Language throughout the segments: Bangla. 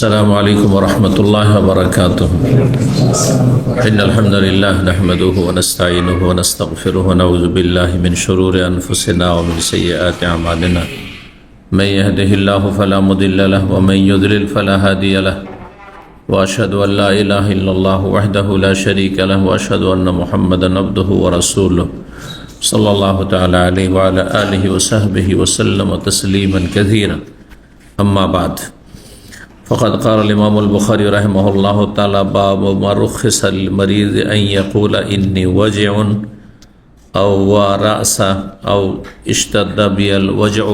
السلام عليكم ورحمة الله وبركاته. إن الحمد لله نحمده ونستعينه ونستغفره ونعوذ بالله من شرور أنفسنا ومن سيئات أعمالنا. من يهده الله فلا مضل له ومن يضلل فلا هادي له. وأشهد أن لا إله إلا الله وحده لا شريك له وأشهد أن محمدا عبده ورسوله صلى الله تعالى عليه وعلى آله وصحبه وسلم تسليما كثيرا. أما بعد، فقد قال الإمام البخاري رحمه الله تعالى: باب ما رخص للمريض أن يقول إني وجع أو رأس أو اشتد بي الوجع،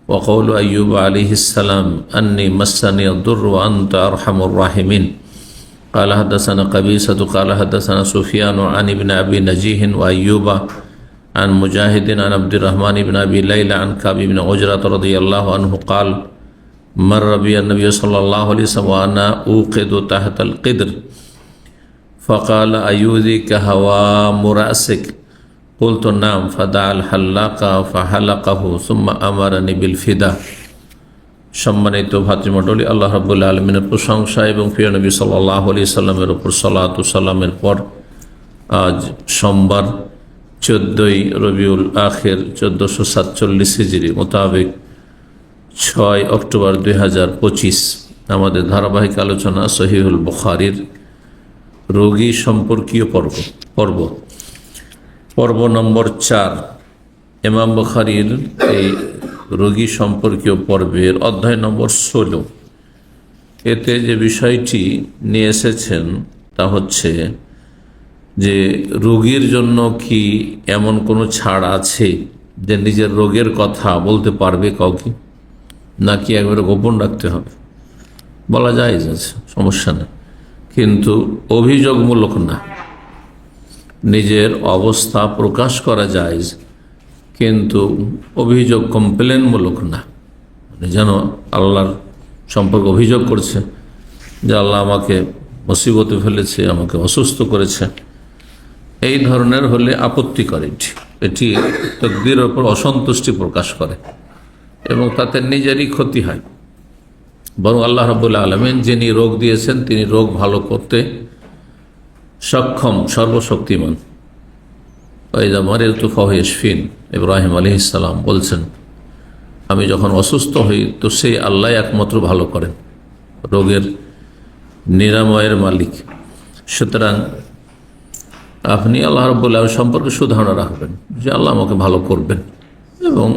وقول أيوب عليه السلام: أني مسني الضر وأنت أرحم الراحمين. قال حدثنا قبيصة قال حدثنا سفيان عن ابن أبي نجيح وأيوب عن مجاهد عن عبد الرحمن بن أبي ليلى عن كعب بن عجرة رضي الله عنه قال: مر بي النبي صلى الله عليه وسلم وأنا أوقد تحت القدر فقال: أيؤذيك هوام رأسك؟ قلت: نعم. فدعا الحلاق فحلقه ثم أمرني بالفداء। সম্মানিত ভাতৃমণ্ডলী, আল্লাহ রাব্বুল আলামিনের প্রশংসা এবং প্রিয় নবী সাল্লাল্লাহু আলাইহি সাল্লামের উপর সালাত ও সালামের পর আজ সোমবার 14ই রবিউল আখির 1447 হিজরি মোতাবেক 6 অক্টোবর 2025 আমাদের ধারাবাহিক আলোচনা সহিহুল বুখারীর রোগী সম্পর্কীয় পর্ব নম্বর 4। ইমাম বুখারীর এই রোগী সম্পর্কীয় পর্বের অধ্যায় নম্বর 16। এতে যে বিষয়টি নিয়ে এসেছেন তা হচ্ছে যে রোগীর জন্য কি এমন কোনো ছাড় আছে যে নিজের রোগের কথা বলতে পারবে কাউকে, নাকি একবারে গোপন রাখতে হবে? বলা যায় আছে, সমস্যা নেই, কিন্তু অভিযোগমূলক না। নিজের অবস্থা প্রকাশ করা যায়, কিন্তু অভিযোগ কমপ্লেনমূলক না। যেন আল্লাহর সম্পর্কে অভিযোগ করছে যে আল্লাহ আমাকে মুসিবতে ফেলেছে, আমাকে অসুস্থ করেছে, এই ধরনের হলে আপত্তি করে। এটি তাকদীরের উপর অসন্তুষ্টি প্রকাশ করে এবং তাতে নিজেরই ক্ষতি হয়। বরং আল্লাহ রাব্বুল আলামিন যিনি রোগ দিয়েছেন তিনি রোগ ভালো করতে সক্ষম, সর্বশক্তিমান। ওয়াইযা মারিদতু ফাহুয়া ইয়াশফিন, ইব্রাহিম আলাইহিস সালাম বলছেন, আমি যখন অসুস্থ হই তো সেই আল্লাহ একমাত্র ভালো করেন, রোগের নিরাময়ের মালিক। সুতরাং আপনি আল্লাহ রাব্বুল আলামিন সম্পর্কে সুধারণা রাখবেন যে আল্লাহ আমাকে ভালো করবেন, এবং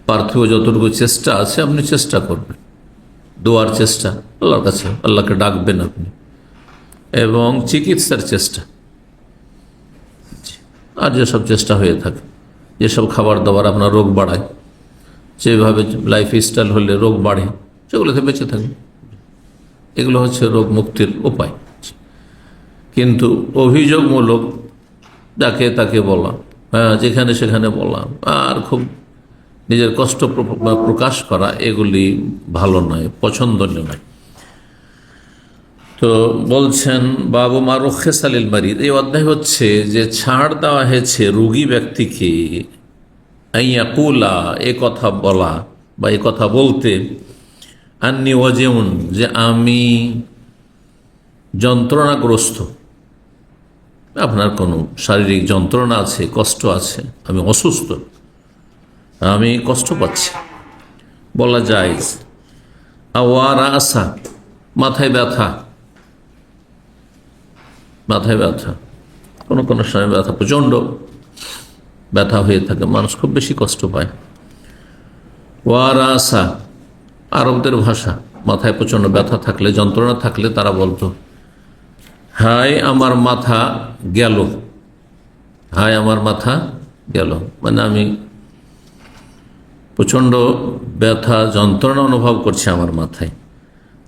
পার্থিব যতটুকু চেষ্টা আছে আপনি চেষ্টা করবেন, দোয়ার চেষ্টা আল্লাহর কাছে, আল্লাহকে ডাকবেন আপনি, এবং চিকিৎসার চেষ্টা। আর যেসব চেষ্টা হয়ে থাকে, যেসব খাবার দাবার আপনার রোগ বাড়ায়, যেভাবে লাইফ স্টাইল হলে রোগ বাড়ে, সেগুলোতে বেঁচে থাকবে। এগুলো হচ্ছে রোগ মুক্তির উপায়। কিন্তু অভিযোগমূলক যাকে তাকে বলা, যেখানে সেখানে বলা, আর খুব নিজের কষ্ট প্রকাশ করা, এগুলি ভালো নয়, পছন্দনীয় নয়। তো বলছেন বাবু মা রুখিসা লিল মারিদ, এই অধ্যায় হচ্ছে যে ছাড় দেওয়া হয়েছে রোগী ব্যক্তিকে আইয়াকুলা, এ কথা বলা বা এ কথা বলতে, আন্নি ওয়াজিউন, যে আমি যন্ত্রণাগ্রস্ত, আপনার কোনো শারীরিক যন্ত্রণা আছে, কষ্ট আছে, আমি অসুস্থ, আমি কষ্ট পাচ্ছি, বলা যায়। আওয়ারা আসা, মাথায় ব্যথা, কোনো কোনো সময় ব্যথা, প্রচণ্ড ব্যথা হয়ে থাকে, মানুষ খুব বেশি কষ্ট পায়। ওয়ারা আসা আরবদের ভাষা, মাথায় প্রচণ্ড ব্যথা থাকলে, যন্ত্রণা থাকলে তারা বলতো, হায় আমার মাথা গেল, হায় আমার মাথা গেল, মানে আমি প্রচণ্ড ব্যথা যন্ত্রণা অনুভব করছি আমার মাথায়।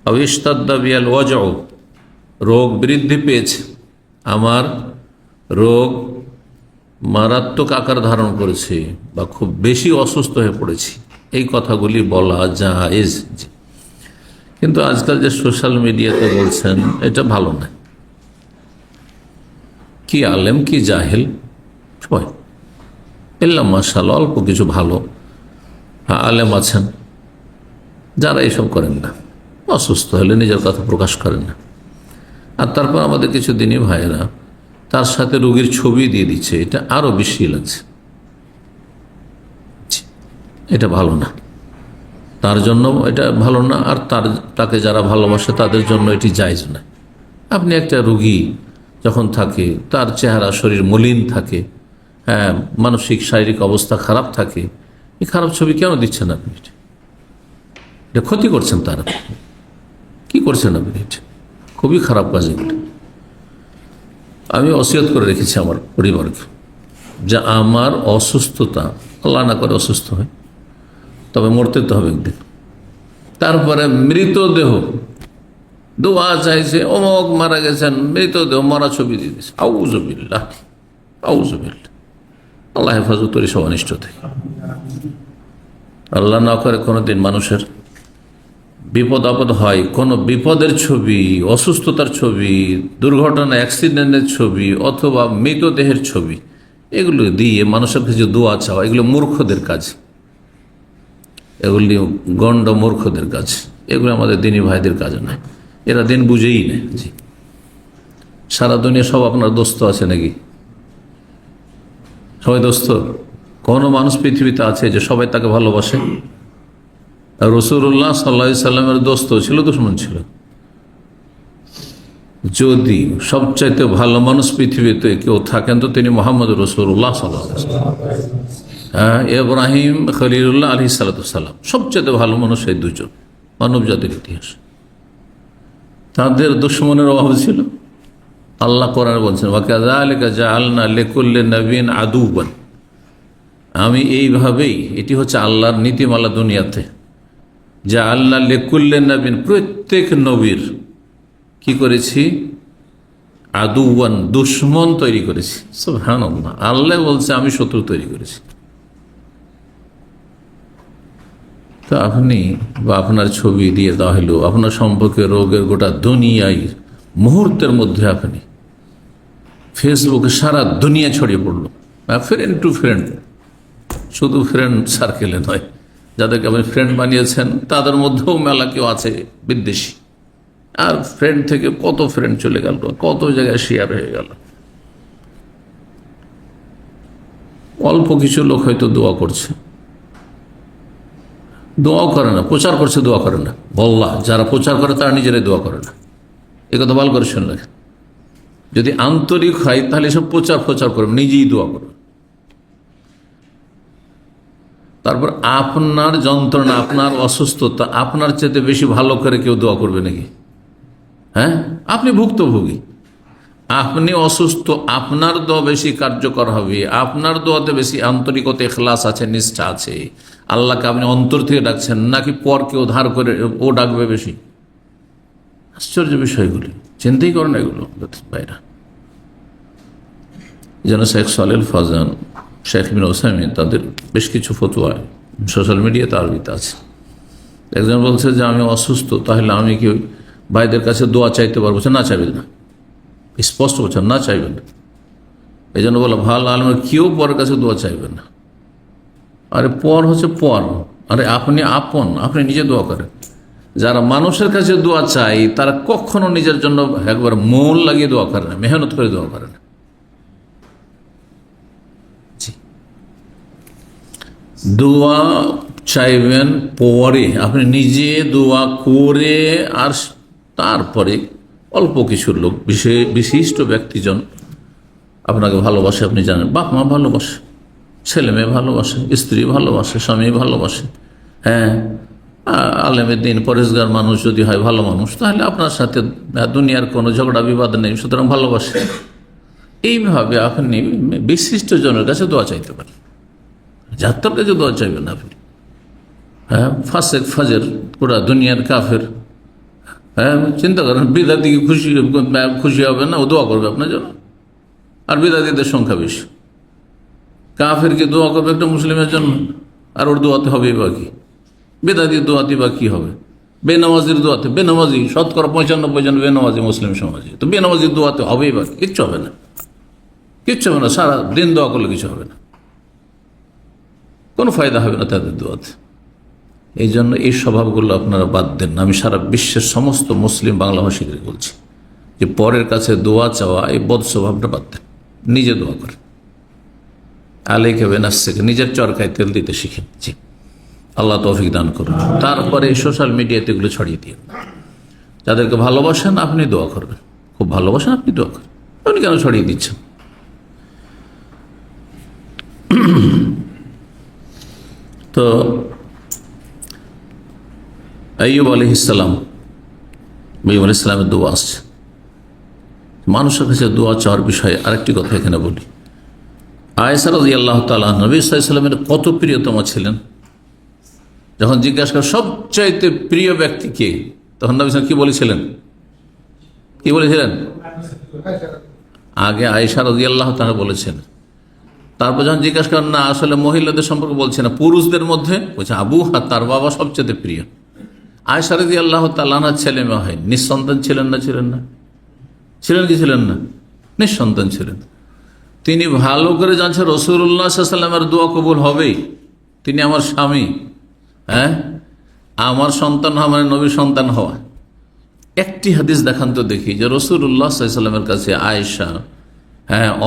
আবিস্তাদ্দা বিয়াল ওয়াজউ, রোগ বৃদ্ধি পেয়েছে, আমার রোগ মারাত্মক আকার ধারণ করেছে বা খুব বেশি অসুস্থ হয়ে পড়েছি, এই কথাগুলি বলা জায়েজ। কিন্তু আজকাল যে সোশ্যাল মিডিয়াতে বলছেন এটা ভালো না। কি আলেম কি জাহেল সবাই, এলাম মাশাআল্লাহ অল্প কিছু ভালো আলেম আছেন যারা এসব করেন না, অসুস্থ হলে নিজের কথা প্রকাশ করেন না। আর তারপর আমাদের কিছু দিনই ভাইয়েরা তার সাথে রোগীর ছবি দিয়ে দিচ্ছে, এটা আরো বেশি লাগছে। এটা ভালো না, তার জন্য এটা ভালো না, আর তাকে যারা ভালোবাসে তাদের জন্য এটি জায়েজ না। আপনি একটা রোগী যখন থাকে, তার চেহারা শরীর মলিন থাকে, হ্যাঁ, মানসিক শারীরিক অবস্থা খারাপ থাকে, এই খারাপ ছবি কেন দিচ্ছেন আপনি? এটা ক্ষতি করছেন, তার কি করছেন আপনি? এটা খুবই খারাপ কাজ। এগুলো আমি ওসিয়ত করে রেখেছি আমার পরিবারকে, যে আমার অসুস্থতা, আল্লাহ না করে অসুস্থ হয়, তবে মরতে তো হবে একদিন। তারপরে মৃতদেহ দোয়া চাইছে, অমুক মারা গেছেন, মৃতদেহ মরা ছবি দিয়ে দিয়েছে। আউযুবিল্লাহ, আউযুবিল্লাহ। আল্লাহ হেফাজত করি সব অনিষ্ট থেকে। আল্লাহ না করে কোনোদিন মানুষের বিপদ আপদ হয়, কোন বিপদের ছবি, অসুস্থতার ছবি, দুর্ঘটনা অ্যাক্সিডেন্টের ছবি অথবা মৃতদেহের ছবি, এগুলো দিয়ে মানুষের কাছে দোয়া চাওয়া, এগুলো মূর্খদের কাজ, এগুলি গণ্ড মূর্খদের কাজ। এগুলো আমাদের দিনী ভাইদের কাজ নয়, এরা দিন বুঝেই নেই। জি, সারা দুনিয়া সব আপনার দোস্ত আছে নাকি? সবাই দোস্ত? কোন মানুষ পৃথিবীতে আছে যে সবাই তাকে ভালোবাসে? রাসূলুল্লাহ সাল্লাল্লাহু আলাইহি সাল্লামের দোস্ত ছিল, দুশমন ছিল? যদি সবচাইতে ভালো মানুষ পৃথিবীতে কেউ থাকেন তো তিনি মুহাম্মদ রাসূলুল্লাহ সাল্লাল্লাহু আলাইহি ওয়াসাল্লাম। হ্যাঁ, ইব্রাহিম খলিলুল্লাহ আলাইহিস সালাম, সবচাইতে ভালো মানুষ এই দুজন মানব জাতির ইতিহাস। তাদের দুশমনের অভাব ছিল। আল্লাহ কোরআনে বলছেন, ওয়া কাযালিকা জাআলনা লিকুল্লি নাবিয়্যিন আদুওয়ান। আমি এইভাবেই, এটি হচ্ছে আল্লাহর নীতিমালা দুনিয়াতে, জাআলনা লিকুল্লি নাবিয়্যিন, প্রত্যেক নবীর কি করেছি? আদুওয়ান, দুশমন তৈরি করেছি। সুবহানাল্লাহ, আল্লাহ বলছে আমি শত্রু তৈরি করেছি। তো আপনি বা আপনার ছবি দিয়ে দেওয়া হলো, আপনার সম্পর্কে রোগের গোটা দুনিয়ায় মুহূর্তের মধ্যে আপনি ফেসবুকে সারা দুনিয়া ছড়িয়ে পড়লো, ফ্রেন্ড টু ফ্রেন্ড, শুধু ফ্রেন্ড সার্কেলে নয়, যাদেরকে আপনি ফ্রেন্ড বানিয়েছেন তাদের মধ্যেও মেলা কেউ আছে বিদ্বেষী, আর ফ্রেন্ড থেকে কত ফ্রেন্ড চলে গেল, কত জায়গায় শেয়ার হয়ে গেল। অল্প কিছু লোক হয়তো দোয়া করছে, দোয়াও করে না, প্রচার করছে, দোয়া করে না। বল্লাহ, যারা প্রচার করে তারা নিজেরাই দোয়া করে না। এ কথা ভালো করে শুনলেন। যদি আন্তরিক হয় তাহলে সব প্রচার করবে, নিজেই দোয়া করবে। তারপর আপনার যন্ত্রণা, আপনার অসুস্থতা আপনার চেয়ে বেশি ভালো করে কেউ দোয়া করবে নাকি? হ্যাঁ, আপনি ভুক্তভোগী, আপনি অসুস্থ, আপনার দোয়া বেশি কার্যকর হবে, আপনার দোয়াতে বেশি আন্তরিকতা, ইখলাস আছে, নিষ্ঠা আছে। আল্লাহকে আপনি অন্তর থেকে ডাকছেন, নাকি পর কেউ ধার করে ও ডাকবে বেশি? আশ্চর্য বিষয়গুলি চিন্তাই করেন এগুলো ভাইরা। যেন শেখ সালেহ ফাজান, শেখ বিন ওসাইমিন, তাদের বেশ কিছু ফতোয়া সোশ্যাল মিডিয়াতে আরবিতে আছে। একজন বলছে যে আমি অসুস্থ, তাহলে আমি কি ভাইদের কাছে দোয়া চাইতে পারবো? না, চাইবেন না, স্পষ্ট বলছেন, না চাইবেন না। এই জন্য বলো, ভালো আলমের কেউ পরের কাছে দোয়া চাইবেন না। আরে পর হচ্ছে পর, আরে আপনি আপন, আপনি নিজে দোয়া করেন। যারা মানুষের কাছে দোয়া চাই তারা কখনো নিজের জন্য একবার মন লাগিয়ে দোয়া করে না, মেহনত করে দোয়া করে না। দোয়া চাইবেন পরে, আপনি নিজে দোয়া করে, আর তারপরে অল্প কিছু লোক, বিশিষ্ট ব্যক্তিজন আপনাকে ভালোবাসে, আপনি জানেন, বাপ মা ভালোবাসে, ছেলে মেয়ে ভালোবাসে, স্ত্রী ভালোবাসে, স্বামী ভালোবাসে, হ্যাঁ, আলেমের দিন পরেশগার মানুষ যদি হয়, ভালো মানুষ, তাহলে আপনার সাথে দুনিয়ার কোনো ঝগড়া বিবাদ নেই, সুতরাং ভালোবাসে। এইভাবে আপনি বিশিষ্ট জনের কাছে দোয়া চাইতে পারেন, যাত্রার কাছে দোয়া চাইবেন আপনি। হ্যাঁ, ফাসেক ফাজের পুরা দুনিয়ার কাফের, হ্যাঁ, চিন্তা করেন, বিদাতিকে খুশি হবে না, ও দোয়া করবে আপনার জন্য? আর বিদাতিদের সংখ্যা বেশি। কাফেরকে দোয়া করবে একটা মুসলিমের জন্য, আর ওর দোয়াতে হবে বা কি? বেদাতির দোয়াতে বা কি হবে? বেনামাজির দোয়াতে, বেনামাজি 95% বেনামাজি মুসলিম সমাজে, তো বেনামাজির দোয়াতে হবেই বা কিচ্ছু হবে না, কিচ্ছু হবে না। সারা দিন দোয়া করলে কিছু হবে না, কোনো ফায়দা হবে না তাদের দোয়াতে। এই জন্য এই স্বভাবগুলো আপনারা বাদ দেন। আমি সারা বিশ্বের সমস্ত মুসলিম বাংলাভাষীকে বলছি যে পরের কাছে দোয়া চাওয়া এই বদ স্বভাবটা বাদ দেন, নিজে দোয়া করেন। আলাইকা বিনাফসিকা, নিজের চরকায় তেল দিতে শিখেন। জি, আল্লাহ তৌফিক দান করুন। তারপরে সোশ্যাল মিডিয়াতে এগুলো ছড়িয়ে দিয়ে যাদেরকে ভালোবাসেন আপনি দোয়া করবেন, খুব ভালোবাসেন আপনি দোয়া করবেন, আপনি কেন ছড়িয়ে দিচ্ছেন? তো আইয়ুব আলাইহিসসালামের দোয়া আসছে। মানুষের কাছে দোয়া চাওয়ার বিষয়ে আরেকটি কথা এখানে বলি। আয়েশা রাদিয়াল্লাহু তাআলা নবী সাল্লাল্লাহু আলাইহি ওয়াসাল্লামের কত প্রিয়তম ছিলেন। যখন জিজ্ঞাসা করেন সবচাইতে প্রিয় ব্যক্তি কে, তখন নবী সাল্লাল্লাহু কি বলেছিলেন? কি বলেছিলেন? আগে আয়েশা রাদিয়াল্লাহু তাআলা বলেছেন। তারপর যখন জিজ্ঞাসা করেন না আসলে মহিলাদের সম্পর্কে বলছে না, পুরুষদের মধ্যে বলছে আবু হা, তার বাবা সবচেয়ে প্রিয়। আয়েশা রাদিয়াল্লাহু তাআলা ছেলে মেয়ে হয়, নিঃসন্তান ছিলেন না? ছিলেন না? ছিলেন কি ছিলেন না? নিঃসন্তান ছিলেন। তিনি ভালো করে জানছেন রাসূলুল্লাহ সাল্লাল্লাহু আলাইহি ওয়াসাল্লামের দোয়া কবুল হবেই। তিনি আমার স্বামী, হ্যাঁ, আমার সন্তান হওয়া মানে নবীর সন্তান হওয়া। একটি হাদিস দেখান তো দেখি যে রাসূলুল্লাহ সাল্লাল্লাহু আলাইহি ওয়াসাল্লামের কাছে আয়েশা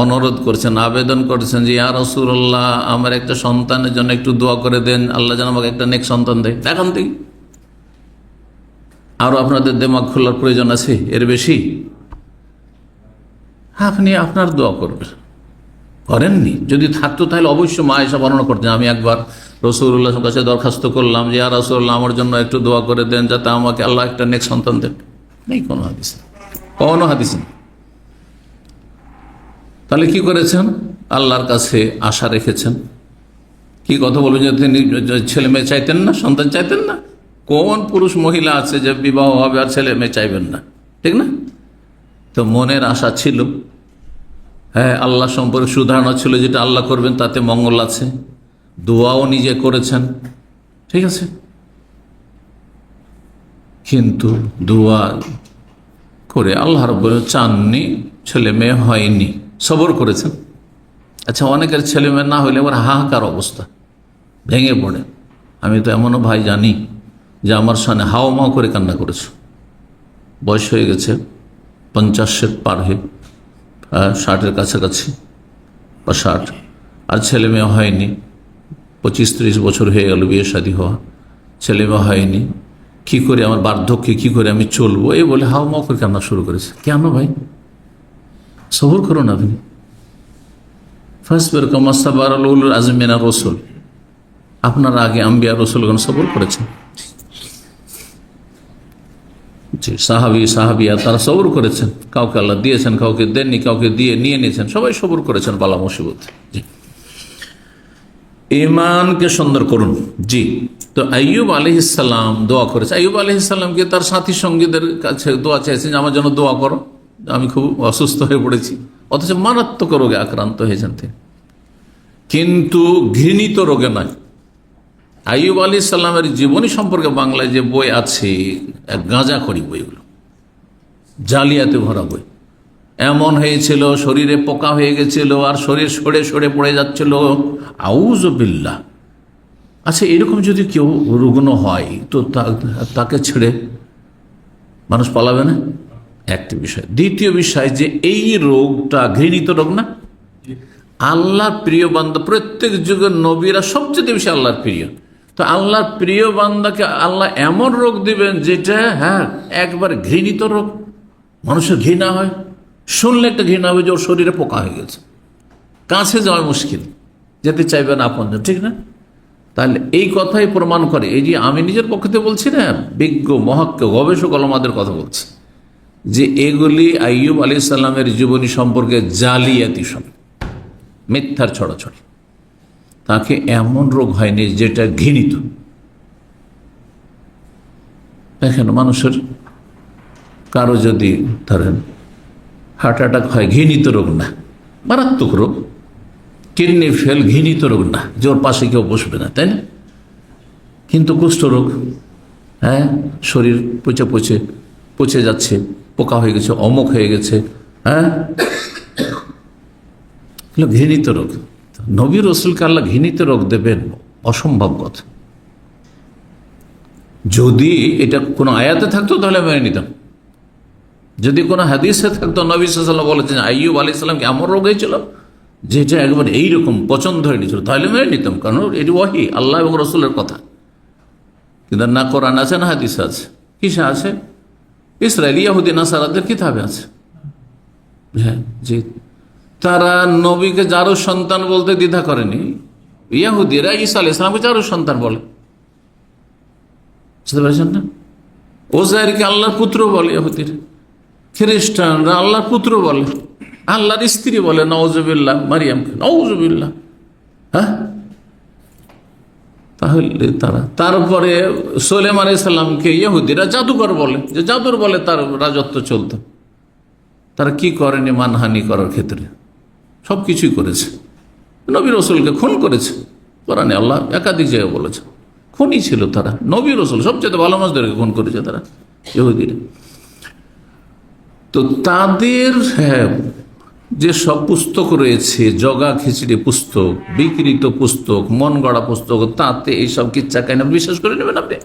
অনুরোধ করছেন, আবেদন করছেন যে ইয়া রাসূলুল্লাহ আমার একটা সন্তানের জন্য একটু দোয়া করে দেন, আল্লাহ যেন আমাকে একটা নেক সন্তান দেয়। দেখান দেখি। আরো আপনাদের দিমাগ খোলার প্রয়োজন আছে এর বেশি? আপনি আপনার দোয়া করবেন, করেননি। যদি থাকতো তাহলে অবশ্যই মা আয়েশা বর্ণনা করতেন, আমি একবার রাসূলুল্লাহর কাছে দরখাস্ত করলাম যে ইয়া রাসূলুল্লাহ আমার জন্য একটু দোয়া করে দেন যাতে আমাকে আল্লাহ একটা নেক সন্তান দেন। নেই কোনো হাদিস, কোনো হাদিস নেই। তাহলে কি করেছেন? আল্লাহর কাছে আশা রেখেছেন। কি কথা বলবেন যে তিনি ছেলে মেয়ে চাইতেন না, সন্তান চাইতেন না? কোন পুরুষ মহিলা আছে যে বিবাহ হবে আর ছেলে মেয়ে চাইবেন না? ঠিক না? তো মনের আশা ছিল, হ্যাঁ, আল্লাহ সম্পর্কে সুধারণা ছিল যেটা আল্লাহ করবেন তাতে মঙ্গল আছে। দোয়াও নিজে করেছেন, ঠিক আছে। কিন্তু দোয়া করে আল্লাহ রাব্বুল চাননি, ছেলে মেয়ে হয়নি, সবর করেছেন। আচ্ছা, অনেকের ছেলে মেয়ে না হইলে এবার হাহাকার অবস্থা, ভেঙে পড়ে। আমি তো এমনও ভাই জানি যে আমার সামনে হাও মাও করে কান্না করেছে, বয়স হয়ে গেছে 50-এর পার হয়ে 60-এর কাছাকাছি বা 60, আর ছেলে মেয়ে হয়নি। 25-30 বছর হয়ে গেল বিয়ে শাদী হওয়া, ছেলে মেয়ে হয়নি। কি করে আমার বার্ধক্যে কি করে আমি চলবো এই বলে হাও মাও করে কান্না শুরু করেছে। কেন ভাই? সবর করুন আপনি। ফাসবির কামা সাবারা উলুল আজমি মিনার রাসূল, আপনার আগে আম্বিয়া রাসূলগণ সবর করেছেন। জি, সাহাবিয়া তারা সবর করেছেন। কাউকে আল্লাহ দিয়েছেন, কাউকে দেননি, কাউকে দিয়ে নিয়ে নিয়েছেন, সবাই সবর করেছেন বালা মুসিবত। জি, ঈমানকে সুন্দর করুন। জি, তো আইয়ুব আলাইহিসসালাম দোয়া করেছে। আইয়ুব আলাইহিসসালামকে তার সাথী সঙ্গীদের কাছে দোয়া চাইছেন যে আমার জন্য দোয়া করো, আমি খুব অসুস্থ হয়ে পড়েছি, অথচ মারাত্মক রোগে আক্রান্ত হয়েছেন তিনি, কিন্তু ঘৃণিত রোগে নয়। আইয়ুব আলাইহিসসালামের জীবনী সম্পর্কে বাংলায় যে বই আছে, গাঁজাখড়ি বইগুলো, জালিয়াতে ভরা বই। এমন হয়েছিল শরীরে পোকা হয়ে গেছিল আর শরীর সরে সরে পড়ে যাচ্ছিল, আউযু বিল্লাহ। আচ্ছা, এরকম যদি কেউ রুগ্ন হয় তো তাকে ছেড়ে মানুষ পালাবে না? একটি বিষয়। দ্বিতীয় বিষয় যে এই রোগটা ঘৃণিত রোগ না, আল্লাহর প্রিয় বান্দা, প্রত্যেক যুগের নবীরা সবচেয়ে বেশি আল্লাহর প্রিয়। তো আল্লাহর প্রিয় বান্দাকে আল্লাহ এমন রোগ দিবেন যেটা একবার ঘৃণিত রোগ, মানুষের ঘৃণা হয়, শুনলে একটা ঘৃণা হবে যে ওর শরীরে পোকা হয়ে গেছে, কাছে যাওয়া মুশকিল, যেতে চাইবে না আপনজন, ঠিক না? তাহলে এই কথাই প্রমাণ করে, এই যে আমি নিজের পক্ষে বলছি না, বিজ্ঞ মহাক্ক গবেষক আলেমদের কথা বলছি, যে এগুলি আইয়ুব আলাইহিসসালামের জীবনী সম্পর্কে জালিয়াতি সব, মিথ্যার ছড়াছড়ি। তাকে এমন রোগ হয়নি যেটা ঘৃণিত। দেখেন, মানুষের কারো যদি ধরেন হার্ট অ্যাটাক হয়, ঘৃণিত রোগ না, মারাত্মক রোগ। কিডনি ফেল, ঘৃণিত রোগ না, যে ওর পাশে কেউ বসবে না, তাই না? কিন্তু কুষ্ঠরোগ, শরীর পচে পচে পচে যাচ্ছে, পোকা হয়ে গেছে, অমুক হয়ে গেছে, ঘৃণিত রোগ। নবী রাসূলকে আল্লাহ ঘৃণিত রোগ দেবেন, অসম্ভব কথা। যদি এটা কোনো আয়াতে থাকতো তাহলে মেনে নিতাম, যদি কোনো হাদিসে থাকতো নবী সাল্লাল্লাহু আলাইহি ওয়াসাল্লাম বলেছেন আইয়ুব আলাইহিস সালামকে এমন রোগ হয়েছিল যেটা একবার এইরকম পছন্দ হয়ে নিয়েছিল, তাহলে মেনে নিতাম, কারণ এটি ওয়াহি, আল্লাহ এবং রসুলের কথা। কিন্তু না কোরআন আছে না হাদিস আছে, কিসে আছে? ইসরায়েলি ইহুদি নাসারাদের কিতাবে আছে। হ্যাঁ, যে তারা নবীকে যারও সন্তান বলতে দ্বিধা করেনি। ইহুদিরা ঈসা আলাইহিস সালামকে যারও সন্তান বলে, বুঝতে পেরেছেন না? ওজাইরকে আল্লাহর পুত্র বলে ইহুদিরা, খ্রিস্টানরা আল্লাহর পুত্র বলে, আল্লাহর স্ত্রী বলে নাউজুবিল্লাহ মারিয়ামকে, নাউজুবিল্লাহ। হ্যাঁ, তাহলে তারপরে সুলাইমান আলাইহিস সালামকে ইহুদিরা জাদুকর বলে, যে জাদুর বলে তার রাজত্ব চলত। তারা কি করেনি মানহানি করার ক্ষেত্রে? সব কিছুই করেছে। নবী রসুলকে খুন করেছে, কোরআনে আল্লাহ একাধিক জায়গায় বলেছে খুনই ছিল তারা। নবী রসুল সবচেয়ে ভালো মানুষদেরকে খুন করেছে তারা, ইহুদিরা। তো তাদের যে সব পুস্তক রয়েছে, জগা খিচড়ি পুস্তক, বিকৃত পুস্তক, মন গড়া পুস্তক, তাতে এইসব কিচ্ছা কাহিনী বিশ্বাস করে নেবেন আপনি?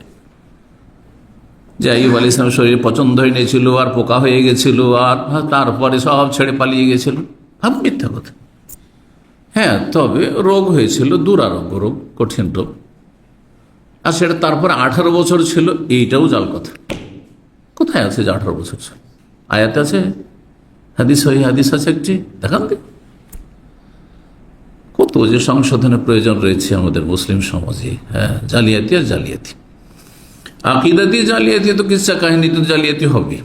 যে আইয়ুব আলাইহিস সালামের শরীরে পছন্দ হয়ে নিয়েছিল, আর পোকা হয়ে গেছিল, আর তারপরে সব ছেড়ে পালিয়ে গেছিল, ভাব মিথ্যা কথা। হ্যাঁ, তবে রোগ হয়েছিল, দুরারোগ্য রোগ, কঠিন রোগ, আর সেটা তারপরে 18 বছর ছিল, এইটাও জাল কথা। কোথায় আছে যে 18 বছর ছিল? আয়াত আছে, হাদিস আছে একটি, দেখান দিন। কত যে সংশোধনের প্রয়োজন রয়েছে আমাদের মুসলিম সমাজে। হ্যাঁ, জালিয়াতি আর জালিয়াতি, আকিদাতি জালিয়াতি, তো কিচ্ছা কাহিনী তো জালিয়াতি হবে,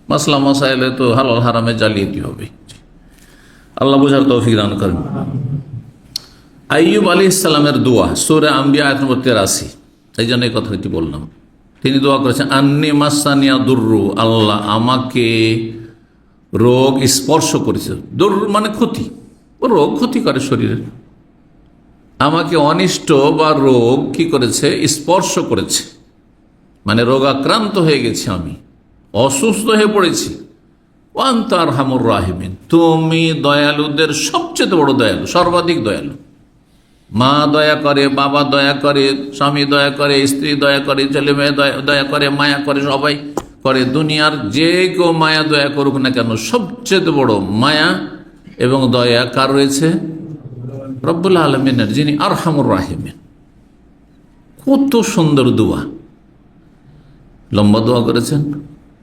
মাসলা মাসাইলে তো হালাল হারামে জালিয়াতি হবে। আল্লাহ বুঝার তৌফিক দান করেন। আইয়ুব আলাইহিস সালামের দোয়া, সূরা আম্বিয়া আয়াত নম্বর 83, এই জন্য এই কথাটি বললাম। তিনি দোয়া করেছেন আন্নি মাসানিয়া দুররু, আল্লাহ আমাকে রোগ স্পর্শ করেছে। দুর মানে ক্ষতি, রোগ ক্ষতি করে শরীরের। আমাকে অনিষ্ট বা রোগ কি করেছে? স্পর্শ করেছে, মানে রোগাক্রান্ত হয়ে গেছি, আমি অসুস্থ হয়ে পড়েছি। ওয়ান্তা আরহামুর রাহিমিন, তুমি দয়ালুদের সবচেয়ে বড় দয়ালু, সর্বাধিক দয়ালু। মা দয়া করে, বাবা দয়া করে, স্বামী দয়া করে, স্ত্রী দয়া করে, ছেলে মেয়ে দয়া করে, মায়া করে, সবাই করে। দুনিয়ার যে কেউ মায়া দয়া করুক না কেন, সবচেয়ে বড় মায়া এবং দয়া কার রয়েছে? রব্বুল আলামিনের, যিনি আরহামুর রাহিমিন। কত সুন্দর দোয়া, লম্বা দোয়া করেছেন।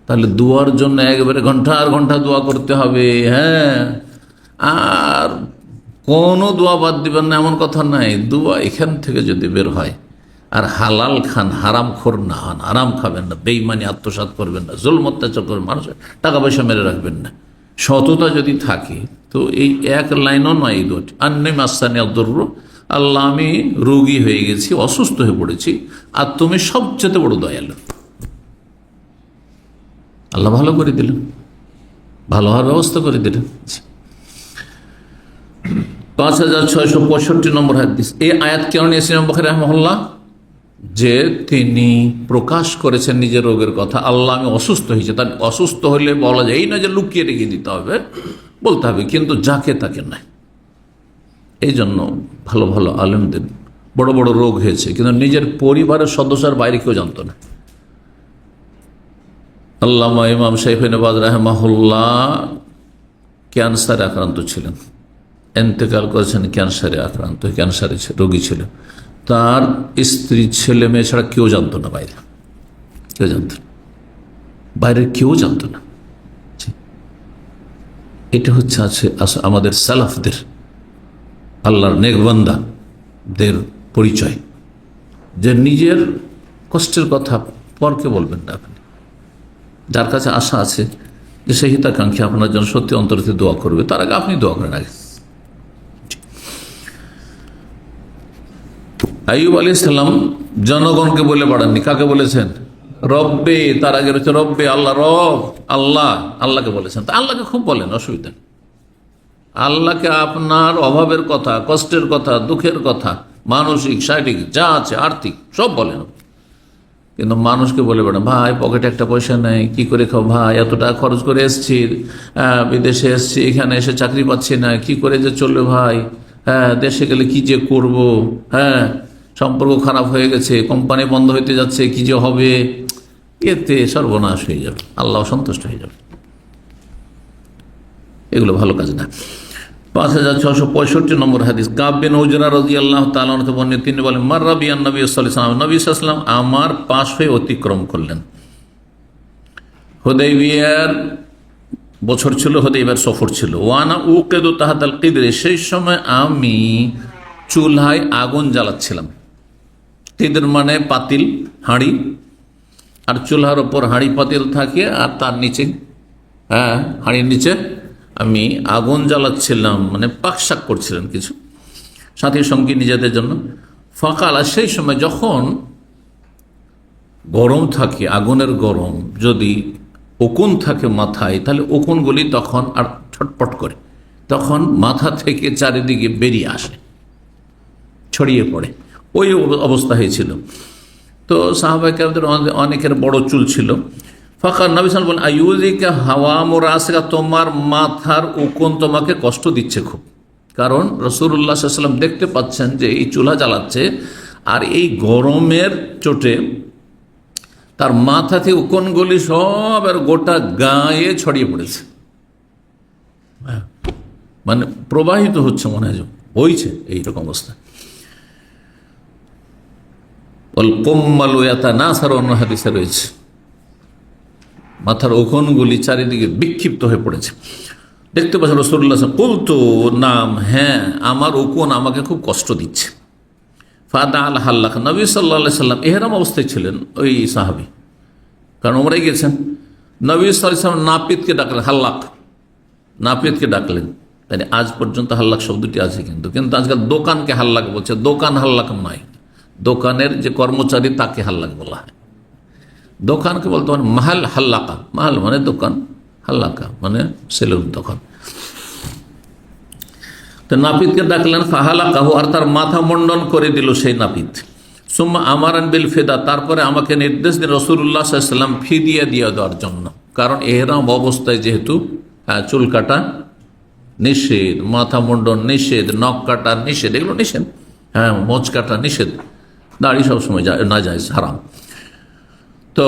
তাহলে দোয়ার জন্য একবারে ঘন্টার ঘন্টা দোয়া করতে হবে। হ্যাঁ, আর কোনো দোয়া বাদ দিবেন না এমন কথা নাই। দোয়া এখান থেকে যদি বের হয়, আর হালাল খান, হারাম খোর না হন, হারাম খাবেন না, বেঈমানি আত্মসাৎ করবেন না, জুলম অত্যাচার করবেন, মানুষের টাকা পয়সা মেরে রাখবেন না, সততা যদি থাকে, তো এই এক লাইনও নয় এই দোয়াটি। আন্নি মাসানি আদ-দুরর, আল্লাহ আমি রোগী হয়ে গেছি, অসুস্থ হয়ে পড়েছি, আর তুমি সবচেয়ে বড় দয়ালু। আল্লাহ ভালো করে দিলেন, ভালো হওয়ার ব্যবস্থা করে দিলেন। 5665 নম্বর হাদিস। এই আয়াত কেন নিয়েছেন ইমাম বুখারী রাহিমাহুল্লাহ? যে তিনি প্রকাশ করেছেন নিজের রোগের কথা, আল্লাহ আমি অসুস্থ হয়েছি। তার অসুস্থ হলে বলা যায়, এই না যে লুকিয়ে রেখে দিতে হবে, বলতে হবে, কিন্তু যাকে তাকে নাই। এই জন্য ভালো ভালো আলেমদের বড় বড় রোগ হয়েছে, কিন্তু নিজের পরিবারের সদস্যের বাইরে কেউ জানতো না। আল্লামা ইমাম শাইখুন বাজ রাহিমাহুল্লাহ ক্যান্সারে আক্রান্ত ছিলেন, ইন্তেকাল করেছেন ক্যান্সারে আক্রান্ত, ক্যান্সারে রোগী ছিল। তার স্ত্রী, ছেলে মেয়ে ছাড়া কেউ জানতো না, বাইরে কেউ জানতো না, বাইরের কেউ জানতো না। এটা হচ্ছে আছে আমাদের সালাফদের, আল্লাহর নেক বান্দাদের পরিচয়, যে নিজের কষ্টের কথা পরকে বলবেন না। আপনি যার কাছে আশা আছে যে সেই হিতাকাঙ্ক্ষী আপনার জন্য সত্যি অন্তরতে দোয়া করবে, তার আগে আপনি দোয়া করেন আগে। আইয়ুব আলাইহিস সালাম জনগণকে বলে বাড়াননি, কাকে বলেছেন? রব্বে, তার আগে রয়েছে রব্বে, আল্লাহ, রব আল্লাহ, আল্লাহকে বলেছেন। তা আল্লাহকে খুব বলেন, অসুবিধা নেই। আল্লাহকে আপনার অভাবের কথা, কষ্টের কথা, দুঃখের কথা, মানসিক, শারীরিক যা আছে, আর্থিক সব বলেন। কিন্তু মানুষকে বলে বেড়ান, ভাই পকেটে একটা পয়সা নেই, কি করে খাও ভাই, এত টাকা খরচ করে এসছি, বিদেশে এসছি, এখানে এসে চাকরি পাচ্ছি না, কি করে যে চলবে ভাই, হ্যাঁ দেশে গেলে কি যে করব, হ্যাঁ সম্পর্ক খারাপ হয়ে গেছে, কোম্পানি বন্ধ হইতে যাচ্ছে, কি যে হবে, এতে সর্বনাশ হয়ে যাবে, আল্লাহ সন্তুষ্ট হয়ে যাবে। এগুলো ভালো কাজ না। 5665 নম্বর হাদিস, কাব বিন উজরা রাদিয়াল্লাহু তাআলা আনহু বর্ণিত, তিনি বলেন, মাররা বিয়ান নবী সাল্লাল্লাহু আলাইহি ওয়াসাল্লাম, নবী সাল্লাল্লাহু আলাইহি ওয়াসাল্লাম আমার পাশ হয়ে অতিক্রম করলেন। হুদাইবিয়ার বছর ছিল, হুদাইবিয়ার সফর ছিল। ওয়ানা উকিদু তাহতাল কিদরে, সেই সময় আমি চুলহায় আগুন জ্বালাচ্ছিলাম। কিদর মানে পাতিল, হাঁড়ি, আর চুলহার ওপর হাঁড়ি পাতিল থাকে, আর তার নিচে, হাঁড়ির নিচে আমি আগুন জ্বালাচ্ছিলাম, মানে পাকশাক করছিলেন কিছু সাথী সঙ্গী নিজেদের জন্য। ফাকাল, সেই সময় যখন গরম থাকে, আগুনের গরম, যদি উকুন থাকে মাথায়, তাহলে উকুনগুলি তখন আর ছটপট করে, তখন মাথা থেকে চারিদিকে বেরিয়ে আসে, ছড়িয়ে পড়ে। ওই অবস্থা হয়েছিল। তো সাহাবায়ে কেরামদের অনেকের বড় চুল ছিল। ফাকার নবী সাল্লাল্লাহু আলাইহি ওয়াসাল্লাম, আইয়ুযিকা হাওয়া মুরাসিকা, তোমার মাথার উকুন তোমাকে কষ্ট দিচ্ছে খুব। কারণ রাসূলুল্লাহ সাল্লাল্লাহু আলাইহি ওয়াসাল্লাম দেখতে পাচ্ছেন যে এই চুলা জ্বালাচ্ছে, আর এই গরমের চোটে তার মাথা থেকে উকুনগুলি সব আর গোটা গায়ে ছড়িয়ে পড়েছে, মানে প্রবাহিত হচ্ছে, মনে হয় বইছে, এইরকম অবস্থা। অন্য হাদিসে রয়েছে মাথার উকুনগুলি চারিদিকে বিক্ষিপ্ত হয়ে পড়েছে। দেখতে পাচ্ছেন রাসূলুল্লাহ কুলতু, নাম, হ্যাঁ, আমার উকুন আমাকে খুব কষ্ট দিচ্ছে। ফাদা আল হাল্লাক, নবী সাল্লাল্লাহু আলাইহি সাল্লাম ইহরাম অবস্থায় ছিলেন ওই সাহাবী, কারণ ওমরায় গেছেন। নবী সাল্লাল্লাহু আলাইহি সাল্লাম নাপিতকে ডাকলেন, হাল্লাক, নাপিতকে ডাকলেন। তাই আজ পর্যন্ত হাল্লাক শব্দটি আছে, কিন্তু আজকাল দোকানকে হাল্লাক বলছে, দোকান হাল্লাক নয়, দোকানের যে কর্মচারী তাকে হাল্লাক বলা হয়। দোকানকে বলতে মানে মাহাল হাল্লাকা, মাহাল মানে দোকান, হাল্লাকা মানে সেলুন দোকান। তো নাপিতকে ডাকলেন, ফাহালাকাহু, আর তার মাথা মন্ডন করে দিল সেই নাপিত। সুম্মা আমারান বিল ফিদা, তারপরে আমাকে নির্দেশ দিন রাসূলুল্লাহ সাল্লাল্লাহু আলাইহি ওয়াসাল্লাম ফিদিয়া দিয়ে দেওয়ার জন্য। কারণ ইহরাম অবস্থায় যেহেতু চুল কাটা নিষেধ, মাথা মুন্ডন নিষেধ, নখ কাটা নিষেধ, এগুলো নিষেধ, মোচ কাটা নিষেধ, দাড়ি সবসময় না যায়, হারাম। তো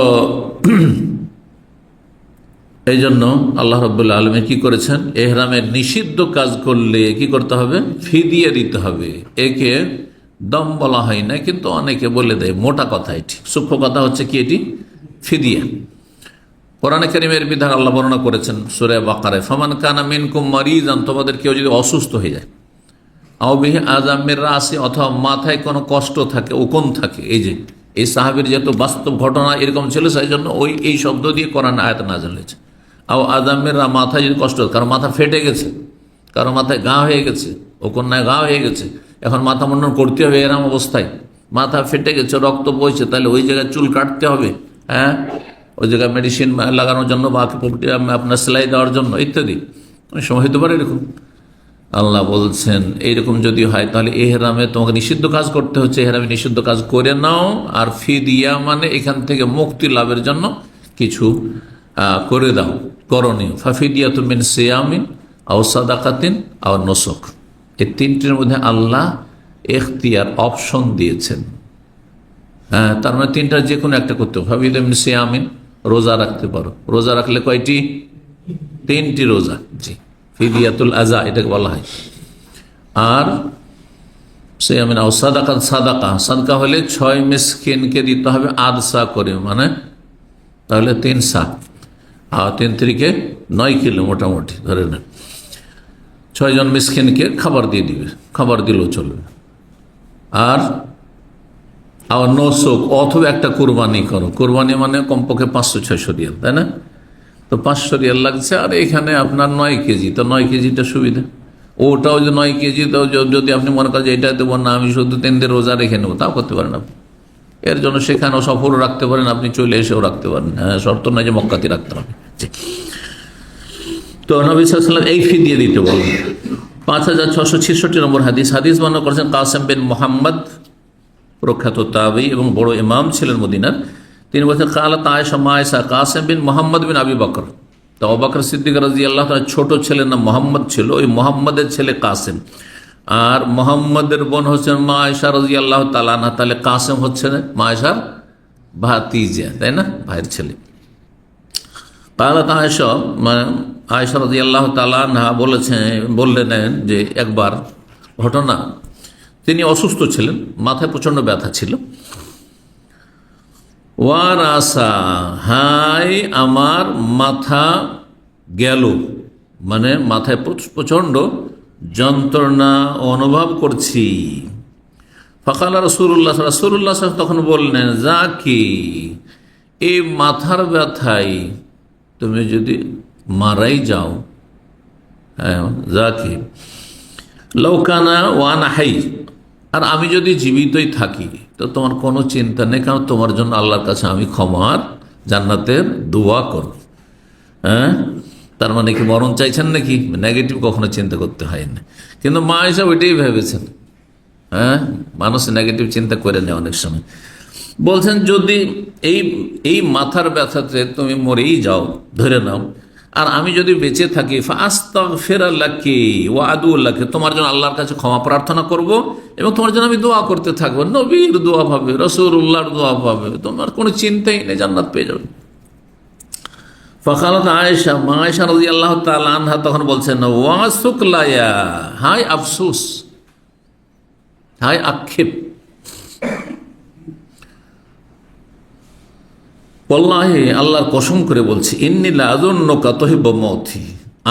এই জন্য আল্লাহ রাব্বুল আলামিন কি করেছেন, ইহরামের নিষিদ্ধ কাজ করলে কি করতে হবে, ফিদিয়া দিতে হবে। একে দম বলা হয় না, কিন্তু অনেকে বলে দেয়, মোটা কথা এটি, সূক্ষ্ম কথা হচ্ছে কি, এটি ফিদিয়া। কোরআনে কারীমের বিধান আল্লাহ বর্ণনা করেছেন সূরা বাকারায়, ফামান কানা মিনকুম মারিজান, তোমাদের কেউ যদি অসুস্থ হয়ে যায়, আও বিহি আযাম মির রাসি, অথবা মাথায় কোনো কষ্ট থাকে, উকুন থাকে। এই সাহাবীর যেহেতু বাস্তব ঘটনা এরকম ছিল, সেই জন্য এই শব্দ দিয়ে কোরআন আয়াত নাযিল হয়েছে। আও আযাম মির, মাথায় যদি কষ্ট, কারো মাথা ফেটে গেছে, কারো মাথায় ঘা হয়ে গেছে, উকুন্নায় ঘা হয়ে গেছে, এখন মাথা মুন্ডন করতে হবে এরম অবস্থায়, মাথা ফেটে গেছে, রক্ত বইছে, তাহলে ওই জায়গায় চুল কাটতে হবে, ওই জায়গায় মেডিসিন লাগানোর জন্য বা আপনার সেলাই দেওয়ার জন্য ইত্যাদি সময় হতে পারে এরকম। আল্লাহ বলছেন এইরকম যদি হয় তাহলে ইহরামে তোমাকে নিষিদ্ধ কাজ করতে হচ্ছে, ইহরামে নিষিদ্ধ কাজ করে নাও। আর ফিদিয়া মানে এখান থেকে মুক্তি লাভের জন্য কিছু করে দাও, করণীয়। ফাফিদিয়াতুন মিন সিয়ামিন আও সাদাকাতিন আও নুসুক, এই তিনটির মধ্যে আল্লাহ এখতিয়ার, অপশন দিয়েছেন। তার মানে তিনটার যে কোনো একটা করতে হবে। ফাফিদিয়াতুন মিন সিয়ামিন, রোজা রাখতে পারো, রোজা রাখলে কয়টি, 3টি রোজা, জি, ফিদিয়াতুল আজা এটাকে বলা হয়। আর সিয়ামিন আও সাদাকাত, সাদাকা হলে 6 মিসকিনকে দিতে হবে আধসা করে, মানে তাহলে 3 সা, আর 3 3 9 কিলো মোটামুটি ধরে নেন। 6 জন মিসকিনকে খাবার দিয়ে দিবে, খাবার দিলেও চলবে। আর নসুক, অথবা একটা কোরবানি করো, কোরবানি মানে কমপক্ষে 500-600 রিয়াল, তাই না? তো 500 রিয়াল লাগছে, আর এখানে আপনার 9 কেজি, তো 9 কেজিটা সুবিধা। ওটাও যে 9 কেজি, তো যদি আপনি মনে করেন যে এটা দেবো না, আমি শুধু 3 দিন রোজা রেখে নেবো, তাও করতে পারেন আপনি। এর জন্য সেখানেও সফরও রাখতে পারেন, আপনি চলে এসেও রাখতে পারেন, শর্ত নয় যে মক্কাতে রাখতে হবে। তো নবী সাল্লাল্লাহু আলাইহি ওয়াসাল্লাম এই ফিদিয়া দিতে বলেন। 5666 নম্বর হাদিস বর্ণনা করেছেন কাসেম বিন মুহাম্মদ, প্রখ্যাত তাবী এবং বড় ইমাম ছিলেন মদিনার। তিনি বলছেন, কালাত আয়েশা, মা আয়েশা, কাসেম বিন মুহাম্মদ বিন আবি বকর, তো আবু বকর সিদ্দিক রাদিয়াল্লাহু তাআলা ছোট ছেলের নাম মুহাম্মদ ছিল, ওই মুহাম্মদের ছেলে কাসেম। আর মোহাম্মদের বোন হচ্ছেন মা আয়েশা রাদিয়াল্লাহু তাআলা আনহা, তাহলে কাসেম হচ্ছে মা আয়েশার ভাতিজা, তাই না, ভাইয়ের ছেলে। আয়েশা রাদিয়াল্লাহু তাআলা আনহা বললেন যে একবার ঘটনা, তিনি অসুস্থ ছিলেন, মাথায় প্রচণ্ড ব্যথা ছিল। ওয়ারাসা, হাই আমার মাথা গেল, মানে মাথায় প্রচণ্ড যন্ত্রণা অনুভব করছি। ফাকালা রাসূলুল্লাহ তখন বললেন, যা কি এই মাথার ব্যথায় তুমি যদি মারাই যাও, যা কি লাউকানা ওয়ানা হাই, আর আমি যদি জীবিতই থাকি তো তোমার কোনো চিন্তা নেই, কারণ তোমার জন্য আল্লাহর কাছে আমি ক্ষমার জান্নাতের দোয়া করব। হ্যাঁ, তার মানে কি মরণ চাইছেন নাকি? নেগেটিভ কখনো চিন্তা করতে হয় না, কিন্তু মা আয়েশা ওইটাই ভেবেছেন। হ্যাঁ, মানুষ নেগেটিভ চিন্তা করে নেয় অনেক সময়। বলছেন যদি এই মাথার ব্যথাতে তুমি মরেই যাও, ধরে নাও, আর আমি যদি বেঁচে থাকি, ফাস্তাগফিরুল্লাহি ওয়া আদুল্লাহি, তোমার জন্য আল্লাহর কাছে ক্ষমা প্রার্থনা করব এবং তোমার জন্য আমি দোয়া করতে থাকবো, নবীর দোয়া পাবে, রাসূলুল্লাহর দোয়া পাবে, তোমার কোনো চিন্তাই নেই, জান্নাত পেয়ে যাবে। ফাকালাত আয়েশা, মা আয়েশা রাদিয়াল্লাহু তাআলা আনহা তখন বলছেন, ওয়া সুকলায়া, হায় আফসোস, হায় আক্ষেপ, ওয়াল্লাহি আল্লাহর কসম করে বলছি, ইন্নী লা আযুন্নুকা তুহিব্বু মাউতি,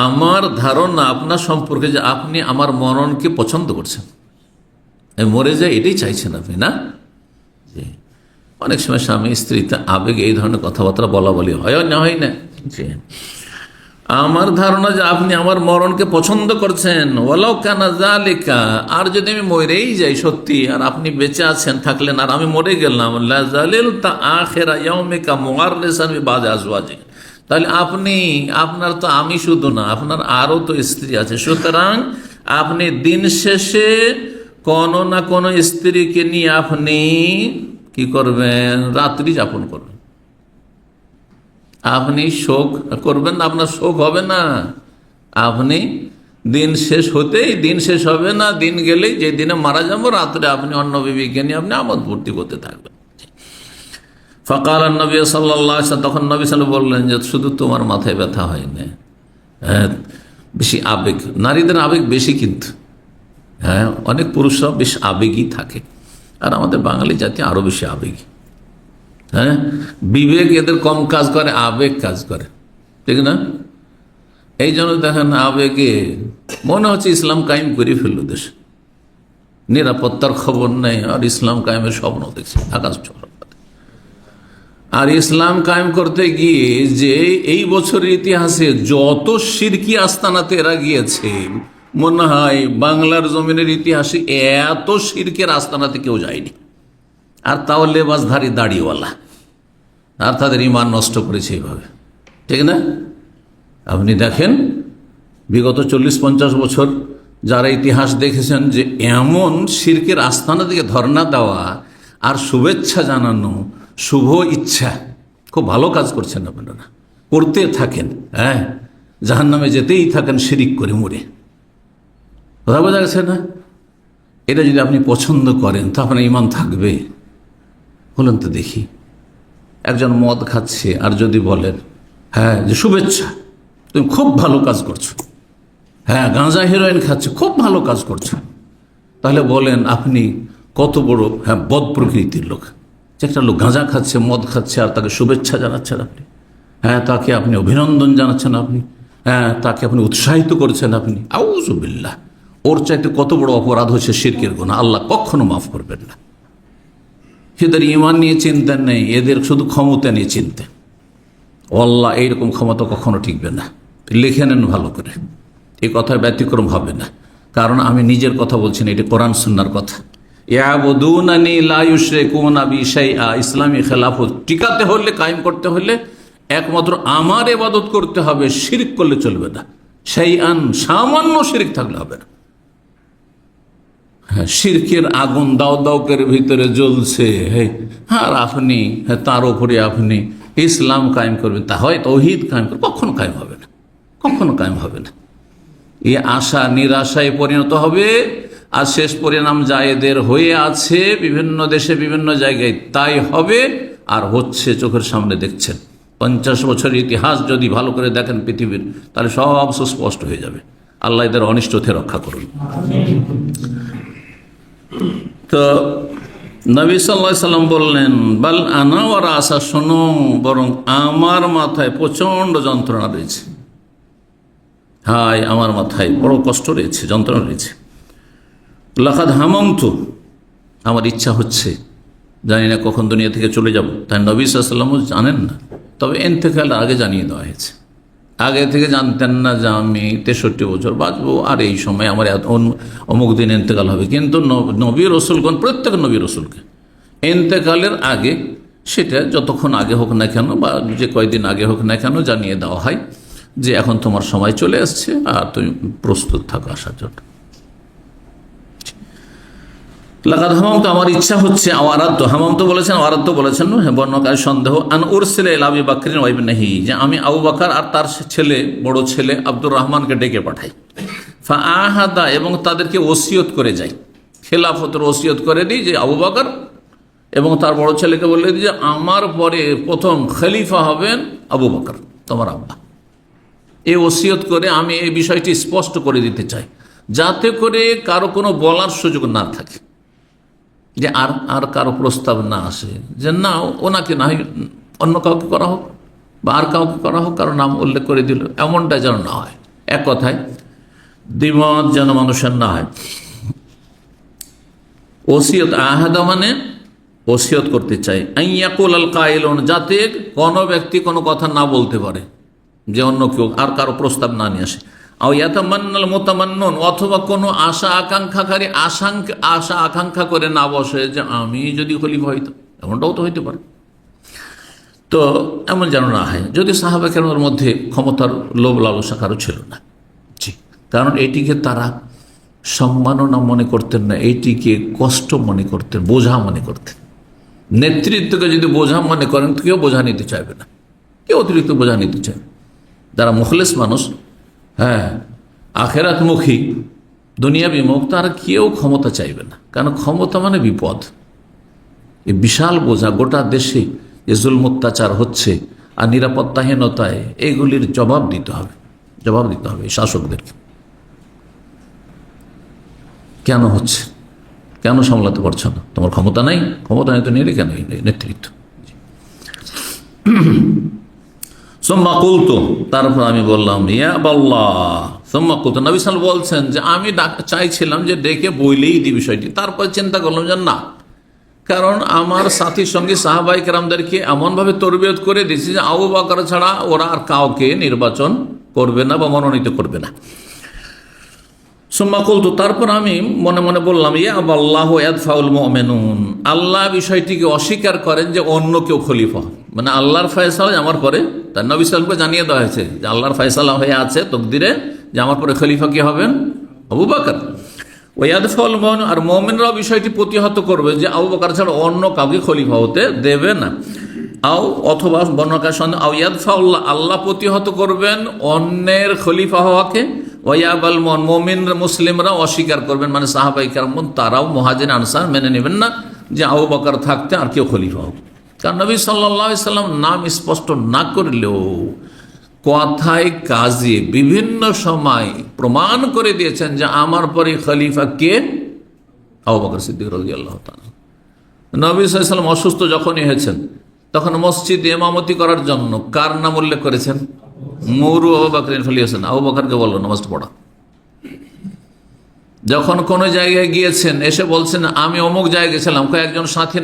আমার ধারণা আপনার সম্পর্কে যে আপনি আমার মরণকে পছন্দ করছেন, মরে যায় এটাই চাইছেন আপনি, না? অনেক সময় স্বামী স্ত্রীতে আবেগে এই ধরনের কথাবার্তা বলা বলি হয় না, হয় না? আমার ধারণা যে আপনি আমার মরণকে পছন্দ করছেন, ওয়ালাউ কানা যালিকা, আর যদি আমি মরেই যাই সত্যি, আর আপনি বেঁচে আছেন, থাকলেন, আর আমি মরে গেলাম, লা যালিলতা আখিরা ইয়াউমিকা মুআররিসান বিবাদি আজওয়াজি, তাহলে আপনার তো আমি শুধু না, আপনার আরও তো স্ত্রী আছে, সুতরাং আপনি দিন শেষে কোনো না কোনো স্ত্রীকে নিয়ে আপনি কি করবেন? রাত্রি যাপন করবেন। আপনি শোক করবেন না, আপনার শোক হবে না, আপনি দিন শেষ হতেই, দিন শেষ হবে না, দিন গেলেই, যে দিনে মারা যাবো, রাত্রে আপনি অন্য বিবিকে নিয়ে আপনি আমোদ ফুর্তি করতে থাকবেন। ফাকাল নবী সাল্লাল্লাহু আলাইহি ওয়াসাল্লাম, তখন নবী সাল্লাল্লাহু আলাইহি ওয়াসাল্লাম বললেন যে শুধু তোমার মাথায় ব্যথা হয় না, বেশি আবেগ, নারীদের আবেগ বেশি, কিন্তু হ্যাঁ, অনেক পুরুষরাও বেশ আবেগী থাকে, আর আমাদের বাঙালি জাতি আরো বেশি আবেগী। হ্যাঁ, বিবেক এদের কম কাজ করে, আবেগ কাজ করে, ঠিক না? এই জন্য দেখেন আবেগে মনে হচ্ছে ইসলাম কায়েম করে ফেললো দেশে, নিরাপত্তার খবর নেই, আর ইসলাম কায়েমের স্বপ্ন দেখছে আকাশ ছোড়া। আর ইসলাম কায়েম করতে গিয়ে যে এই বছরের ইতিহাসে যত শিরকি আস্তানাতে এরা গিয়েছে, মনে হয় বাংলার জমিনের ইতিহাসে এত শিরকের আস্তানাতে কেউ যায়নি, আর তাও লেবাসধারী দাড়িওয়ালা, আর তাদের ঈমান নষ্ট করেছে এইভাবে, ঠিক না? আপনি দেখেন বিগত 40-50 বছর যারা ইতিহাস দেখেছেন, যে এমন শিরকের আস্তানা থেকে ধর্ণা দেওয়া আর শুভেচ্ছা জানানো, শুভ ইচ্ছা, খুব ভালো কাজ করছেন আপনারা, করতে থাকেন, হ্যাঁ, জাহান্নামে যেতেই থাকেন শিরিক করে মরে। কথা বোঝা গেছে না? এটা যদি আপনি পছন্দ করেন তো আপনার ঈমান থাকবে? বলুন তো দেখি, একজন মদ খাচ্ছে আর যদি বলেন, হ্যাঁ, যে শুভেচ্ছা, তুমি খুব ভালো কাজ করছো, হ্যাঁ, গাঁজা হেরোইন খাচ্ছে, খুব ভালো কাজ করছো, তাহলে বলেন আপনি কত বড়, হ্যাঁ, বদ প্রকৃতির লোক। যে একটা লোক গাঁজা খাচ্ছে, মদ খাচ্ছে, আর তাকে শুভেচ্ছা জানাচ্ছেন আপনি, হ্যাঁ, তাকে আপনি অভিনন্দন জানাচ্ছেন আপনি, হ্যাঁ, তাকে আপনি উৎসাহিত করছেন আপনি, আউযু বিল্লাহ। ওর চাইতে কত বড় অপরাধ হচ্ছে শিরকের গুনাহ, আল্লাহ কখনো মাফ করবেন না। এদের ঈমান নিয়ে চিন্তা নেই, এদের শুধু ক্ষমতা নিয়ে চিন্তা। আল্লাহ এইরকম ক্ষমতা কখনো টিকবে না, লিখে নেন ভালো করে, এই কথার ব্যতিক্রম হবে না, কারণ আমি নিজের কথা বলছি না, এটা কোরআন সুন্নাহর কথা। ইয়াবুদুনানি লা ইউশরিকুনা বি শাইআ, ইসলামী খেলাফত টিকাতে হলে, কায়েম করতে হলে একমাত্র আমার ইবাদত করতে হবে, শিরক করলে চলবে না। শাইআন, সামান্য শিরক থাকলে হবে না। হ্যাঁ, শিরকের আগুন দাও দাও করে ভিতরে জ্বলছে, হ্যাঁ, আর আপনি, হ্যাঁ, তার উপরে আপনি ইসলাম কায়েম করবেন, তা হয় তাওহীদ কায়েম করবে, কখনো কায়েম হবে না, কখনো কায়েম হবে না। এই আশা নিরাশায় পরিণত হবে, আর শেষ পরিণাম জায়েদের হয়ে আছে বিভিন্ন দেশে বিভিন্ন জায়গায়, তাই হবে আর হচ্ছে, চোখের সামনে দেখছেন। 50 বছরের ইতিহাস যদি ভালো করে দেখেন পৃথিবীর, তাহলে সব সুস্পষ্ট হয়ে যাবে। আল্লাহ এদের অনিষ্ট থেকে রক্ষা করুন। তো নবী সাল্লাল্লাহু আলাইহি সাল্লাম বললেন, বাল আনা ওয়া রাসা, শোনো, বরং আমার মাথায় প্রচন্ড যন্ত্রণা রয়েছে। হায়, আমার মাথায় বড় কষ্ট রয়েছে, যন্ত্রণা রয়েছে। লাকাদ হামামতু, আমার ইচ্ছা হচ্ছে, জানি না কখন দুনিয়া থেকে চলে যাব। তাই নবী সাল্লাল্লাহু আলাইহি ওয়াসাল্লামও জানেন না, তবে ইন্তেকালের আগে জানিয়ে দেওয়া হয়েছে। আগে থেকে জানতেন না যে আমি 63 বছর বাঁচবো আর এই সময় আমার অমুক দিন ইন্তেকাল হবে, কিন্তু নবী রসুলগণ, প্রত্যেক নবী রসুলকে ইন্তেকালের আগে, সেটা যতক্ষণ আগে হোক না কেন বা যে কয়দিন আগে হোক না কেন, জানিয়ে দেওয়া হয় যে এখন তোমার সময় চলে আসছে আর তুমি প্রস্তুত থাকো আসার জন্য। লাকাদ হামামতু, আমার ইচ্ছা হচ্ছে, আওয়ারাদ্দু, হামামতু বলেছেন, আওয়ারাদ্দু বলেছেন বর্ণনাকারী সন্দেহ, আন উরসিলা ইলা আবি বকরিন ওয়া ইবনিহি, যে আমি আবু বকর আর তার ছেলে, বড় ছেলে আব্দুর রহমানকে ডেকে পাঠাই। ফাআহাদা, এবং তাদেরকে ওসিয়ত করে যাই, খেলাফতের ওসিয়ত করে দিই যে আবু বকর এবং তার বড় ছেলেকে বলে দিই যে আমার পরে প্রথম খলিফা হবেন আবু বকর, তোমার আব্বা। এই ওসিয়ত করে আমি এই বিষয়টি স্পষ্ট করে দিতে চাই, যাতে করে কারো কোনো বলার সুযোগ না থাকে, যে আর কারো প্রস্তাব না আসে যে না ওনাকে না অন্য কাউকে করা হোক বা আর কাউকে করা হোক, কারো নাম উল্লেখ করে দিল, এমনটা যেন না হয়। এক কথায় দ্বিমত যেন মানুষের না হয়। ওসিয়ত, আহাদা মানে ওসিয়ত করতে চাই, আইয়াকুল আল কাইলুন, যাতে কোনো ব্যক্তি কোনো কথা না বলতে পারে, যে অন্য কেউ আর কারো প্রস্তাব না নিয়ে আসে। ইয়াতামান্নাল মুতামান্নুন, অথবা কোনো আশা আকাঙ্ক্ষাকারী আশা আকাঙ্ক্ষা করে না বসে যে আমি যদি খলিফা হইতাম, এমনটাও তো হইতে পারে। তো এমন যেন না হয়। যদি সাহাবা কেরামের মধ্যে ক্ষমতার লোভ লালসা কারো ছিল না, জি, কারণ এটিকে তারা সম্মাননা মনে করতেন না, এটিকে কষ্ট মনে করতেন, বোঝা মনে করতেন। নেতৃত্বকে যদি বোঝা মনে করেন, কেউ বোঝা নিতে চাইবে না, কেউ অতিরিক্ত বোঝা নিতে চাইবে। যারা মুখলেস মানুষ, হ্যাঁ, আখেরাতমুখী, দুনিয়া বিমুখ, তারা কেউ ক্ষমতা চাইবে না, কারণ ক্ষমতা মানে বিপদ। এই বিশাল বোঝা, গোটা দেশে যে জুলম অত্যাচার হচ্ছে আর নিরাপত্তাহীনতায়, এগুলির জবাব দিতে হবে এই শাসকদেরকে। কেন হচ্ছে, কেন সামলাতে পারছো না? তোমার ক্ষমতা নাই, ক্ষমতা নাই তো নিলে কেন নেতৃত্ব? সুম্মা কুলতু, তারপর আমি বললাম, ইয়া আল্লাহ, সুম্মা কুলতু, নবী সাল্লাল্লাহু আলাইহি ওয়াসাল্লাম বলছেন যে আমি চাইছিলাম যে ডেকে বইলেই দিই বিষয়টি, তারপর চিন্তা করলাম যে না, কারণ আমার সাথী সঙ্গী সাহাবায়ে কেরামদেরকে এমনভাবে তরবিয়ত করে দিয়েছি যে আবু বকর ছাড়া ওরা আর কাউকে নির্বাচন করবে না বা মনোনীত করবে না। সুম্মা কুলতু, তারপর আমি মনে মনে বললাম, ইয়া আল্লাহু ইয়াদফাউল মুমিনুন, আল্লাহ বিষয়টিকে অস্বীকার করেন যে অন্য কেউ খলিফা, মানে আল্লাহর ফয়সালা আমার পরে, তার নবী সাল্লাল্লাহু আলাইহি ওয়াসাল্লামকে জানিয়ে দেওয়া হয়েছে যে আল্লাহর ফয়সালা হয়ে আছে তকদিরে যে আমার পরে খলিফা কি হবেন? আবু বকর। ওয়াদফাউল মুমিনুন, আর মুমিনরাও বিষয়টি প্রতিহত করবে যে আবু বকর ছাড়া অন্য কাউকে খলিফা হতে দেবে না। অথবা বর্ণনাকারী সন্দেহ, ইয়াদফাউল্লাহ, আল্লাহ প্রতিহত করবেন অন্যের খলিফা হওয়াকে, ওয়ায়াবাল মুমিন, মুসলিমরা অস্বীকার করবেন, মানে সাহাবায়ে কেরাম তারাও মুহাজির আনসার মেনে নেবেন না যে আবু বকর থাকতে আর কেউ খলিফা হোক। কারণ নবী সাল্লাল্লাহু আলাইহি ওয়াসাল্লাম নাম স্পষ্ট না করলেও কথায় কাজে বিভিন্ন সময় প্রমাণ করে দিয়েছেন যে আমার পরে খলিফা কে? আবু বকর সিদ্দিক রাদিয়াল্লাহু তাআলা। নবী সাল্লাল্লাহু আলাইহি ওয়াসাল্লাম অসুস্থ যখনই হয়েছেন, তখন মসজিদে ইমামতি করার জন্য কার নাম উল্লেখ করেছেন? মুরু আবু বকরিন ফালিয়াসান, আবু বকরকে বলল নামাজ পড়া। যখন কোনো জায়গায় গিয়েছেন, এসে বলছেন আমি অমুক জায়গায় গেছিলাম কয়েকজন সাথী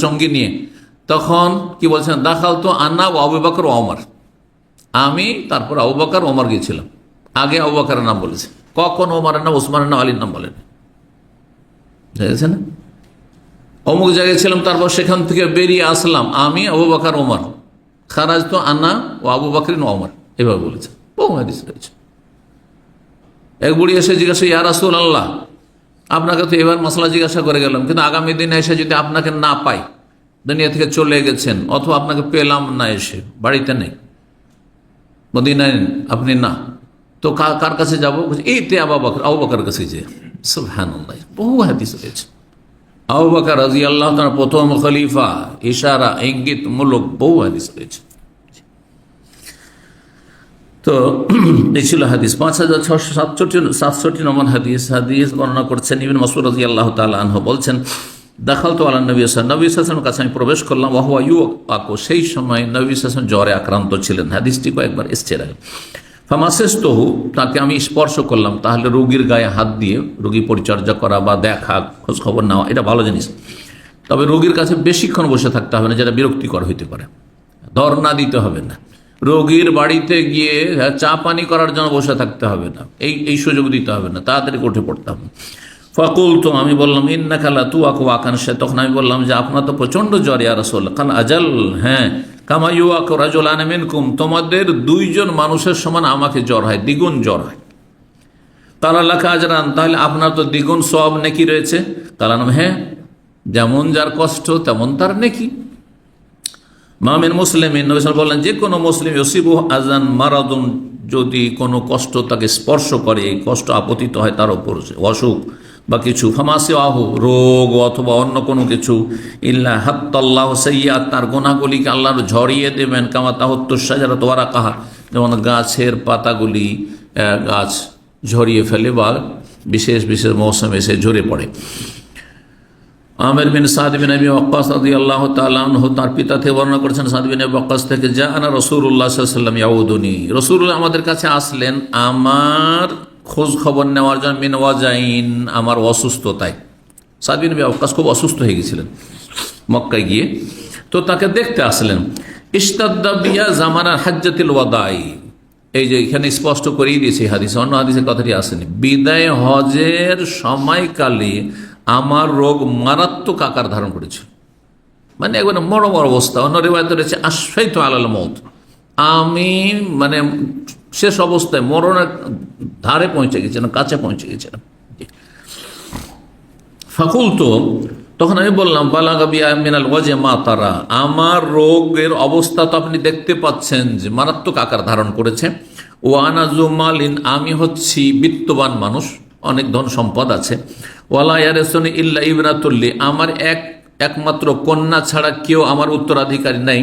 সঙ্গী নিয়ে, তখন কি বলছেন? দাখাল তো আন্না আবু বকর ও ওমর, আমি তারপর আবু বকর ওমর গিয়েছিলাম। আগে আবু বকরের নাম বলেছে, কখন ওমরের নাম, ওসমানের নাম, আলীর নাম বলেন। বুঝেছে না? অমুক জায়গায় ছিলাম, তারপর সেখান থেকে বেরিয়ে আসলাম, আমি আবু বকর ওমর, খারাজ তো আন্না ও আবু বকরিন ওমর, এভাবে বলেছে। বহু হাদিস রয়েছে। এক বুড়ি এসে জিজ্ঞাসা, ইয়া রাসূলুল্লাহ, আপনাকে তো এবার মশলা জিজ্ঞাসা করে গেলাম, কিন্তু আগামী দিনে এসে যদি আপনাকে না পাই, দুনিয়া থেকে চলে গেছেন, অথবা আপনাকে পেলাম না, এসে বাড়িতে নেই, মদিনায় আপনি না, তো কার কাছে যাবো? এই তে আবু বকর, আবু বকরের কাছে যে সুবহানাল্লাহ, বহু হাদিস রয়েছে। আবু বকর রাদিয়াল্লাহু তাআলা প্রথম খলিফা, ইশারা ইঙ্গিত মূলক বহু হাদিস রয়েছে। তো এই ছিল হাদিস। 5667 নম্বর হাদিস বর্ণনা করছেন ইবনে মাসউদ রাদিয়াল্লাহু তাআলা আনহু বলছেন, দাখালতু আলা নবী সাল্লাল্লাহু আলাইহি ওয়াসাল্লামের কাছে আমি প্রবেশ করলাম, ওয়া হুয়া ইউআকু, সেই সময় নবী সাল্লাল্লাহু আলাইহি ওয়াসাল্লাম জ্বরে আক্রান্ত ছিলেন। হাদিসটি কয়েকবার এসেছে। ফামাসেস্তহু, তাকে আমি স্পর্শ করলাম। তাহলে রোগীর গায়ে হাত দিয়ে রোগী পরিচর্যা করা বা দেখা, খোঁজ খবর নেওয়া, এটা ভালো জিনিস। তবে রোগীর কাছে বেশিক্ষণ বসে থাকতে হবে না, যেটা বিরক্তিকর হইতে পারে। ধর্ণা দিতে হবে না, রোগীর বাড়িতে গিয়ে চা পানি করার জন্য বসে থাকতে হবে না, এই সুযোগ দিতে হবে না, তাড়াতাড়ি উঠে পড়তে হবে। ফাকুলতু, আমি বললাম, ইন্নাকা লা তুআকু ওয়াকান শায়, তখন আমি বললাম যে আপনার তো প্রচণ্ড জ্বর ইয়া রাসূলুল্লাহ। কাল আজাল, হ্যাঁ, কামা ইউআকু রাজুলান মিনকুম, তোমাদের দুইজন মানুষের সমান আমাকে জ্বর হয়, দ্বিগুণ জ্বর হয়। কালা লাকা আজরান, তাহলে আপনার তো দ্বিগুণ সওয়াব নেকি রয়েছে। কালাম, হ্যাঁ, যেমন যার কষ্ট তেমন তার নেকি। মামিন মুসলিমিন, নবী সাল্লাল্লাহু আলাইহি ওয়াসাল্লাম বললেন, যে কোনো মুসলিম ইউসিবু আযান মারাদুন, যদি কোনো কষ্ট তাকে স্পর্শ করে, এই কষ্ট আপতিত হয় তার উপর, অসুখ বা কিছু, ফামাসি আহু, রোগ অথবা অন্য কোনো কিছু, ইল্লা হাত্তাল্লাহু সাইয়্যাত, তার গুনাহগুলিকে আল্লাহ ঝরিয়ে দেবেন। কামা তাহুত্তুশ শাজারাতু ওয়ারাকাহা, যেমন গাছের পাতাগুলি গাছ ঝরিয়ে ফেলে বা বিশেষ বিশেষ মৌসুমে এসে ঝরে পড়ে। আমির বিন সাদ বিন আবি ওয়াক্কাস রাদিয়াল্লাহু তাআলা আনহু, তার পিতা থেকে বর্ণনা করেছেন সাদ বিন আবি ওয়াক্কাস থেকে, জাআনা রাসূলুল্লাহ সাল্লাল্লাহু আলাইহি ওয়াসাল্লাম ইয়াউদুনি, রাসূলুল্লাহ আমাদের কাছে আসলেন আমার খোঁজ খবর নেওয়ার জন্য, মিন ওয়াজাইন, আমার অসুস্থতায়। সাদ বিন আবি ওয়াক্কাস খুব অসুস্থ হয়ে গেছিলেন মক্কায় গিয়ে, তো তাকে দেখতে আসলেন। ইশতাদ্দা বিয়া জামানা হাজ্জাতিল ওয়াদাই, এই যে এখানে স্পষ্ট করেই দিয়েছে হাদিস, অন্য হাদিসের কথাটি আসেনি। বিদায় হজের সময়কালে আমার রোগ মারাত্মক আকার ধারণ করেছিল, মানে একবারে মরমর অবস্থা। অন্য রিওয়ায়াতে রয়েছে আশফাইত আলাল মউত, আমি মানে শেষ অবস্থায় মরণের ধারে পৌঁছে গেছিলাম, কাছে পৌঁছে গেছিলাম। ফাকুলতু, তখন আমি বললাম, বালাগা বিয়া মিনাল ওয়াজে মা তারা, আমার রোগের অবস্থা তো আপনি দেখতে পাচ্ছেন যে মারাত্মক আকার ধারণ করেছে। ওয়ানা জুমালিন, আমি হচ্ছি বিত্তবান মানুষ, অনেক ধন সম্পদ আছে। ওয়ালা ইয়ারিসুনি ইল্লা ইবনাতুল্লি, আমার একমাত্র কন্যা ছাড়া কেউ আমার উত্তরাধিকারী নাই।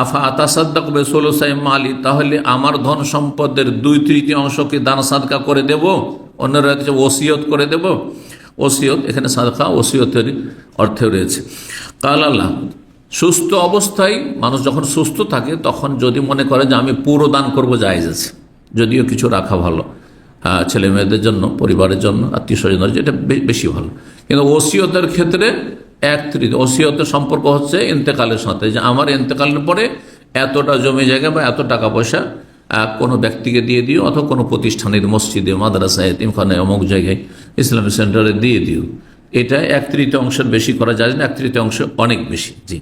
আফা আতাসাদ্দাকু বিসুলুসাই মালি, তাহলে আমার ধন সম্পদের 2/3 অংশকে দান সাদকা করে দেব, অন্যরা ওসিয়ত করে দেব। ওসিয়ত এখানে সাদকা ওসিয়তের অর্থে রয়েছে। কাল আল্লাহ, সুস্থ অবস্থায় মানুষ যখন সুস্থ থাকে তখন যদি মনে করে যে আমি পুরো দান করবো, জায়েজ আছে, যদিও কিছু রাখা ভালো, ছেলে মেয়েদের জন্য, পরিবারের জন্য, আত্মীয় স্বজনের, যেটা বেশি ভালো। কিন্তু ওসিয়তের ক্ষেত্রে 1/3, ওসিয়তের সম্পর্ক হচ্ছে ইন্তেকালের সাথে, যে আমার ইন্তেকালের পরে এতটা জমি জায়গা বা এত টাকা পয়সা কোনো ব্যক্তিকে দিয়ে দিও, অথবা কোনো প্রতিষ্ঠানের, মসজিদে, মাদ্রাসায়, এতিমখানায়, অমুক জায়গায়, ইসলামী সেন্টারে দিয়ে দিও। এটা 1/3 অংশের বেশি করা যায় না, 1/3 অংশ অনেক বেশি। জি,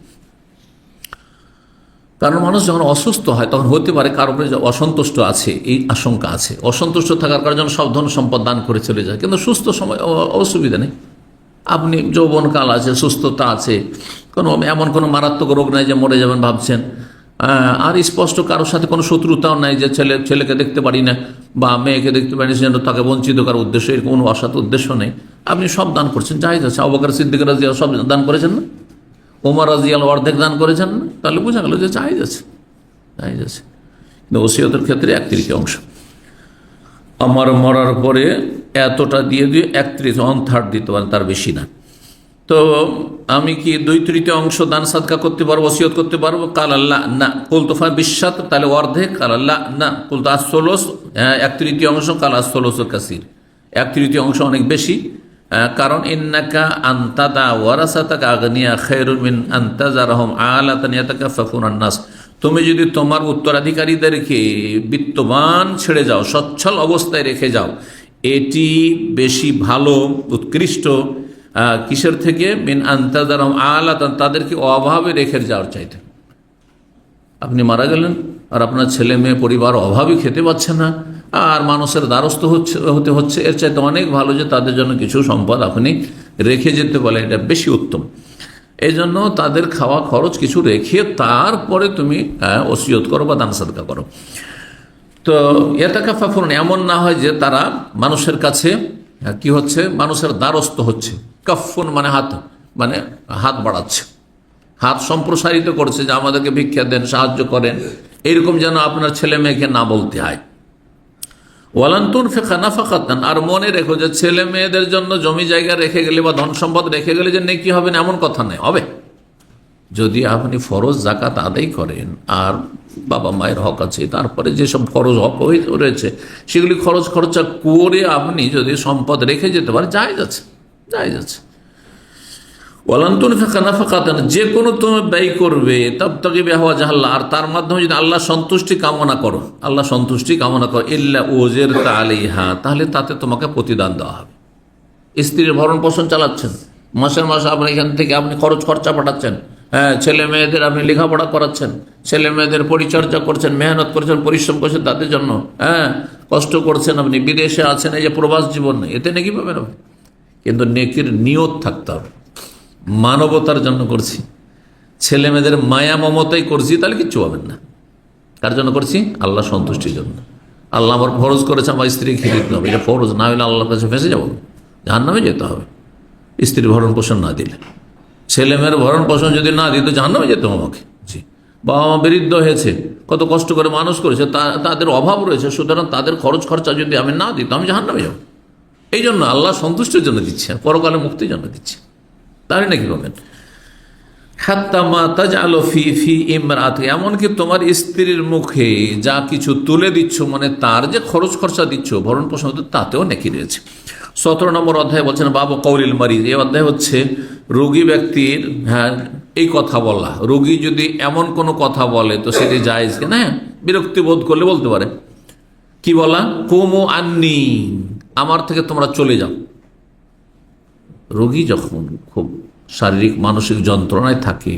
কারণ মানুষ যখন অসুস্থ হয় তখন হতে পারে কারো উপরে অসন্তুষ্ট আছে, এই আশঙ্কা আছে। অসন্তুষ্ট থাকার কারণে সব ধন সম্পদ দান করে চলে যায়, কিন্তু সুস্থ সময় অসুবিধা নেই। আপনি যৌবনকাল আছে, সুস্থতা আছে, এমন কোনো মারাত্মক রোগ নাই যে মরে যাবেন ভাবছেন, আর স্পষ্ট কারোর সাথে কোনো শত্রুতাও নাই যে ছেলেকে দেখতে পারি না বা মেয়েকে দেখতে পারি না, সেজন্য তাকে বঞ্চিত করার উদ্দেশ্য, এর কোনো অসৎ উদ্দেশ্য নেই। আপনি সব দান করছেন, জায়েজ আছে। আবু বকর সিদ্দিক রাদিয়াল্লাহু সব দান করেছেন না, ওমর রাদিয়াল্লাহু অর্ধেক দান করেছেন না, তাহলে বোঝা গেল যে জায়েজ আছে, জায়েজ আছে। কিন্তু ওসিয়তের ক্ষেত্রে 1/3 অংশ, আমার মরার পরে এতটা দিয়ে 1/3, 1/3 দিতে পারেন, তার বেশি না। তো আমি কি 2/3 অংশ দান সাদকা করতে পারবো, ওসিয়ত করতে পারবো? কাল আল্লাহ না। কুলতুফা বিশ্বাত, তাহলে অর্ধেক। কাল আল্লাহ না। কুলতু আসলস, 1/3 অংশ। কাল আসলস কাসির, 1/3 অংশ অনেক বেশি। কারণ ইন্নাকা আনতাদা ওয়ারাসাতাকা আগনিয়া খায়রুম মিন আনতাজারহুম আলাতান ইয়াতাকাফফুনা আন-নাস, তুমি যদি তোমার উত্তরাধিকারীদেরকে বিত্তবান ছেড়ে যাও, সচ্ছল অবস্থায় রেখে যাও, এটি বেশি ভালো, উৎকৃষ্ট কিসের থেকে? মিন আনতাজারহুম আলাতান, তাদেরকে অভাবে রেখে যাওয়ার চাইতে। আপনি মারা গেলেন আর আপনার ছেলে মেয়ে পরিবার অভাবে খেতে পাচ্ছে না, আর মানুষের দ্বারস্থ হতে হচ্ছে, এর চাইতে অনেক ভালো যে তাদের জন্য কিছু সম্পদ আপনি রেখে যেতে বলেন, এটা বেশি উত্তম। এই জন্য তাদের খাওয়া খরচ কিছু রেখে তারপরে তুমি ওসিয়ত করো বা দান সাদকা করো। তো ইয়াতাকাফফুন, এমন না হয় যে তারা মানুষের কাছে কি হচ্ছে? মানুষের দ্বারস্থ হচ্ছে। কাফুন মানে হাত, মানে হাত বাড়াচ্ছে, হাত সম্প্রসারিত করছে যে আমাদেরকে ভিক্ষা দেন, সাহায্য করেন, এরকম যেন আপনার ছেলে মেয়েকে না বলতে হয়। ওয়ালান্তুন ফেখা নাফাকাতান, আর মনে রেখো যে ছেলে মেয়েদের জন্য জমি জায়গা রেখে গেলে বা ধন সম্পদ রেখে গেলে যে নেকি হবে না, এমন কথা নেই। হবে যদি আপনি ফরজ জাকাত আদায় করেন আর বাবা মায়ের হক আছে, তারপরে যেসব ফরজ হক রয়েছে সেগুলি খরচ খরচা করে আপনি যদি সম্পদ রেখে যেতে পারেন, জায়েজ আছে, জায়েজ আছে। ওয়ালান্তুন ফেখা নাফাকাতান, যে কোনো তুমি ব্যয় করবে তাবতাগি বিহা ওয়াজহাল্লাহ, আর তার মাধ্যমে যদি আল্লাহ সন্তুষ্টি কামনা করো, আল্লাহ সন্তুষ্টি কামনা করো, ইল্লা উজিরতা আলাইহা, তাহলে তাতে তোমাকে প্রতিদান দেওয়া হবে। স্ত্রীর ভরণ পোষণ চালাচ্ছেন, মাসের মাসে আপনি এখান থেকে আপনি খরচ খরচা পাঠাচ্ছেন, হ্যাঁ, ছেলে মেয়েদের আপনি লেখাপড়া করাচ্ছেন, ছেলে মেয়েদের পরিচর্যা করছেন, মেহনত করছেন, পরিশ্রম করছেন তাদের জন্য, হ্যাঁ, কষ্ট করছেন, আপনি বিদেশে আছেন, এই যে প্রবাস জীবন, এতে নেকি পাবেন আপনি। কিন্তু নেকির নিয়ত থাকতে হবে, মানবতার জন্য করছি, ছেলে মেয়েদের মায়া মমতাই করছি, তাহলে কিচ্ছু পাবেন না। কার জন্য করছি? আল্লাহ সন্তুষ্টির জন্য। আল্লাহ আমার ফরজ করেছে আমার স্ত্রী খেয়ে দিতে হবে, এটা ফরজ না হলে আল্লাহর কাছে ফেঁসে যাবো, জাহান্নামে যেতে হবে। স্ত্রীর ভরণ পোষণ না দিলে, ছেলে মেয়ের ভরণ পোষণ যদি না দিত, জাহান্নামে যেত আমাকে। জি, বাবা মা বৃদ্ধ হয়েছে, কত কষ্ট করে মানুষ করেছে, তাদের অভাব রয়েছে, সুতরাং তাদের খরচ খরচা যদি আমি না দিত, আমি জাহান্নামে যাব। এই জন্য আল্লাহ সন্তুষ্টির জন্য দিচ্ছে, পরকালে মুক্তির জন্য দিচ্ছে, তাহলে নাকি পাবেন। এমনকি তোমার স্ত্রীর মুখে যা কিছু তুলে দিচ্ছ, মানে তার যে খরচ খরচা দিচ্ছ, ভরণ পোষণ, তাতেও নেকি রয়েছে। 17 নম্বর অধ্যায় বলছেন বাবু কৌলিল মারিজ। এই অধ্যায় হচ্ছে রোগী ব্যক্তির, হ্যাঁ, এই কথা বলা। রোগী যদি এমন কোনো কথা বলে তো সেটি জায়েজ কিনা, হ্যাঁ, বিরক্তি বোধ করলে বলতে পারে। কি বলা? কুমু আন্নি, আমার থেকে তোমরা চলে যাও। রোগী যখন খুব শারীরিক মানসিক যন্ত্রণায় থাকে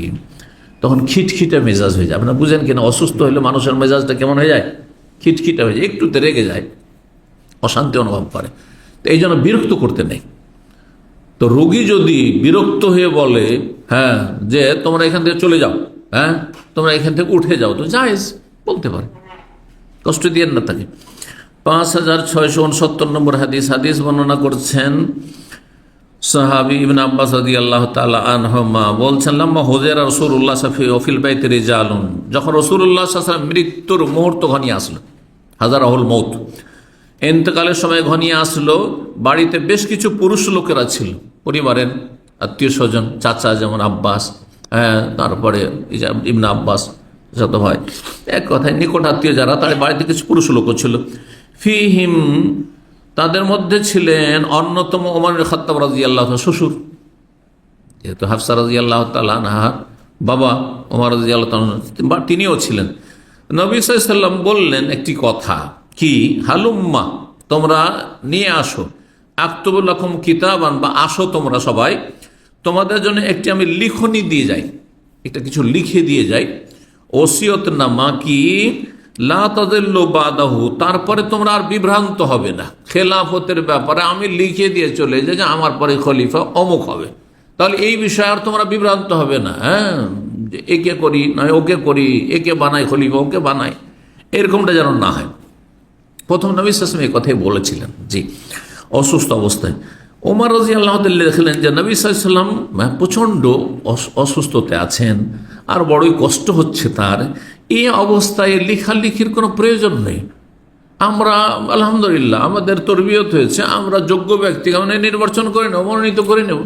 তখন খিটখিটে মেজাজ হয়ে যায়। আপনারা বুঝেন কিনা, অসুস্থ হলে মানুষের মেজাজটা কেমন হয়ে যায়? খিটখিটে হয়ে যায়, একটুতে রেগে যায়, অশান্তি অনুভব করে। তো এই জন্য বিরক্ত করতে নেই। তো রোগী যদি বিরক্ত হয়ে বলে, হ্যাঁ, যে তোমরা এখান থেকে চলে যাও, হ্যাঁ, তোমরা এখান থেকে উঠে যাও, তো জায়েজ, বলতে পারে, কষ্ট দিয়ে না তাকে। 5669 নম্বর হাদিস। হাদিস বর্ণনা করছেন সাহাবী ইবনে আব্বাস রাদিয়াল্লাহু তাআলা আনহুমা, বলছেন লাম্মা হুযিরা রাসূলুল্লাহ সাল্লাল্লাহু ফিল বাইতি রিজালুন, যখন রাসূলুল্লাহ সাল্লাল্লাহু আলাইহি ওয়াসাল্লাম মৃত্যুর মুহূর্ত ঘনিয়ে আসলো, হাজারাহুল মউত, ইন্তেকালের সময় ঘনিয়ে আসলো, বাড়িতে বেশ কিছু পুরুষ লোকেরা ছিল, পরিবারের আত্মীয় স্বজন, চাচা যেমন আব্বাস, হ্যাঁ, তারপরে ইবনে আব্বাস যত ভাই, এক কথায় নিকট আত্মীয় যারা, তাদের বাড়িতে কিছু পুরুষ লোক ছিল। ফিহিম, তাদের মধ্যে ছিলেন অন্যতম ওমর ইবনে খাত্তাব রাদিয়াল্লাহু তাআলা, শ্বশুর, যেহেতু হাফসা রাদিয়াল্লাহু তাআলা আনহার বাবা ওমর রাদিয়াল্লাহু তাআলা, তিনিও ছিলেন। নবী সাল্লাল্লাহু আলাইহি ওয়াসাল্লাম বললেন একটি কথা, কি? হালুম্মা, তোমরা নিয়ে আসো, আক্তুবু লাকুম কিতাবান, বা আসো তোমরা সবাই, তোমাদের জন্য একটি আমি লিখনি দিয়ে যাই, একটা কিছু লিখে দিয়ে যাই, ওসিয়তনামা, কি? লা তাযিল্লু বাদাহু, তারপরে তোমরা আর বিভ্রান্ত হবে না খেলাফতের ব্যাপারে। আমি লিখে দিয়ে চলে যাই যে আমার পরে খলিফা অমুক হবে, তাহলে এই বিষয়ে আর তোমরা বিভ্রান্ত হবে না, হ্যাঁ, একে করি নয় ওকে করি, একে বানাই খলিফা, ওকে বানাই, এরকমটা যেন না হয়। প্রথম নবী সাল্লাল্লাহু আলাইহি ওয়াসাল্লাম এই কথাই বলেছিলেন, জি, অসুস্থ অবস্থায়। ওমর রাদিয়াল্লাহু তাআলা দেখলেন যে নবী সাল্লাল্লাহু আলাইহি ওয়াসাল্লাম প্রচণ্ড অসুস্থতে আছেন, আর বড়ই কষ্ট হচ্ছে তার, এই অবস্থায় লেখালেখির কোনো প্রয়োজন নেই। আমরা আলহামদুলিল্লাহ আমাদের তরবিয়ত হয়েছে, আমরা যোগ্য ব্যক্তিকে আমরা নির্বাচন করে নেব, মনোনীত করে নেব,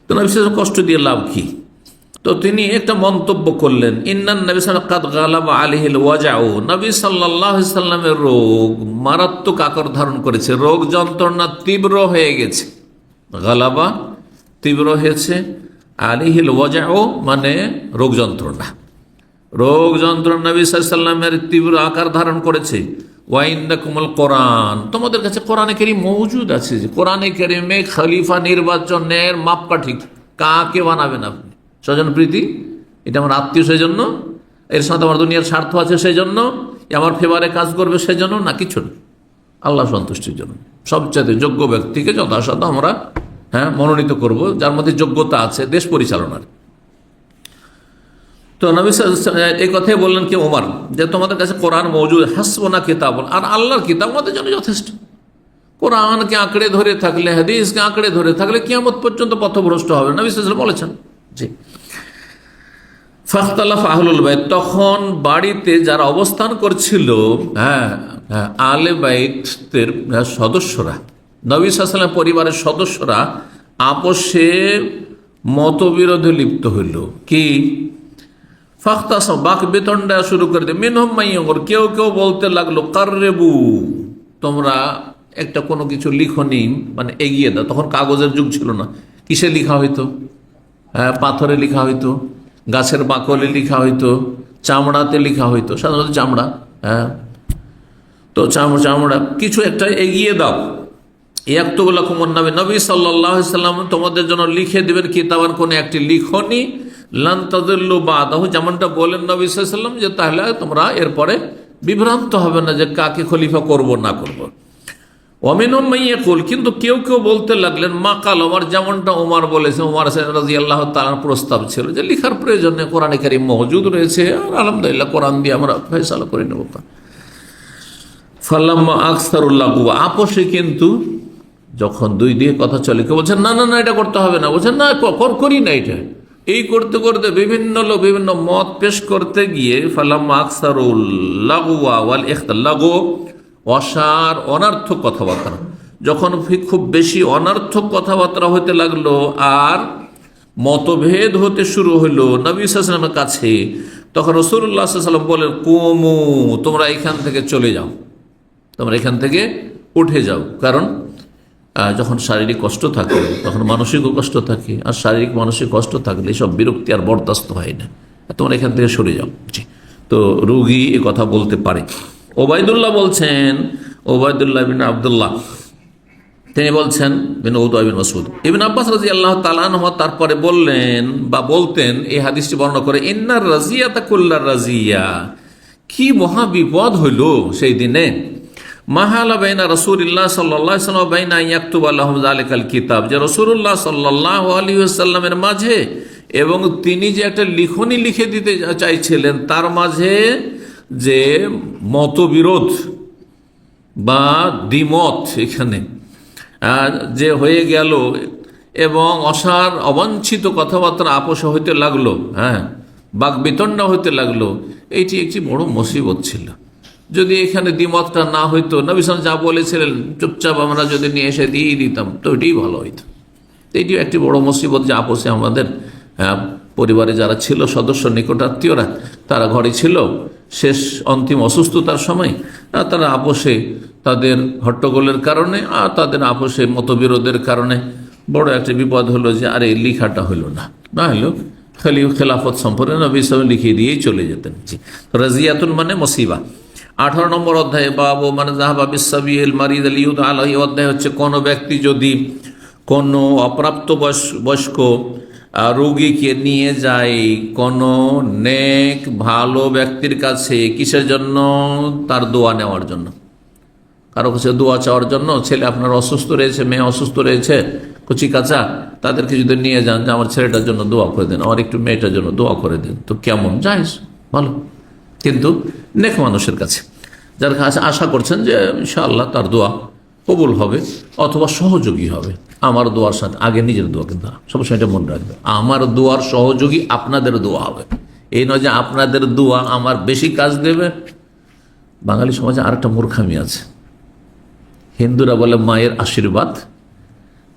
তো নবী সাল্লাল্লাহু আলাইহি ওয়াসাল্লাম কষ্ট দিয়ে লাভ কি? তো তিনি একটা মন্তব্য করলেন, ইন্নান নবী সাল্লাল্লাহু আলাইহি ওয়াসাল্লাম কাদ গালাবা আলাইহিল ওয়াজাউ, নবী সাল্লাল্লাহু আলাইহি ওয়াসাল্লামের রোগ মারাত্মক আকার ধারণ করেছে, রোগ যন্ত্রণা তীব্র হয়ে গেছে। গালাবা, তীব্র হয়েছে, আলাইহিল ওয়াজাউ মানে রোগ যন্ত্রণা, রোগ যন্ত্রণা নবী সাল্লাল্লাহু আলাইহি ওয়াসাল্লামের তীব্র আকার ধারণ করেছে। ওয়া ইন্নাকুমুল কোরআন, তোমাদের কাছে কোরআনে কারীম মওজুদ আছে, যে কোরআনে কারীমে খলিফা নির্বাচনের মাপকাঠি, কাকে বানাবেন আপনি? স্বজন প্রীতি, এটা আমার আত্মীয় সেজন্য, এর সাথে আমার দুনিয়ার স্বার্থ আছে সেজন্য, আমার ফেভারে কাজ করবে সেজন্য না, কিছু না, আল্লাহ সন্তুষ্টির জন্য সবচেয়ে যোগ্য ব্যক্তিকে যথাসাধ্য আমরা, হ্যাঁ, মনোনীত করব, যার মধ্যে যোগ্যতা আছে দেশ পরিচালনার। তো নবী সাল্লাল্লাহু আলাইহি ওয়াসাল্লাম এই কথাই বললেন কি ওমর, যে তোমাদের কাছে কোরআন মওজুদ, হাসবুনা কিতাবুন, আর আল্লাহর কিতাব আমাদের জন্য যথেষ্ট। কোরআনকে আঁকড়ে ধরে থাকলে, হাদিসকে আঁকড়ে ধরে থাকলে কিয়ামত পর্যন্ত পথভ্রষ্ট হবে, নবী সাল্লাল্লাহু আলাইহি ওয়াসাল্লাম বলেছেন। জি। ফাখতালাফ আহলুল বাইত, তখন বাড়িতে যারা অবস্থান করছিল, আলে বাইতের সদস্যরা, নবী সাল্লাল্লাহু আলাইহি ওয়াসাল্লাম পরিবারের সদস্যরা আপোষে মতবিরোধে লিপ্ত হইল। কি? ফাখতাস, বাক বিতণ্ডা শুরু করে দিয়ে, মিনহুম মাইয়ুর, কেউ কেউ বলতে লাগলো, কাররেবু, তোমরা একটা কোনো কিছু লিখনি, মানে এগিয়ে দাও। তখন কাগজের যুগ ছিল না, কিসে লিখা হইতো? পাথরে লিখা হইতো, গাছের বাকলে লিখা হইতো, চামড়াতে লিখা হইতো, সাধারণত চামড়া। তো চামড়া কিছু একটা এগিয়ে দাও। ইয়াকতুবুল লাকুমুন নবী, নবী সাল্লাল্লাহু আলাইহি ওয়াসাল্লাম তোমাদের জন্য লিখে দিবেন কিতাবান, কোন একটি লিখনি, লান তাদিল্লু বাদাহু, যেমনটা বলেন নবী সাল্লাল্লাহু আলাইহি ওয়াসাল্লাম, যে তাহলে তোমরা এরপরে বিভ্রান্ত হবে না যে কাকে খলিফা করব না করব। ওয়ামিনহুম মাইয়াকুল, কিন্তু কেউ কেউ বলতে লাগলেন, মাকাল ওমর, যেমনটা ওমর বলেছেন। ওমর রাদিয়াল্লাহু তাআলার প্রস্তাব ছিল যে লিখার প্রয়োজন নেই, কোরআনে কারীম মওজুদ রয়েছে, আর আলহামদুলিল্লাহ কোরআন দিয়ে আমরা ফয়সালা করে নেব। ফালাম্মা আকসারুল্লাহ, আপোষে কিন্তু যখন দুই দিকে কথা চলে, কেউ বলছেন না না না এটা করতে হবে না, বলছেন না করি না এটা, এই করতে করতে বিভিন্ন লোক বিভিন্ন মত পেশ করতে গিয়ে, ফালাম্মা আকসারুল্লাহ ওয়াল ইখতিলাফ, অসার অনার্থক কথাবার্তা, যখন খুব বেশি অনার্থক কথাবার্তা হতে লাগলো আর মতভেদ হতে শুরু হলো নবী সাল্লাল্লাহু আলাইহি ওয়াসাল্লামের কাছে, তখন রাসূলুল্লাহ সাল্লাল্লাহু আলাইহি ওয়াসাল্লাম বলেন, কুমু, তোমরা এখান থেকে চলে যাও, তোমরা এখান থেকে উঠে যাও। কারণ যখন শারীরিক কষ্ট থাকে তখন মানসিকও কষ্ট থাকে, আর শারীরিক মানসিক কষ্ট থাকলে এসব বিরক্তি আর বরদাস্ত হয় না, তোমরা এখান থেকে সরে যাও। তো রোগী এ কথা বলতে পারে। ওবায়দুল্লাহ বলছেন, ওবায়দুল্লাহ বিন আব্দুল্লাহ, তিনি বলছেন, বিন উদয় বিন মাসউদ, ইবনে আব্বাস রাদিয়াল্লাহু তাআলা আনহু তারপরে বললেন বা বলতেন, এই হাদিসটি বর্ণনা করে, ইন্নার রাজিয়াতা কুল্লার রাজিয়া, কি মহা বিপদ হইল সেই দিনে, মাহালা বাইনা রাসূলিল্লাহ সাল্লাল্লাহু আলাইহি ওয়াসাল্লাম বাইনা ইয়াকতুবা লাহুম যালিকাল কিতাব, যে রাসূলুল্লাহ সাল্লাল্লাহু আলাইহি ওয়াসাল্লামের মাঝে এবং তিনি যে একটা লিখনি লিখে দিতে চাইছিলেন তার মাঝে যে মতবিরোধ বা দ্বিমত এখানে যে হয়ে গেল এবং অসার অবাঞ্ছিত কথাবার্তা আপোষ হইতে লাগলো, বাক বিতণ্ডা হইতে লাগলো, এইটি একটি বড় মুসিবত ছিল। যদি এখানে দ্বিমতটা না হইতো, নবী সাল্লাল্লাহু আলাইহি ওয়াসাল্লাম যা বলেছিলেন চুপচাপ আমরা যদি নিয়ে এসে দিয়ে দিতাম, তো এটাই ভালো হইতো। এইটিও একটি বড় মুসিবত যে আপোষে আমাদের পরিবারে যারা ছিল সদস্য, নিকটাত্মীয়রা, তারা ঘরে ছিল, শেষ অন্তিম অসুস্থতার সময় তারা আপোষে তাদের হট্টগোলের কারণে আর তাদের আপোষে মতবিরোধের কারণে বড় একটা বিপদ হলো যে আরে লেখাটা হলো না হলো খালি খেলাফত সম্পর্কে নবী সাল্লাল্লাহু আলাইহি ওয়াসাল্লাম লিখিয়ে দিয়েই চলে যেতেন। রাজিয়াতুন মানে মুসিবা। 18 নম্বর অধ্যায়ে বাবু মানে যাহাবা বিসাবিল মারিদ আলিউদ আলাইহি, অধ্যায় হচ্ছে কোন ব্যক্তি যদি কোনো অপ্রাপ্ত বয়স্ক রোগীকে নিয়ে যায় কোনো নেক ভালো ব্যক্তির কাছে, কিসের জন্য? তার দোয়া নেওয়ার জন্য, কারো কাছে দোয়া চাওয়ার জন্য। ছেলে আপনার অসুস্থ রয়েছে, মেয়ে অসুস্থ রয়েছে, কচি কাঁচা, তাদেরকে যদি নিয়ে যান যে আমার ছেলেটার জন্য দোয়া করে দেন, আমার একটু মেয়েটার জন্য দোয়া করে দেন, তো কেমন? জায়েজ, ভালো। কিন্তু নেক মানুষের কাছে, যার কাছে আশা করছেন যে ইনশাআল্লাহ তার দোয়া কবুল হবে অথবা সহযোগী হবে আমার দোয়ার সাথে, আগে নিজের দোয়া, কিন্তু সবসময় এটা মনে রাখবে, আমার দোয়ার সহযোগী আপনাদের দোয়া হবে, এই নয় যে আপনাদের দোয়া আমার বেশি কাজ দেবে। বাঙালি সমাজে আরেকটা মূর্খামি আছে, হিন্দুরা বলে মায়ের আশীর্বাদ,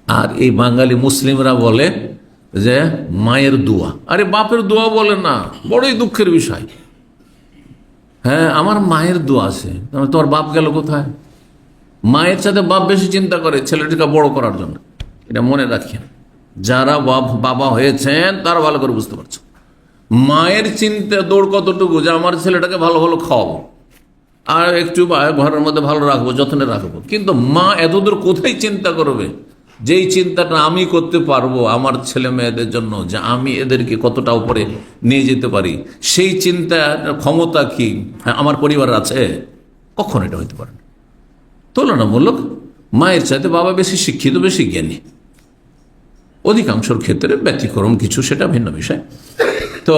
আর এই বাঙালি মুসলিমরা বলে যে মায়ের দোয়া। আরে বাপের দোয়া বলে না, বড়ই দুঃখের বিষয়। আমার মায়ের দোয়া আছে, তোমার বাপ গেল কোথায়? মায়ের সাথে বাপ বেশি চিন্তা করে ছেলেটিকে বড় করার জন্য, এটা মনে রাখেন। যারা বাবা হয়েছেন তারা ভালো করে বুঝতে পারছে মায়ের চিন্তা দৌড় কতটুকু, যে আমার ছেলেটাকে ভালো ভালো খাওয়াবো আর একটু ঘরের মধ্যে ভালো রাখবো, যত্নে রাখবো। কিন্তু মা এতদূর কোথায় চিন্তা করবে যেই চিন্তাটা আমি করতে পারবো আমার ছেলে মেয়েদের জন্য, যে আমি এদেরকে কতটা উপরে নিয়ে যেতে পারি, সেই চিন্তা ক্ষমতা কি আমার পরিবারের আছে? কখন এটা হইতে পারে না। তুলনামূলক মায়ের চাইতে বাবা বেশি শিক্ষিত, বেশি জ্ঞানী, অধিকাংশের ক্ষেত্রে, ব্যতিক্রম কিছু সেটা ভিন্ন বিষয়। তো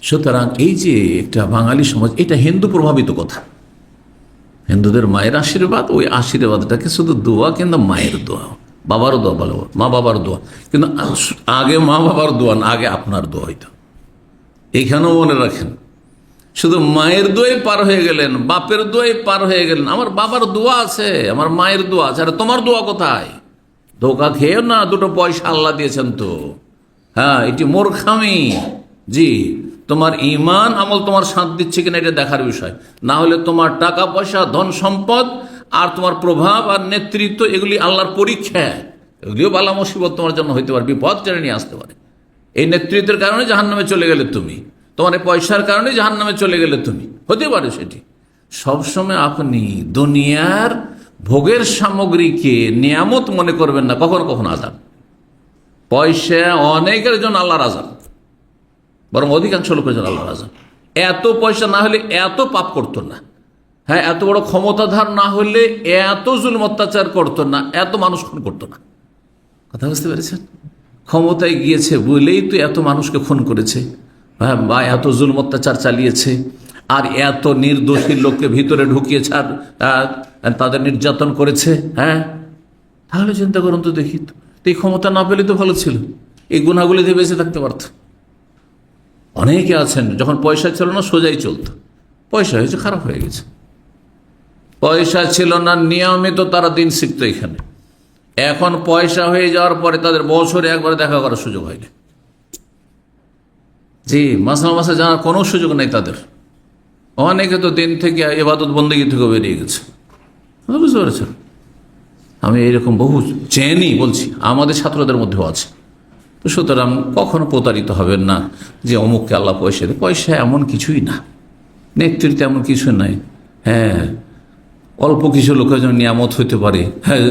সুতরাং এই যে একটা বাঙালি সমাজ, এটা হিন্দু প্রভাবিত কথা, হিন্দুদের মায়ের আশীর্বাদ, ওই আশীর্বাদটাকে শুধু দোয়া, কিন্তু মায়ের দোয়া, বাবারও দোয়া বলো, মা বাবার দোয়া, কিন্তু আগে মা বাবার দোয়া না, আগে আপনার দোয়া হইতো। এইখানেও মনে রাখেন, শুধু মায়ের দোয়াই পার হয়ে গেলেন, বাপের দোয়াই পার হয়ে গেলেন, আমার বাবার দোয়া আছে, আমার মায়ের দোয়া আছে, আরে তোমার দোয়া কোথায়? ধোকা খেয়েও না, দুটো পয়সা আল্লাহ দিয়েছেন তো। হ্যাঁ, এটি মূর্খামি। জি, তোমার ইমান আমল তোমার সাথ দিচ্ছে কিনা এটা দেখার বিষয়। না হলে তোমার টাকা পয়সা, ধন সম্পদ আর তোমার প্রভাব আর নেতৃত্ব, এগুলি আল্লাহর পরীক্ষা। এগুলিও বালা মুসিবত তোমার জন্য হইতে পারে, বিপদ টেনে নিয়ে আসতে পারে। এই নেতৃত্বের কারণে জাহান্নামে চলে গেলে তুমি, তোমার এই পয়সার কারণে জাহান্নামে চলে গেলে তুমি, হতে পারে সেটি। সবসময় আপনি দুনিয়ার ভোগের সামগ্রীকে নিয়ামত মনে করবেন না, কখনো কখনো আযাব। পয়সা অনেকের জন্য আল্লাহর আযাব, বরং অধিকাংশ লোকের জন্য আল্লাহর আযাব। এত পয়সা না হলে এত পাপ করতো না। হ্যাঁ, এত বড় ক্ষমতাধার না হলে এত জুলম অত্যাচার করতো না, এত মানুষ খুন করতো না। কথা বুঝতে পেরেছেন? ক্ষমতায় গিয়েছে বলেই তো এত মানুষকে খুন করেছে, হ্যাঁ, বা এত জুলম অত্যাচার চালিয়েছে, আর এত নির্দোষী লোককে ভিতরে ঢুকিয়েছে, আর তাদের নির্যাতন করেছে। হ্যাঁ, তাহলে চিন্তা করুন তো দেখি, তো এই ক্ষমতা না পেলে তো ভালো ছিল, এই গুণাগুলি দিয়ে বেঁচে থাকতে পারত। অনেকে আছেন যখন পয়সা ছিল না সোজাই চলত, পয়সা হয়েছে খারাপ হয়ে গেছে। পয়সা ছিল না, নিয়মিত তারা দিন শিখত এখানে। এখন পয়সা হয়ে যাওয়ার পরে তাদের বছরে একবার দেখা করার সুযোগ হয়নি। জি, মাসে জানার কোনো সুযোগ নেই তাদের। অনেকে তো দিন থেকে ইবাদত বন্দেগী থেকে বেরিয়ে গেছে। বুঝতে পেরেছেন? আমি এইরকম বহু চেনি, বলছি আমাদের ছাত্রদের মধ্যেও আছে। তো সুতরাং কখনো প্রতারিত হবেন না যে অমুককে আল্লাহ পয়সা দেয়। পয়সা এমন কিছুই না, নেতৃত্ব এমন কিছু নাই। হ্যাঁ, অল্প কিছু লোকের জন্য নিয়ামত হইতে পারে। হ্যাঁ,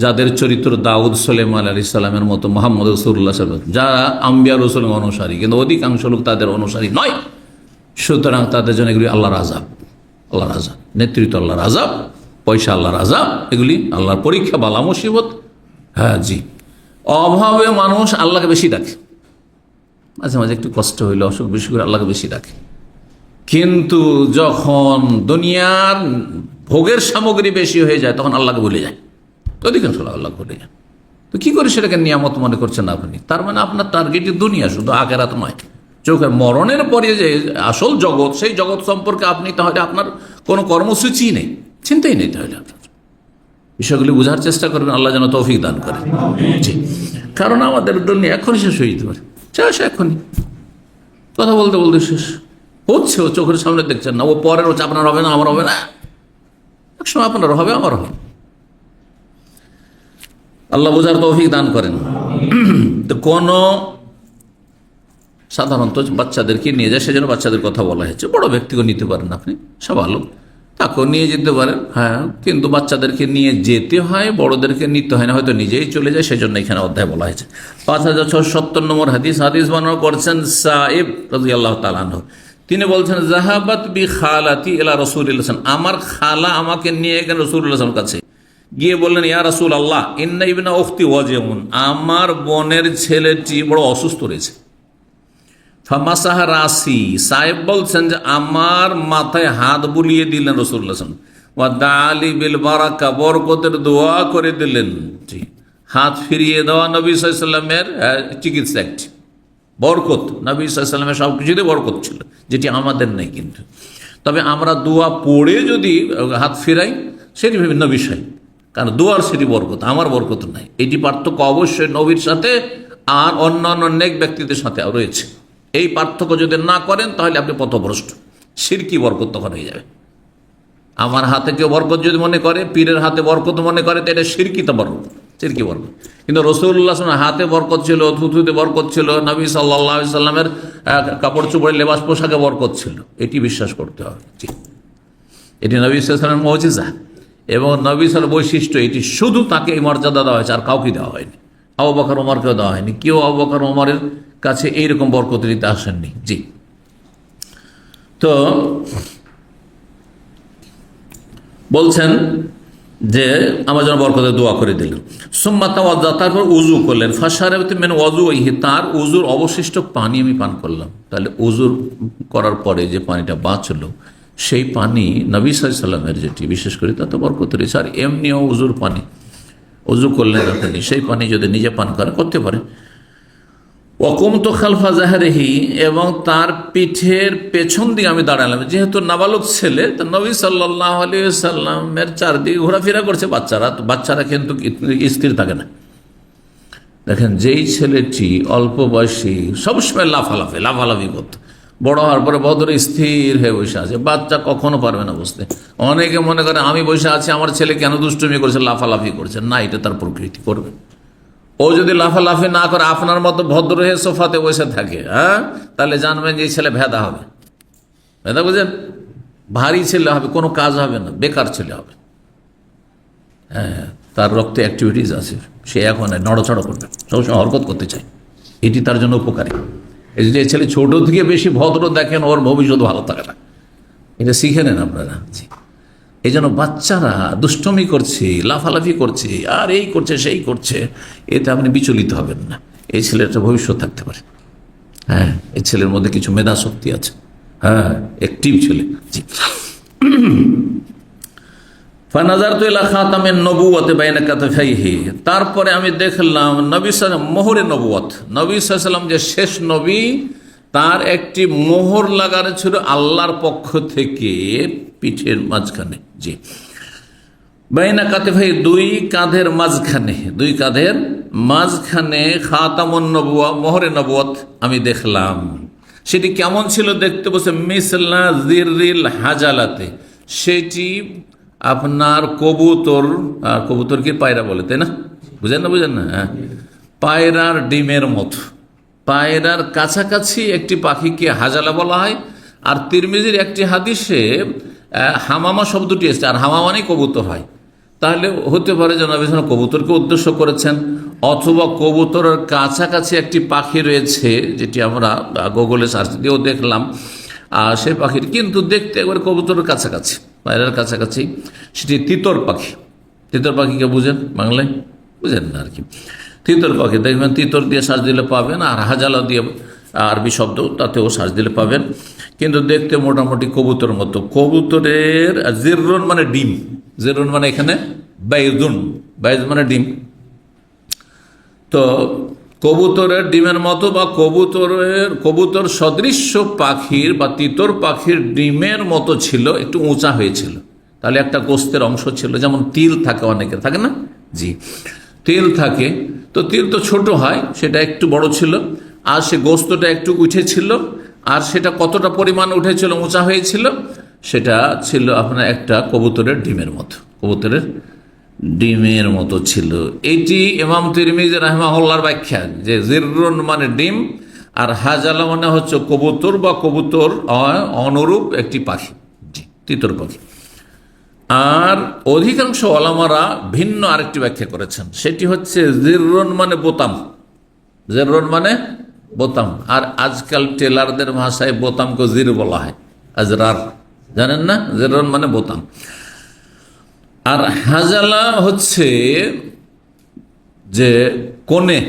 যাদের চরিত্র দাউদ সুলাইমান আলাইহিস সালামের মতো, মুহাম্মদ রাসূলুল্লাহ সাল্লাল্লাহু আলাইহি ওয়াসাল্লাম, যারা আম্বিয়া রাসূলের অনুসারী, কিন্তু অধিকাংশ লোক তাদের অনুসারী নয়। সুতরাং তাদের জন্য এগুলি আল্লাহর আযাব, আল্লাহর আযাব। নেতৃত্ব আল্লাহর আযাব, পয়সা আল্লাহর আযাব, এগুলি আল্লাহর পরীক্ষা, বালা মুসিবত। হ্যাঁ জি, অভাবে মানুষ আল্লাহকে বেশি ডাকে, মাঝে মাঝে একটু কষ্ট হইলে, অসুখ বেশি করে আল্লাহকে বেশি ডাকে। কিন্তু যখন দুনিয়ার ভোগের সামগ্রী বেশি হয়ে যায় তখন আল্লাহকে ভুলে যায়, অধিকাংশ আল্লাহকে ভুলে যায়। তো কি করে সেটাকে নিয়ামত মনে করছেন আপনি? তার মানে আপনার টার্গেটই দুনিয়া, শুধু আখিরাত নয়। চোখের মরণের পরে যে আসল জগৎ, সেই জগৎ সম্পর্কে আপনি তাহলে আপনার কোনো কর্মসূচি নেই, চিন্তাই নেই। তাহলে আপনার বিষয়গুলি বোঝার চেষ্টা করবেন, আল্লাহ যেন তৌফিক দান করে। জি, কারণ আমাদের দুনিয়া এখনই শেষ হয়ে যেতে পারে, শেষ এখনই, কথা বলতে বলতে শেষ হচ্ছে। ও চোখের সামনে দেখছেন না, ও পরের হচ্ছে, আপনার হবে না, আমার হবে না, একসময় আপনার হবে, আমার হবে। আল্লাহ বোঝার তৌফিক দান করেন। তো কোন সাধারণত বাচ্চাদেরকে নিয়ে যায়, সেজন্য বাচ্চাদের কথা বলা হয়েছে। বড় ব্যক্তিকে নিতে পারেন আপনি, সব আলো, তাকেও নিয়ে যেতে পারেন। হ্যাঁ, কিন্তু বাচ্চাদেরকে নিয়ে যেতে হয়, বড়দেরকে নিতে হয় না, হয়তো নিজেই চলে যায়, সেজন্য এখানে অধ্যায় বলা হয়েছে। 5670 নম্বর হাদিস বর্ণনা করছেন সাইব রাদিয়াল্লাহু তাআলা আনহু। তিনি বলছেন, যাহাবাত বি খালাতি ইলা রাসূলিল্লাহ, আমার খালা আমাকে নিয়ে গেলেন রাসূলুল্লাহ কাছে, গিয়ে বললেন, ইয়া রাসূলুল্লাহ, ইন্না ইবনা উখতি ওয়াজিউন, আমার বোনের ছেলেটি বড় অসুস্থ রয়েছে। ফামাসাহা রাসি, সাহেব বলছেন যে আমার মাথায় হাত বুলিয়ে দিলেন রাসূলুল্লাহ ওয়া দালি বিল বারাকা, বরকতের দোয়া করে দিলেন। জি, হাত ফিরিয়ে দেওয়া নবী সাল্লাল্লাহু আলাইহি ওয়াসাল্লামের চিকিৎসা একটি বরকত। নবী সাল্লাল্লাহু আলাইহি ওয়াসাল্লামের সব কিছুতে বরকত ছিল, যেটি আমাদের নেই। কিন্তু তবে আমরা দোয়া পড়ে যদি হাত ফিরাই সেটি বিভিন্ন বিষয়, কারণ দোয়ার সেটি বরকত, আমার বরকত নাই। এটি পার্থক্য অবশ্যই নবীর সাথে আর অন্যান্য নেক ব্যক্তিদের সাথে রয়েছে। এই পার্থক্য যদি না করেন তাহলে আপনি পথভ্রষ্ট, শিরকি বরকত তখন হয়ে যাবে। আমার হাতে কেউ বরকত যদি মনে করে, পীরের হাতে বরকত মনে করে, তো এটা শিরকিতে বরকত, শিরকি বরকত। কিন্তু রাসূলুল্লাহ হাতে বরকত ছিল, থুথুতে বরকত ছিল, নবী সাল্লাল্লাহু আলাইহি সাল্লামের কাপড় চোপড় লেবাস পোশাকে বরকত ছিল, এটি বিশ্বাস করতে হবে। এটি নবী সাল্লাল্লাহু আলাইহি সাল্লামের মুজিজা এবং নবী সাল্লাল্লাহু বৈশিষ্ট্য। এটি শুধু তাকে এই মর্যাদা দেওয়া হয়েছে, আর কাউকে দেওয়া হয়নি। আবু বকর ওমরকেও দেওয়া হয়নি, কেউ আবু বকর ওমরের কাছে এইরকম বরকত নিতে আসেননি। জি, তো বলছেন যে আমার জন্য বরকতের দোয়া করে দিলেন। সুম্মা তাওয়াজ্জা, তারপর উযু করলেন। ফাশারাবতু মিন ওযুইহি, তার উযুর অবশিষ্ট পানি আমি পান করলাম। তাহলে উযুর করার পরে যে পানিটা বাঁচলো সেই পানি নবী সাল্লাল্লাহু আলাইহি ওয়াসাল্লামের যেটি বিশেষ করে তাতে বরকত রয়েছে। আর এমনিও উজুর পানি, উজু করলেন আপনি, সেই পানি যদি নিজে পান করতে পারে। ওয়াকুমতু খালফা জাহরিহি, এবং তার পিঠের পেছন দিকে আমি দাঁড়ালাম। যেহেতু নাবালক ছেলে, তো নবী সাল্লাল্লাহু আলাইহি ওয়াসাল্লামের চারদিকে ঘোরাফেরা করছে বাচ্চারা কিন্তু স্থির থাকে না। দেখেন, যেই ছেলেটি অল্প বয়সী সবসময় লাফালাফি করত, বড় হওয়ার পরে বদরে স্থির হয়ে বসে আছে। বাচ্চা কখনো পারবে না বুঝতে। অনেকে মনে করে আমি বসে আছি, আমার ছেলে কেন দুষ্টুমি করছে, লাফালাফি করছে। না, এটা তার প্রকৃতি, করবে। ও যদি লাফালাফি না করে আপনার মতো ভদ্র হয়ে সোফাতে বসে থাকে, তাহলে জানবেন যে এই ছেলে ভেদা হবে। ভেদা বুঝেন, ভারী ছেলে হবে, কোনো কাজ হবে না, বেকার ছেলে হবে। হ্যাঁ, তার রক্তে অ্যাক্টিভিটিস আছে, সে এখন নড়াচড়া করবে, সবসময় হরকত করতে চায়, এটি তার জন্য উপকারী। এই যে ছেলে ছোট থেকে বেশি ভদ্র দেখেন, ওর ভবিষ্যৎ ভালো থাকে না, এটা শিখে নেন আপনারা। এই জন্য বাচ্চারা দুষ্টমি করছে, লাফালাফি করছে, আর এই করছে সেই করছে, এতে আপনি বিচলিত হবেন না। এই ছেলেটা ভবিষ্যৎ থাকতে পারে। হ্যাঁ, এই ছেলের মধ্যে কিছু মেধা শক্তি আছে। হ্যাঁ, অ্যাক্টিভ ছেলে। জি। ফানাজারতু ইলা খাতামিন নবুওয়াতি বাইনা কাতাফাইহি, তারপরে আমি দেখলাম নবী সাল্লাল্লাহু মোহরে নবুয়ত, নবী সাল্লাল্লাহু যে শেষ নবী, তার একটি মোহর লাগানো ছিল আল্লাহর পক্ষ থেকে পিঠের মাঝখানে। জি, বাইনা কাতাফাইহি, দুই কাঁধের মাঝখানে খাতামুন নবুওয়া, মোহরে নবুয়ত আমি দেখলাম। সেটি কেমন ছিল দেখতে? বসে মিসলা জিরিল হাজালাতে, সেটি আপনার কবুতর কি পায়রা বলে, তাই না? বুঝেন না? হ্যাঁ, পায়রার ডিমের মতো, পায়রার কাছাকাছি একটি পাখিকে হাজালা বলা হয়। আর তিরমিজির একটি হাদিসে হামামা শব্দটি এসেছে, আর হামামা মানে কবুতর হয়। তাহলে হতে পারে যে নবী সাল্লাল্লাহু কবুতরকে উদ্দেশ্য করেছেন, অথবা কবুতরের কাছাকাছি একটি পাখি রয়েছে, যেটি আমরা গুগলে সার্চ দিয়েও দেখলাম। আর সেই পাখির কিন্তু দেখতে একবার কবুতরের কাছাকাছি, পায়রার কাছাকাছি। সেটি তিতর পাখি। তিতর পাখিকে বুঝেন বাংলায়? বুঝেন না আর কি। তিতর পাখি দেখবেন, তিতর দিয়ে সার্চ দিলে পাবেন, আর হাজালা দিয়ে আরবি শব্দ, তাতেও সার্চ দিলে পাবেন। কিন্তু দেখতে মোটামুটি কবুতর মতো। কবুতরের জিররুন মানে ডিম, জিররুন মানে এখানে বাইজ মানে ডিম। তো কবুতরের ডিমের মতো বা কবুতর সদৃশ্য পাখির বা তিতর পাখির ডিমের মতো ছিল, একটু উঁচা হয়েছিল। তাহলে একটা গোস্তের অংশ ছিল, যেমন তিল থাকে, অনেকের থাকে না? জি, তিল থাকে। তো তিল তো ছোট হয়, সেটা একটু বড় ছিল, আর সে গোস্তটা একটু উঠেছিল। আর সেটা কতটা পরিমাণ উঠেছিল, উঁচা হয়েছিল, সেটা ছিল আপনার একটা কবুতরের ডিমের মতো ছিল। এটি ইমাম তিরমিজি রাহিমাহুল্লাহর ব্যাখ্যা, যে জিররুন মানে ডিম, আর হাজালা মানে হচ্ছে কবুতর বা কবুতর অনুরূপ একটি পাখি, জি, তিতর পাখি। আর অধিকাংশ ওলামারা ভিন্ন আরেকটি ব্যাখ্যা করেছেন, সেটি হচ্ছে জিররুন মানে বোতাম। আর আজকাল টেলারদের ভাষায় বোতামকে জির বলা হয়, আজরার, জানেন না? জিররুন মানে বোতাম। আর হাজালা হচ্ছে যে কনে,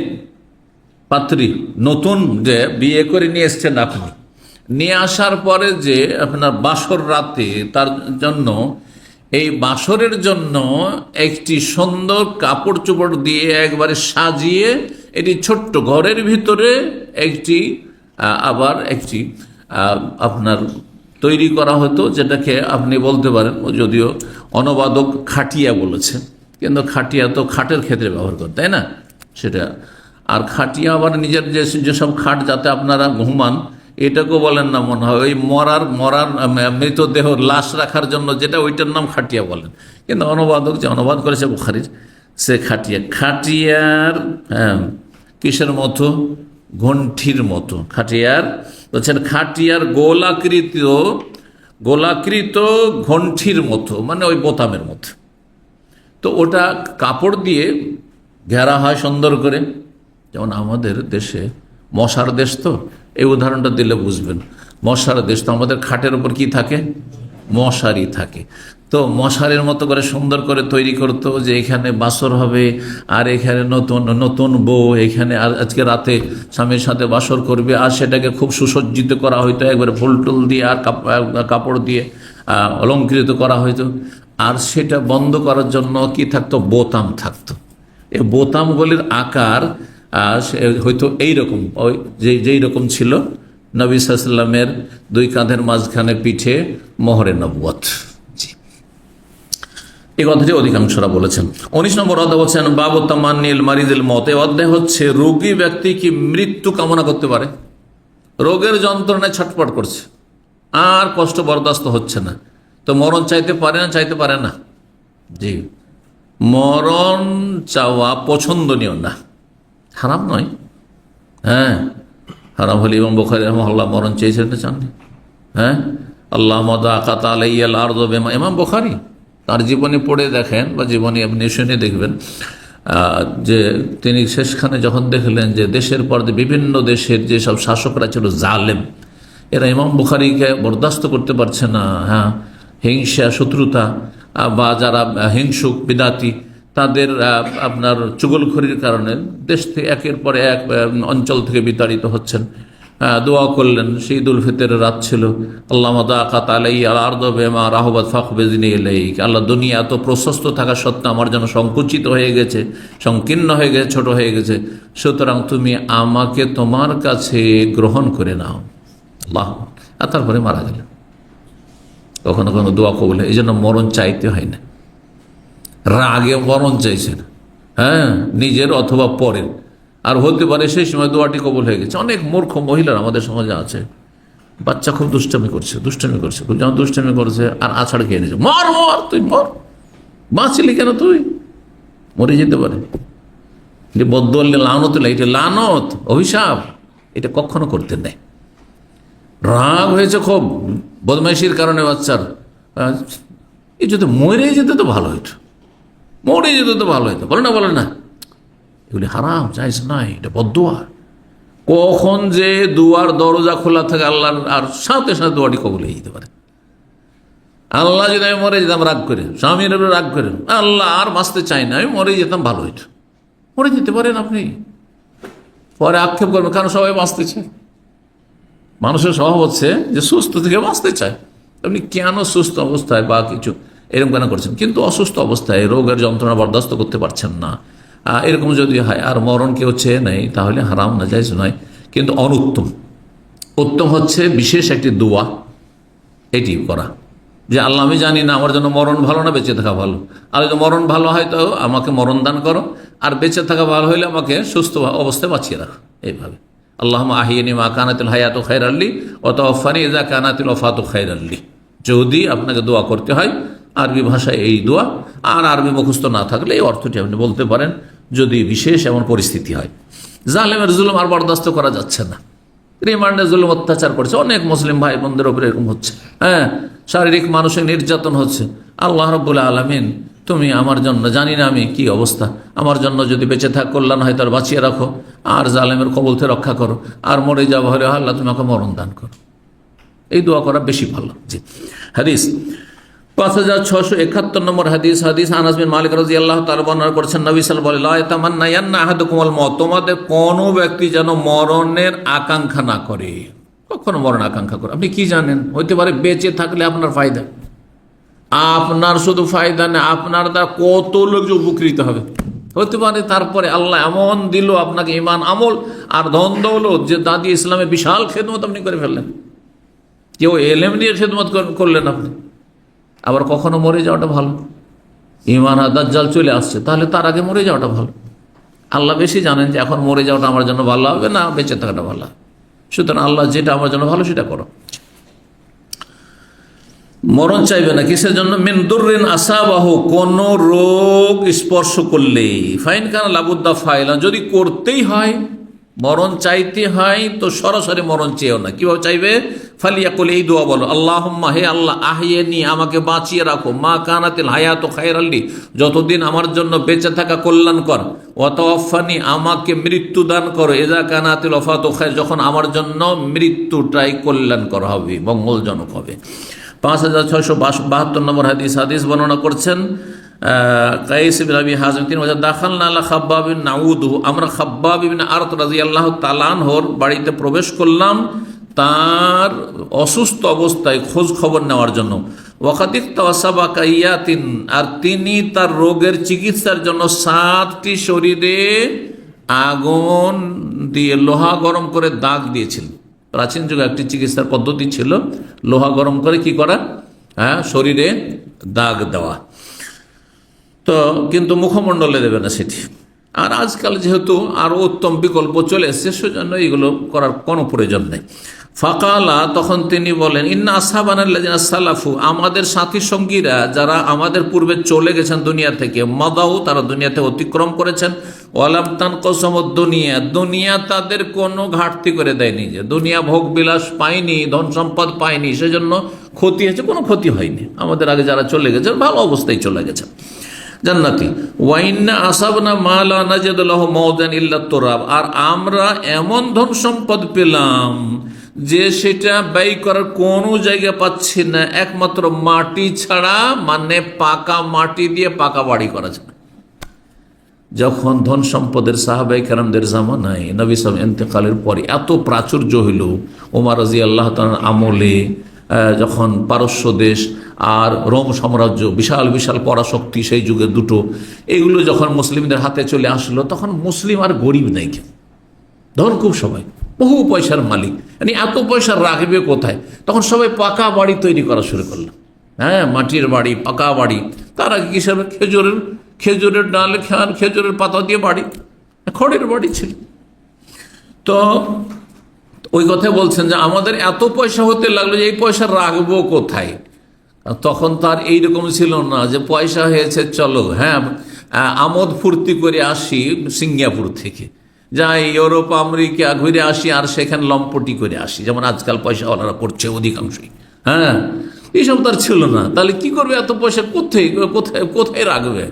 পাত্রী, নতুন যে বিয়ে করে নিয়ে এসছেন আপনি, নিয়ে আসার পরে যে আপনার বাসর রাতে তার জন্য, এই বাসরের জন্য একটি সুন্দর কাপড় চোপড় দিয়ে একবারে সাজিয়ে, এটি ছোট্ট ঘরের ভিতরে একটি আপনার তৈরি করা হতো, যেটাকে আপনি বলতে পারেন, যদিও অনুবাদক খাটিয়া বলেছে, কিন্তু খাটিয়া তো খাটের ক্ষেত্রে ব্যবহার করে, তাই না? সেটা আর খাটিয়া আবার নিজের যেসব খাট যাতে আপনারা ঘুমান, এটাকেও বলেন না মনে হয়, ওই মরার মৃতদেহ লাশ রাখার জন্য যেটা, ওইটার নাম খাটিয়া বলেন। কিন্তু অনুবাদক যে অনুবাদ করেছে বুখারীর, সে খাটিয়ার কিসের মতো? ঘণ্টির মতো। খাটিয়ার গোলাকৃত ঘণ্টির মতো, মানে ওই বোতামের মতো। তো ওটা কাপড় দিয়ে ঘেরা হয় সুন্দর করে। যেমন আমাদের দেশে মশার দেশ, তো এই উদাহরণটা দিলে বুঝবেন। মশার দেশ, তো আমাদের খাটের উপর কি থাকে? মশারি থাকে। তো মশারির মতো করে সুন্দর করে তৈরি করতো, যে এখানে বাসর হবে, আর এখানে নতুন বউ এখানে আজকে রাতে স্বামীর সাথে বাসর করবে, আর সেটাকে খুব সুসজ্জিত করা হইতো একবারে ফুল টুল দিয়ে আর কাপড় দিয়ে। অলঙ্কৃত করা হইতো। আর সেটা বন্ধ করার জন্য কি থাকতো, বোতাম থাকতো। এই বোতামগুলির আকার হয়তো এইরকম, ওই যেই রকম ছিল নবী সাল্লাল্লাহু আলাইহি ওয়াসাল্লামের দুই কাঁধের মাঝখানে পিঠে মোহরে নবুয়ত। এই কথাটি অধিকাংশরা বলেছেন। 19 নম্বর অধ্যায় বলছেন বাবু তামান্নিল মারিদিল মত। এই অধ্যায় হচ্ছে রোগী ব্যক্তি কি মৃত্যু কামনা করতে পারে? রোগের যন্ত্রণায় ছটফট করছে, আর কষ্ট বরদাস্ত হচ্ছে না, তো মরণ চাইতে পারে না? চাইতে পারে না। জি, মরণ চাওয়া পছন্দনীয় না, হারাম নয়। হ্যাঁ, হারাম হলে ইমাম বুখারী রাহিমাহুল্লাহ মরণ চেয়েছেন না, চাননি? হ্যাঁ, আল্লাহ মাদাকাত আলাইয়াল আরদু বিমা, ইমাম বুখারী তার জীবনী পড়ে দেখেন বা জীবনী আপনি শুনে দেখবেন যে তিনি শেষখানে যখন দেখলেন যে দেশের পর বিভিন্ন দেশের যেসব শাসকরা ছিল জালেম, এরা ইমাম বুখারীকে বরদাস্ত করতে পারছে না। হ্যাঁ, হিংসা, শত্রুতা বা যারা হিংসুক বিদাতি, তাদের আপনার চুগলখড়ির কারণে দেশ থেকে একের পর এক অঞ্চল থেকে বিতাড়িত হচ্ছেন। দোয়া করলেন, সেই ঈদ উল ফিতরের রাত ছিল। আল্লাহ মাদাকাত আলাইয়া আল আরদু বিমা রাহাবাত ফাকবিজনি ইলাইক। আল্লাহ, দুনিয়া এত প্রশস্ত থাকা সত্ত্বেও আমার জন্য সংকুচিত হয়ে গেছে, সংকীর্ণ হয়ে গেছে, ছোট হয়ে গেছে, সুতরাং তুমি আমাকে তোমার কাছে গ্রহণ করে নাও। আল্লাহ, আর তারপরে মারা গেলেন। কখনো কখনো দোয়া কবুল হয়, এই জন্য মরণ চাইতে হয় না। রাগে মরণ চাইছে না, হ্যাঁ, নিজের অথবা পরের। আর হতে পারে সেই সময় দোয়াটি কবুল হয়ে গেছে। অনেক মূর্খ মহিলার আমাদের সমাজে আছে, বাচ্চা খুব দুষ্টামি করছে, খুব যেমন দুষ্টামি করছে, আর আছাড় খেয়ে নিয়েছে, মর মর, তুই মর, বাঁচলি কেন, তুই মরে যেতে পারে। বদলে লানত, এটা লানত, অভিশাপ, এটা কখনো করতে নেই। রাগ হয়েছে খুব বদমাইশির কারণে বাচ্চার, এই যদি মরে যেতে তো ভালো হইতো, মরে যেতে তো ভালো হইতো, বলে না এগুলি হারাম, জায়েজ নাই, এটা বদদুয়া। কখন যে দুয়ার দরজা খোলা থাকে আল্লাহর, আর সাথে সাথে দোয়াটি কবুল হয়ে যেতে পারে। আল্লাহ, যদি আমি মরে যেতাম রাগ করে, স্বামীর রাগ করে, আল্লাহ আর বাঁচতে চাই না, আমি মরে যেতাম ভালো হইতো, মরে যেতে পারেন আপনি। পরে আক্ষেপ করবেন, কারণ সবাই বাঁচতে চায়। মানুষের স্বভাব হচ্ছে যে সুস্থ থেকে বাঁচতে চায়। আপনি কেন সুস্থ অবস্থায় বা কিছু এরকম কেন করছেন, কিন্তু অসুস্থ অবস্থায় রোগের যন্ত্রণা বরদাস্ত করতে পারছেন না, এরকম যদি হয় আর মরণ কেউ চেয়ে নেই, তাহলে হারাম না, জায়েজ নয়, কিন্তু অনুত্তম। উত্তম হচ্ছে বিশেষ একটি দোয়া এটি করা, যে আল্লাহ, আমি জানি না আমার জন্য মরণ ভালো না বেঁচে থাকা ভালো, আর যদি মরণ ভালো হয় তো আমাকে মরণ দান করো, আর বেঁচে থাকা ভালো হইলে আমাকে সুস্থ অবস্থায় বাঁচিয়ে রাখো। এইভাবে আল্লাহুম্মা আহিয়ানি মা কানাতিল হায়াতু খায়রাল লি ওয়া তাওয়াফানি ইযা কানাতিল ওয়াফাতু খায়রাল লি। যদি আপনাকে দোয়া করতে হয় আরবি ভাষায় এই দোয়া, আর আরবি মুখস্থ না থাকলে এই অর্থটি আপনি বলতে পারেন, যদি বিশেষ এমন পরিস্থিতি হয়। জালেমের জুলুম আর বরদাস্ত করা যাচ্ছে না, রিমান্ডে জুলুম অত্যাচার করছে, অনেক মুসলিম ভাই বোনদের উপরে এরকম হচ্ছে। হ্যাঁ, শারীরিক মানসিক নির্যাতন হচ্ছে। আল্লাহ রাব্বুল আলামিন, তুমি আমার জন্য, জানি না আমি কি অবস্থা, আমার জন্য যদি বেঁচে থাক কল্যাণ হয় তার বাঁচিয়ে রাখো, আর জালেমের কবল থেকে রক্ষা করো, আর মরে যাওয়া হলে আল্লাহ তুমি আমাকে মরণ দান করো। এই দোয়া করা বেশি ভালো। জি, হাদিস 5671 নম্বর হাদিস আনাস বিন মালিক রাদিয়াল্লাহু তাআলা বর্ণনা করেছেন, নবী সাল্লাল্লাহু আলাইহি ওয়াসাল্লাম বলেন, লা ইয়াতামান্নায়ান্না আহাদুকুমুল মউত, তোমাদের কোনো ব্যক্তি যেন মরণের আকাঙ্ক্ষা না করে। কখনো মরণ আকাঙ্ক্ষা করে, আপনি কি জানেন, হইতে পারে বেঁচে থাকলে আপনার ফায়দা, আপনার শুধু ফায়দা না, আপনার দ্বারা কত লোক যে উপকৃত হবে হতে পারে। তারপরে আল্লাহ এমন দিল আপনাকে ঈমান, আমল আর ধন দৌলত, যে দাদি ইসলামের বিশাল খেদমত আপনি করে ফেললেন, কেউ এলেম নিয়ে খেদমত করলেন আপনি। আবার কখনো মরে যাওয়াটা ভালো, ঈমান আর দাজ্জাল চলে আসছে, তাহলে তার আগে মরে যাওয়াটা ভালো। আল্লাহ বেশি জানেন যে এখন মরে যাওয়াটা আমার জন্য ভালো হবে না বেঁচে থাকাটা ভালো হবে, সুতরাং আল্লাহ যেটা আমার জন্য ভালো সেটা করো। মরণ চাইবে না কিসের জন্য, মিন দুররিন আসাবাহু, কোন রোগ স্পর্শ করলে, ফাইন কানা লাবুদ্দা ফাইলা, যদি করতেই হয়, মরণ চাইতে হয়, তো সরাসরি মরণ চেয়েও না। কিভাবে চাইবে, ফালিয়াকুল, এই দোয়া বলো, আল্লাহুম্মা, হে আল্লাহ, আহিয়ানি, আমাকে বাঁচিয়ে রাখো, মা কানাতিল হায়াতু খায়রাল লি, যতদিন আমার জন্য বেঁচে থাকা কল্যাণকর, ওয়া তাওয়াফানি, আমাকে মৃত্যু দান করো, ইযা কানাতিল ওয়াফাতু খায়র, যখন আমার জন্য মৃত্যুটাই কল্যাণকর হবে, মঙ্গলজনক হবে। 5672 নম্বর হাদিস বর্ণনা করছেন কাইস ইবনে আবি হাযিম, তিনি বলেন, দাখালনা আলা খাব্বাব বিন নাউদু, আমরা খাব্বাব ইবনে আরত রাদিয়াল্লাহু তাআলা আনহুর বাড়িতে প্রবেশ করলাম তার অসুস্থ অবস্থায় খোঁজ খবর নেওয়ার জন্য। ওয়াকাদিক তাওয়াসাবাকা ইয়াতিন, আর তিনি তার রোগের চিকিৎসার জন্য 7টি শরীরে আগুন দিয়ে লোহা গরম করে দাগ দিয়েছিলেন। প্রাচীন যুগে একটি চিকিৎসার পদ্ধতি ছিল লোহা গরম করে কি করা, শরীরে দাগ দেওয়া। তো কিন্তু মুখমণ্ডলে দেবে না সেটি। আর আজকাল যেহেতু আরো উত্তম বিকল্প চলে এসছে, সেজন্য এগুলো করার কোনো প্রয়োজন নেই। ফাকালা, তখন তিনি বলেন, ইন্না আসহাবানাল্লাযিনা সালাফু, আমাদের সাথী সঙ্গীরা যারা আমাদের পূর্বে চলে গেছেন দুনিয়া থেকে, মাদাউ, তারা দুনিয়াতে অতিক্রম করেছেন, ওয়ালাম তানকাসমুদ দুনিয়া, দুনিয়া তাদের কোনো ঘাটতি করে দেয়নি, যে দুনিয়া ভোগ বিলাস পায়নি, ধন সম্পদ পায়নি, সেজন্য ক্ষতি হয়েছে, কোনো ক্ষতি হয়নি। আমাদের আগে যারা চলে গেছেন ভালো অবস্থায় চলে গেছেন জান্নাতি। ওয়াইন্না আসাবনা মা লা নাজিদু লাহু মাওদান ইল্লা তুরাব, আর আমরা এমন ধন সম্পদ পেলাম যে সেটা ব্যয় করার কোনো জায়গা পাচ্ছি না, একমাত্র মাটি ছাড়া, মানে পাকা মাটি দিয়ে পাকা বাড়ি করা যায়। যখন ধন সম্পদের সাহাবায়ে কেরামদের জামানায় নবী সাল্লাল্লাহু আলাইহি ওয়াসাল্লাম ইন্তেকালের পরে এত প্রাচুর্য হইল, ওমর রাদিয়াল্লাহু তাআলার আমলে যখন পারস্য দেশ আর রোম সাম্রাজ্য, বিশাল বিশাল পরাশক্তি সেই যুগে দুটো, এগুলো যখন মুসলিমদের হাতে চলে আসলো, তখন মুসলিম আর গরিব নেই, কেউ ধন খুব, সবাই বহু পয়সার মালিক, মানে এত পয়সা রাখবে কোথায়? তখন সবাই পাকা বাড়ি তৈরি করা শুরু করলো। মাটির বাড়ি, পাকা বাড়ি। তার আগে কিসের? খেজুরের ডাল, খেজুরের পাতা দিয়ে বাড়ি, খড়ের বাড়ি ছিল। তো ওই কথা বলছেন যে আমাদের এত পয়সা হতে লাগলো যে এই পয়সা রাখবো কোথায়? তখন তার এইরকম ছিল না যে পয়সা হয়েছে চলো আমোদ ফুর্তি করে আসি সিঙ্গাপুর থেকে, যাই ইউরোপ আমেরিকা ঘুরে আসি আর সেখানে লম্পটি করে আসি, যেমন আজকাল পয়সাওয়ালারা করছে অধিকাংশই। এইসব তার ছিল না। তাহলে কি করবে এত পয়সা? কোথায় কোথায় কোথায় রাখবে?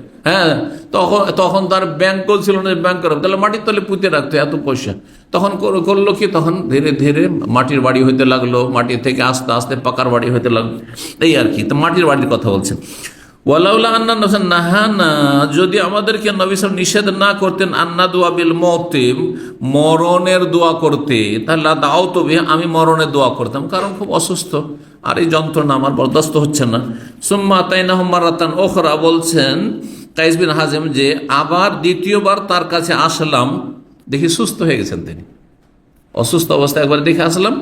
তখন তার ব্যাংকও ছিল না, ব্যাংক রাখবে, তাহলে মাটির তলে পুঁতে রাখতো এত পয়সা। তখন করলো কি, তখন ধীরে ধীরে মাটির বাড়ি হইতে লাগলো, মাটি থেকে আস্তে আস্তে পাকার বাড়ি হইতে লাগলো, এই আর কি। তো মাটির বাড়ির কথা বলছেন। ওয়ালাউলা আন্না নফসান নাহানা, যদি আমাদেরকে নবী সাল্লাল্লাহু আলাইহি ওয়াসাল্লাম নিষেধ না করতেন আন্না দুআ বিল মউতি, মরণের দোয়া করতে, তাহলে দাওতো বিহি, আমি মরণের দোয়া করতাম, কারণ খুব অসুস্থ আর এই যন্ত্রণা আমার বরদাস্ত হচ্ছে না। সুম্মা আতাইনাহুম মারাতান উখরা, বলছেন কাইস বিন হাজিম যে আবার দ্বিতীয়বার তার কাছে আসলাম, দেখি সুস্থ হয়ে গেছেন তিনি, অসুস্থ অবস্থায় একবার দেখে আসলাম,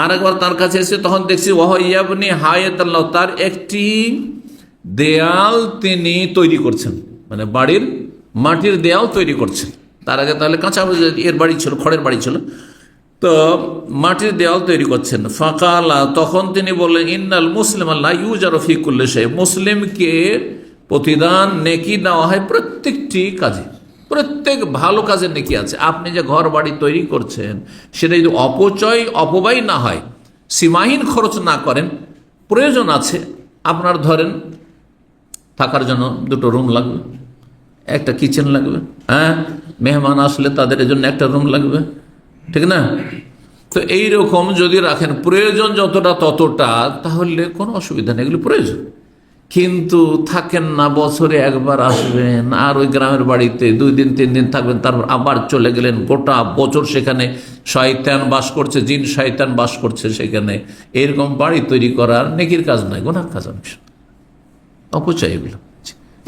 আর একবার তার কাছে এসে তখন দেখছি ওয়াহইয়াবনি হায়াতাল্লাহ, তার একটি দেয়াল তিনি তৈরি করছেন, মানে বাড়ির মাটির দেয়াল তৈরি করছেন। তার আগে তাহলে কাঁচা এর বাড়ি ছিল, খড়ের বাড়ি ছিল, তো মাটির দেওয়াল তৈরি করছেন। ফাকালা, তখন তিনি বললেন, ইন্নাল মুসলিম লা ইউজারু ফি কুল্লি শাই, মুসলিমকে প্রতিদান নেকি দেওয়া হয় প্রত্যেকটি কাজে, প্রত্যেক ভালো কাজের নেকি আছে। আপনি যে ঘর বাড়ি তৈরি করছেন সেটা যদি অপব্যয় না হয়, সীমাহীন খরচ না করেন, প্রয়োজন আছে আপনার, ধরেন থাকার জন্য 2টো রুম লাগবে, একটা কিচেন লাগবে, মেহমান আসলে তাদের জন্য একটা রুম লাগবে, ঠিক না? তো এইরকম যদি রাখেন প্রয়োজন যতটা ততটা, তাহলে কোনো অসুবিধা নেই, এগুলো প্রয়োজন। কিন্তু থাকেন না, বছরে একবার আসবেন আর ওই গ্রামের বাড়িতে 2 দিন 3 দিন থাকবেন, তারপর আবার চলে গেলেন, গোটা বছর সেখানে শয়তান বাস করছে, জিন শয়তান বাস করছে সেখানে, এরকম বাড়ি তৈরি করার নেকির কাজ নয়, গুনার কাজ, অপচয় এগুলো।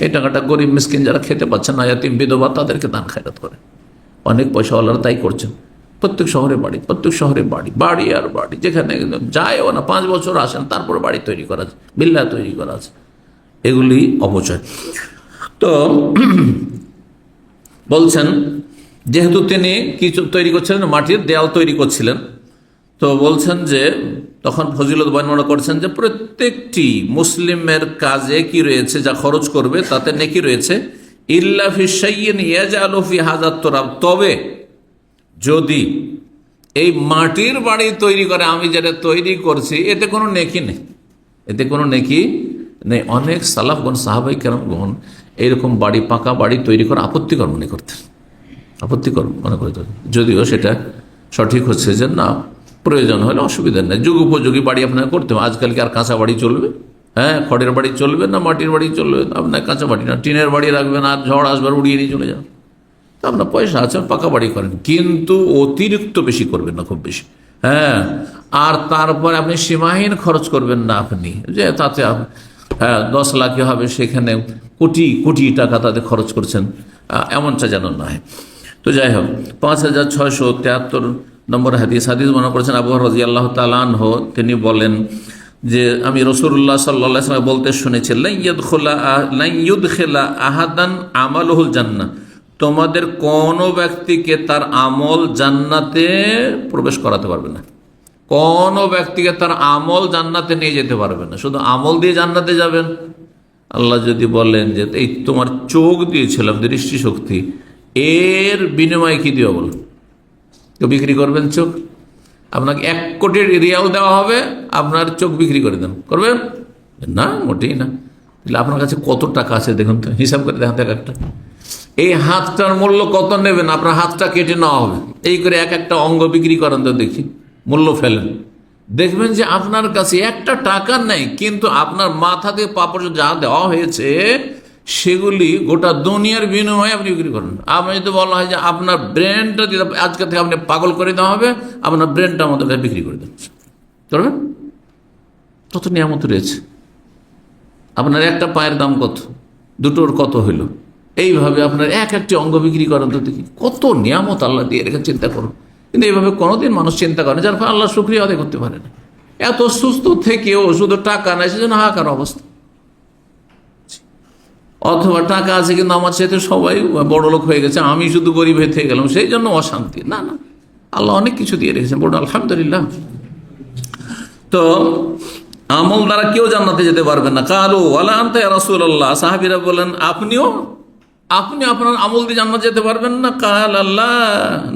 এই টাকাটা গরিব মিসকিন যারা খেতে পাচ্ছে না, ইয়াতিম বিধবা, তাদেরকে দান খায়রাত করে। অনেক পয়সাওয়ালারা তাই করছেন, প্রত্যেক শহরে বাড়ি, প্রত্যেক শহরে বাড়ি, বাড়ি আর বাড়ি, যেখানে যায়ও না 5 বছর আসেন, তারপরে বাড়ি তৈরি করা আছে, বিল্লা তৈরি করা আছে, এগুলি অপচয়। তো বলছেন যেহেতু তিনি কিছু তৈরি করছিলেন, মাটির দেয়াল তৈরি করছিলেন, তো বলছেন যে তখন ফজিলত বর্ণনা করছেন যে প্রত্যেকটি মুসলিমের কাজে কি রয়েছে, যা খরচ করবে তাতে নেকি রয়েছে, ইল্লা ফি শাইইন ইয়াজআলু ফি হাযাত তুরাব, তবে যদি এই মাটির বাড়ি তৈরি করে, আমি যেটা তৈরি করছি, এতে কোনো নেকি নেই, এতে কোনো নেকি নেই। অনেক সালাফগণ, সাহাবাই কেরামগণ এইরকম বাড়ি, পাকা বাড়ি তৈরি করে আপত্তিকর মনে করতেন, আপত্তিকর মনে করতেন, যদিও সেটা সঠিক হচ্ছে যে না, প্রয়োজন হলে অসুবিধা নেই, যুগ উপযোগী বাড়ি আপনাকে করতে হবে। আজকাল কি আর কাঁচা বাড়ি চলবে? খড়ের বাড়ি চলবে না মাটির বাড়ি চলবে? আপনার কাঁচা বাড়ি না, টিনের বাড়ি রাখবেন, আর ঝড় আসবার উড়িয়ে নিয়ে চলে যান। আপনার পয়সা আছে, পাকা বাড়ি করেন, কিন্তু অতিরিক্ত বেশি করবেন না, খুব বেশি। আর তারপরে আপনি সীমাহীন খরচ করবেন না, আপনি যে তাতে 10 লাখে হবে সেখানে কোটি কোটি টাকা তাতে খরচ করছেন, এমনটা যেন নয়। তো যাই হোক, 5673 নম্বর হাদিস মনে করেছেন আবু হুরায়রা রাদিয়াল্লাহু তাআলা আনহু, তিনি বলেন যে আমি রাসূলুল্লাহ সাল্লাল্লাহু আলাইহি ওয়াসাল্লাম বলতে শুনেছি, লা ইউদখিলা আহাদান আমালুহুল জান্নাহ, তোমাদের কোন ব্যক্তিকে তার আমল জান্নাতে প্রবেশ করাতে পারবে না। কোন ব্যক্তিকে তার আমল জান্নাতে নিয়ে যেতে পারবে না। শুধু আমল দিয়ে জান্নাতে যাবেন? আল্লাহ যদি বলেন যে এই তোমার চোখ দিয়েছিলাম, দৃষ্টিশক্তি, এর বিনিময়ে কি দিও বলো? তো বিক্রি করবেন চোখ? আপনাকে 1 কোটি রিয়াল দেওয়া হবে, আপনার চোখ বিক্রি করে দেন, করবেন না? মোটেই না। তাহলে আপনার কাছে কত টাকা আছে দেখুন তো, হিসাব করে দেখেন এক একটা। এই হাতটার মূল্য কত নেবেন? আপনার হাতটা কেটে নেওয়া হবে, এই করে এক একটা অঙ্গ বিক্রি করেন তো দেখি, মূল্য ফেলেন, দেখবেন যে আপনার কাছে একটা টাকা নেই, কিন্তু আপনার মাথা থেকে পা পর্যন্ত যা দেওয়া হয়েছে সেগুলি গোটা দুনিয়ার বিনিময়ে আপনি বিক্রি করেন। আপনি যদি বলা হয় যে আপনার ব্রেনটা দিতে আজকে থেকে আপনি পাগল করে দেওয়া হবে, আপনার ব্রেনটা আমাদের কাছে বিক্রি করে দেন, করবেন? কত নিয়ামত রয়েছে। আপনার একটা পায়ের দাম কত, দুটোর কত হইল, এইভাবে আপনার এক একটি অঙ্গ বিক্রি করেন তো দেখি, কত নিয়ামত আল্লাহ দিয়ে রেখে, চিন্তা করুন। কিন্তু এইভাবে কোনোদিন মানুষ চিন্তা করে, যার ফলে আল্লাহ শুকরিয়া আদায় করতে পারে না। এত সুস্থ থেকেও শুধু টাকা নাই, সেজন্য হাহাকার অবস্থা। অথবা টাকা আছে কিন্তু আমার সাথে সবাই বড় লোক হয়ে গেছে, আমি শুধু গরিব হয়ে থেকে গেলাম, সেই জন্য অশান্তি। না না, আল্লাহ অনেক কিছু দিয়ে রেখেছেন, বলুন আলহামদুলিল্লাহ। তো আমল দ্বারা কেউ জান্নাতে যেতে পারবেন না। কালু ওয়ালা আনতা ইয়া রাসূলুল্লাহ, সাহাবীরা বলেন আপনি আপনার আমল দিয়ে জান্নাত যেতে পারবেন না? কাল আল্লাহ,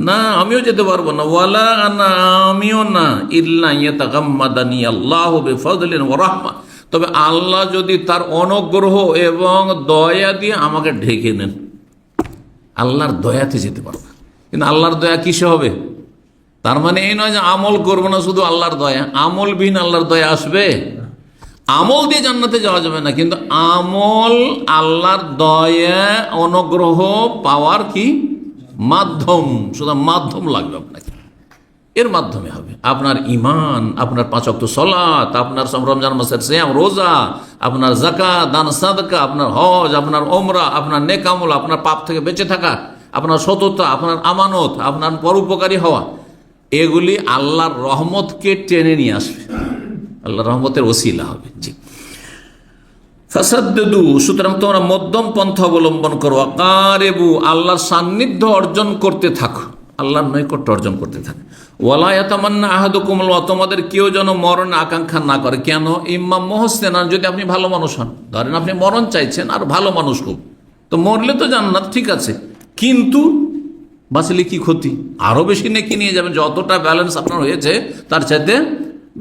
না আমিও যেতে পারবো না। ওয়ালা আনা, আমিও না। ইল্লা ইয়াতাগাম্মাদানি আল্লাহু বিফাদলিন ওয়া রাহমা, তবে আল্লাহ যদি তার অনুগ্রহ এবং দয়া দিয়ে আমাকে ঢেকে নেন, আল্লাহর দয়াতে যেতে পারবো। কিন্তু আল্লাহর দয়া কিসে হবে? তার মানে এই নয় যে আমল করবো না, শুধু আল্লাহর দয়া। আমলবিহীন আল্লাহর দয়া আসবে? আমল দিয়ে জান্নাতে যাওয়া যাবে না, কিন্তু আমল আল্লাহর দয়া অনুগ্রহ পাওয়ার কি মাধ্যম, শুধু মাধ্যম লাগবে আপনাকে, এর মাধ্যমে হবে। আপনার ইমান, আপনার 5 ওয়াক্ত সালাত, আপনার রমজান মাসের সিয়াম রোজা, আপনার যাকাত দান সাদকা, আপনার হজ, আপনার ওমরা, আপনার নেক আমল, আপনার পাপ থেকে বেঁচে থাকা, আপনার সততা, আপনার আমানত, আপনার পরোপকারী হওয়া, এগুলি আল্লাহর রহমতকে টেনে নিয়ে আসবে, আল্লাহর রহমতের ওসিলা হবে। জি, ফাসাদ্দুদু, সুতরাং তোমরা মধ্যম পন্থা অবলম্বন করো। কারেবু, আল্লাহর সান্নিধ্য অর্জন করতে থাকো, আল্লাহর নৈকট্য অর্জন করতে থাকে। ওয়ালা ইয়াতামান্না আহাদুকুমুল মওত, তোমাদের কেউ যেন মরণ আকাঙ্ক্ষা না করে। কেন? ইম্মা মুহসিনান, যদি আপনি ভালো মানুষ হন, ধরেন আপনি মরণ চাইছেন আর ভালো মানুষ খুব, তো মরলে তো জান্নাত, ঠিক আছে, কিন্তু বাঁচলে কি ক্ষতি? আরো বেশি নেকি নিয়ে যাবেন, যতটা ব্যালেন্স আপনার হয়েছে তার চাইতে